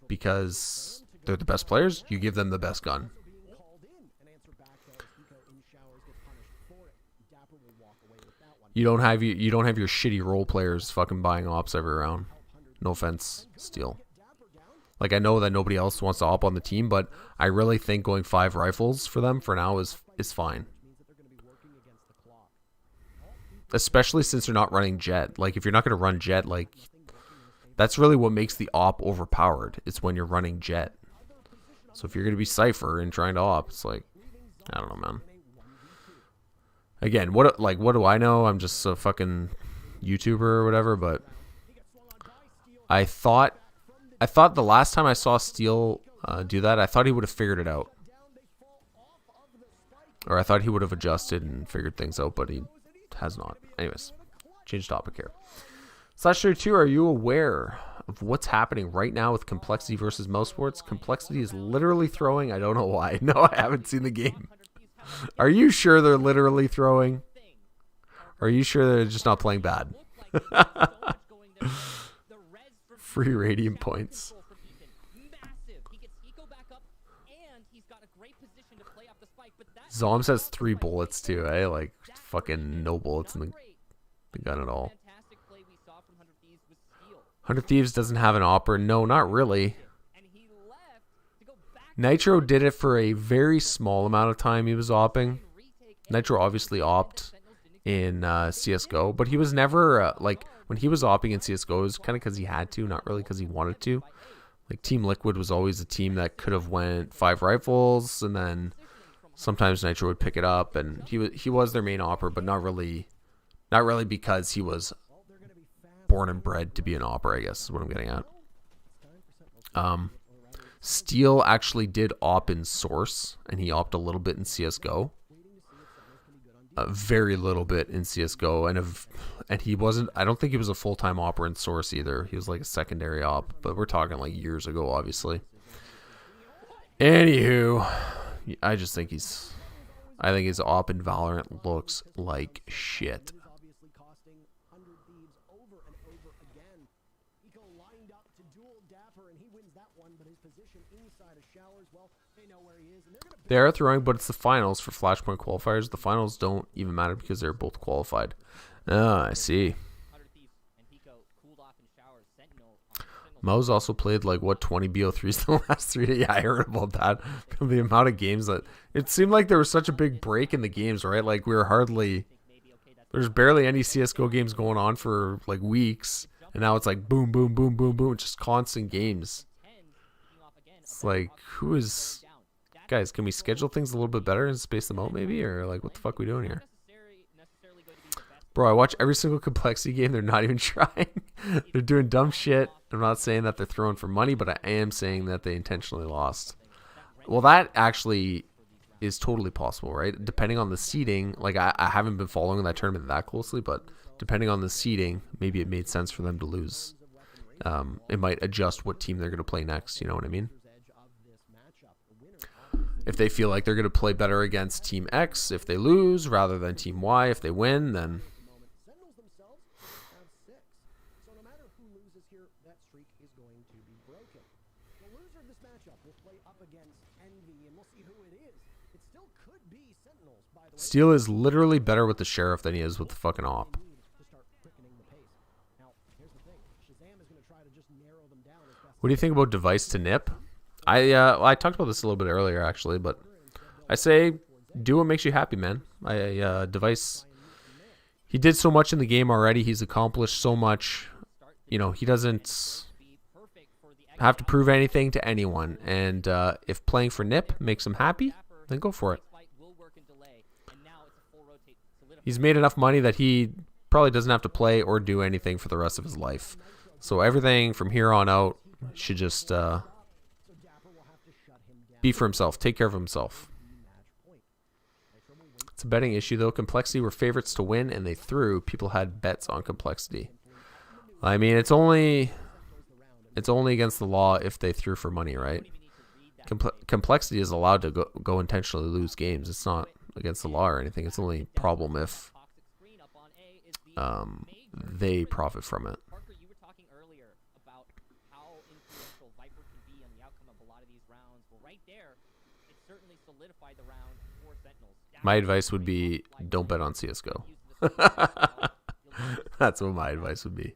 because they're the best players. You give them the best gun. You don't have your shitty role players fucking buying ops every round. No offense, Steel. Like I know that nobody else wants to op on the team, but I really think going 5 rifles for them for now is fine. Especially since they're not running Jet. Like if you're not going to run Jet, like that's really what makes the op overpowered. It's when you're running Jet. So if you're going to be Cypher and trying to op, it's like, I don't know, man. Again, what do I know? I'm just a fucking YouTuber or whatever, but I thought the last time I saw Steel do that, I thought he would have figured it out. Or I thought he would have adjusted and figured things out, but he has not. Anyways, change topic here. /2, are you aware of what's happening right now with Complexity versus Mouse Sports? Complexity is literally throwing. I don't know why. No, I haven't seen the game. Are you sure they're literally throwing? Are you sure they're just not playing bad? Free radiant points. Zoms has 3 bullets too, eh? Like fucking no bullets in the gun at all. 100 Thieves doesn't have an opper. No, not really. Nitro did it for a very small amount of time he was opping. Nitro obviously opped in CSGO, but he was never, like, when he was opping in CSGO, it was kind of because he had to, not really because he wanted to. Like Team Liquid was always a team that could have went 5 rifles, and then sometimes Nitro would pick it up, and he was their main opera, but not really because he was born and bred to be an opera, I guess is what I'm getting at. Steel actually did op in Source, and he opped a little bit in CSGO. A very little bit in CSGO, and he wasn't. I don't think he was a full-time opera in Source either. He was like a secondary op, but we're talking like years ago, obviously. Anywho, I think his op in Valorant looks like shit. They are throwing, but it's the finals for Flashpoint qualifiers. The finals don't even matter because they're both qualified. Oh, I see. Mo's also played like what 20 BO3s in the last 3 days. Yeah, I heard about that. The amount of games that it seemed like there was such a big break in the games, right? Like there's barely any CS:GO games going on for like weeks, and now it's like boom, boom, boom, boom, boom, just constant games. It's like, guys, can we schedule things a little bit better and space them out maybe, or like what the fuck are we doing here? Bro, I watch every single complexity game. They're not even trying. They're doing dumb shit. I'm not saying that they're throwing for money, but I am saying that they intentionally lost. Well, that actually is totally possible, right? Depending on the seeding, like I haven't been following that tournament that closely, but depending on the seeding, maybe it made sense for them to lose. It might adjust what team they're going to play next, you know what I mean? If they feel like they're going to play better against Team X if they lose rather than Team Y if they win, then... Steel is literally better with the Sheriff than he is with the fucking op. What do you think about device to nip? I talked about this a little bit earlier actually, but I say do what makes you happy, man. Device, he did so much in the game already. He's accomplished so much. You know, he doesn't have to prove anything to anyone. And if playing for nip makes him happy, then go for it. He's made enough money that he probably doesn't have to play or do anything for the rest of his life. So everything from here on out should just be for himself. Take care of himself. It's a betting issue, though. Complexity were favorites to win, and they threw. People had bets on Complexity. I mean, it's only against the law if they threw for money, right? Complexity is allowed to go intentionally lose games. It's not against the law or anything. It's only a problem if they profit from it. My advice would be don't bet on CSGO. That's what my advice would be.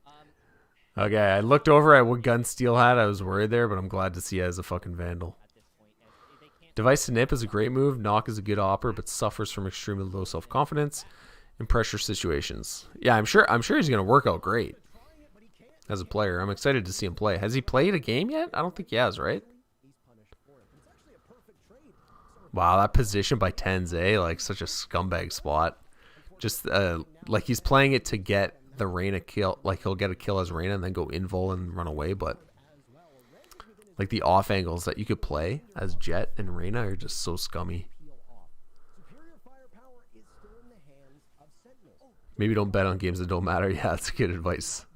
Okay, I looked over at what gun Steel had. I was worried there, but I'm glad to see he has a fucking Vandal. Device to nip is a great move. Knock is a good opper, but suffers from extremely low self-confidence in pressure situations. Yeah, I'm sure he's gonna work out great as a player. I'm excited to see him play. Has he played a game yet? I don't think he has, right? Wow, that position by Tens, like such a scumbag spot. Just like he's playing it to get the Reyna kill. Like he'll get a kill as Reyna and then go invul and run away. But like the off angles that you could play as Jet and Reyna are just so scummy. Maybe don't bet on games that don't matter. Yeah, that's good advice.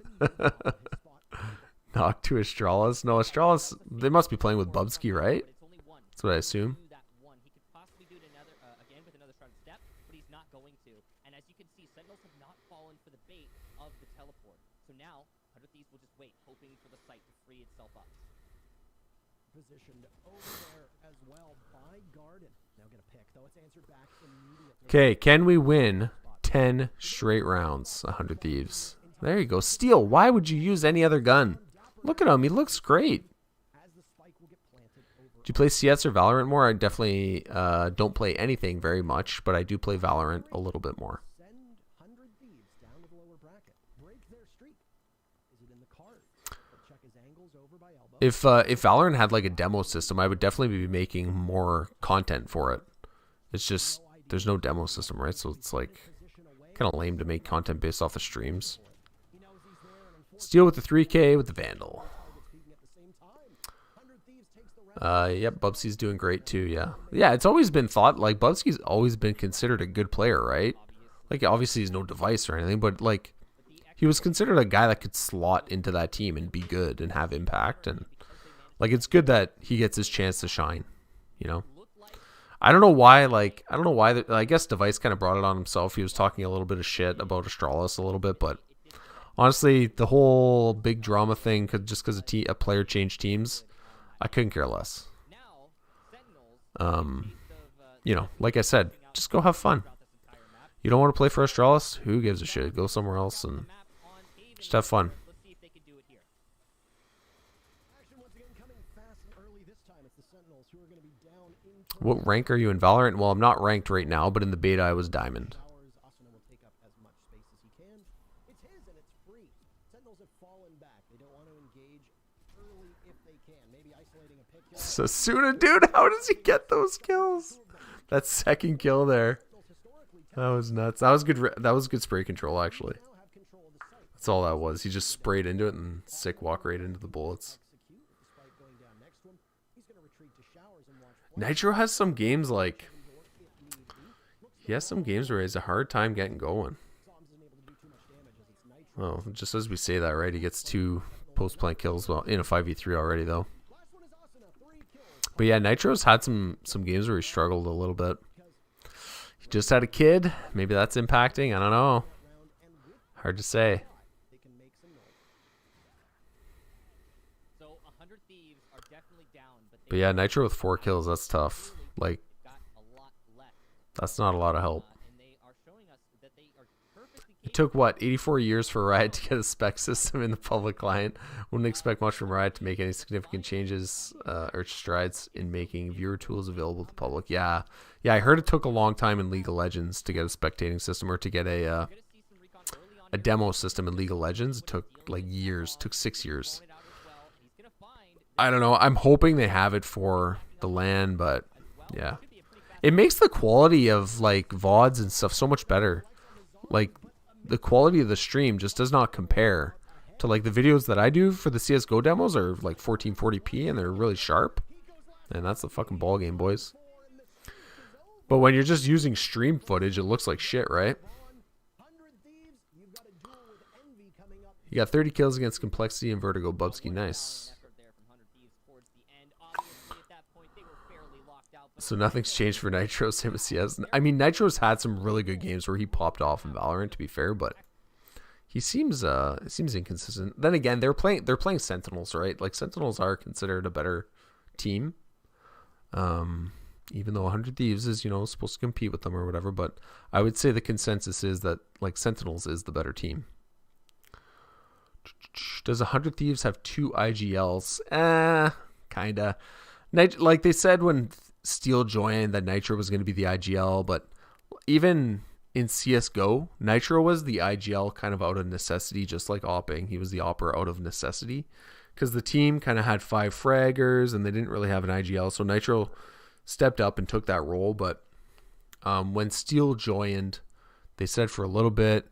Knock to Astralis. No, Astralis, they must be playing with Bubsky, right? That's what I assume. Sentinels have not fallen for the bait of the teleport. So now, 100 Thieves will just wait, hoping for the site to free itself up. Positioned over there as well by Garden. Now get a pick, though it's answered back immediately. Okay, can we win 10 straight rounds, 100 Thieves? There you go. Steel, why would you use any other gun? Look at him, he looks great. Do you play CS or Valorant more? I definitely don't play anything very much, but I do play Valorant a little bit more. if Valorant had like a demo system, I would definitely be making more content for it. It's just there's no demo system, right? So it's like kind of lame to make content based off the streams. Steal with the 3K with the Vandal. Yep, Bubsy's doing great too. Yeah. It's always been thought like Bubsy's always been considered a good player, right? Like obviously he's no device or anything, but like he was considered a guy that could slot into that team and be good and have impact, and like it's good that he gets his chance to shine. You know, I don't know why. I guess Device kind of brought it on himself. He was talking a little bit of shit about Astralis a little bit, but honestly, the whole big drama thing could just because a player changed teams. I couldn't care less. You know, like I said, just go have fun. You don't want to play for Astralis? Who gives a shit? Go somewhere else and just have fun. What rank are you in Valorant? Well, I'm not ranked right now, but in the beta I was Diamond. Sasuna, dude, how does he get those kills? That second kill there. That was nuts. That was good. That was good spray control, actually. That's all that was. He just sprayed into it and sick walk right into the bullets. Nitro has some games like... He has some games where he has a hard time getting going. Oh, just as we say that, right? He gets 2 post-plant kills well in a 5v3 already, though. But yeah, Nitro's had some games where he struggled a little bit. He just had a kid. Maybe that's impacting. I don't know. Hard to say. But yeah, Nitro with 4 kills, that's tough. Like, that's not a lot of help. It took, what, 84 years for Riot to get a spec system in the public client. Wouldn't expect much from Riot to make any significant changes or strides in making viewer tools available to the public. Yeah, I heard it took a long time in League of Legends to get a spectating system or to get a demo system in League of Legends. It took like years. It took 6 years. I don't know. I'm hoping they have it for the LAN, but yeah. It makes the quality of like VODs and stuff so much better. Like, the quality of the stream just does not compare to like the videos that I do for the CSGO demos are like 1440p and they're really sharp. And that's the fucking ball game, boys. But when you're just using stream footage, it looks like shit, right? You got 30 kills against Complexity and Vertigo. Bubsky, nice. So nothing's changed for Nitro, same as CS. I mean, Nitro's had some really good games where he popped off in Valorant, to be fair, but he seems inconsistent. Then again, they're playing Sentinels, right? Like, Sentinels are considered a better team. Even though 100 Thieves is, you know, supposed to compete with them or whatever, but I would say the consensus is that like Sentinels is the better team. Does 100 Thieves have 2 IGLs? Kinda. Like they said when Steel joined that Nitro was going to be the IGL, but even in CSGO, Nitro was the IGL kind of out of necessity, just like Opping. He was the Opper out of necessity because the team kind of had 5 fraggers and they didn't really have an IGL, so Nitro stepped up and took that role. But when Steel joined, they said for a little bit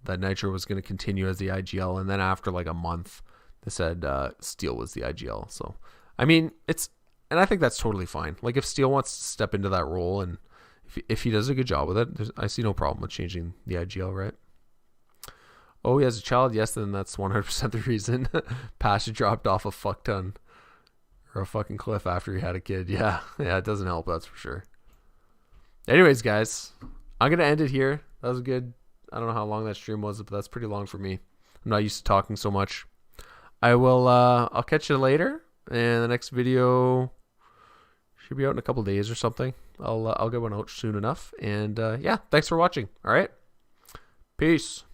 that Nitro was going to continue as the IGL, and then after like a month, they said Steel was the IGL. So, I mean, and I think that's totally fine. Like, if Steel wants to step into that role and if he does a good job with it, I see no problem with changing the IGL, right? Oh, he has a child? Yes, then that's 100% the reason. Pasha dropped off a fuck ton or a fucking cliff after he had a kid. Yeah, it doesn't help, that's for sure. Anyways, guys, I'm going to end it here. That was good. I don't know how long that stream was, but that's pretty long for me. I'm not used to talking so much. I'll catch you later. And the next video should be out in a couple days or something. I'll get one out soon enough. And yeah, thanks for watching. All right. Peace.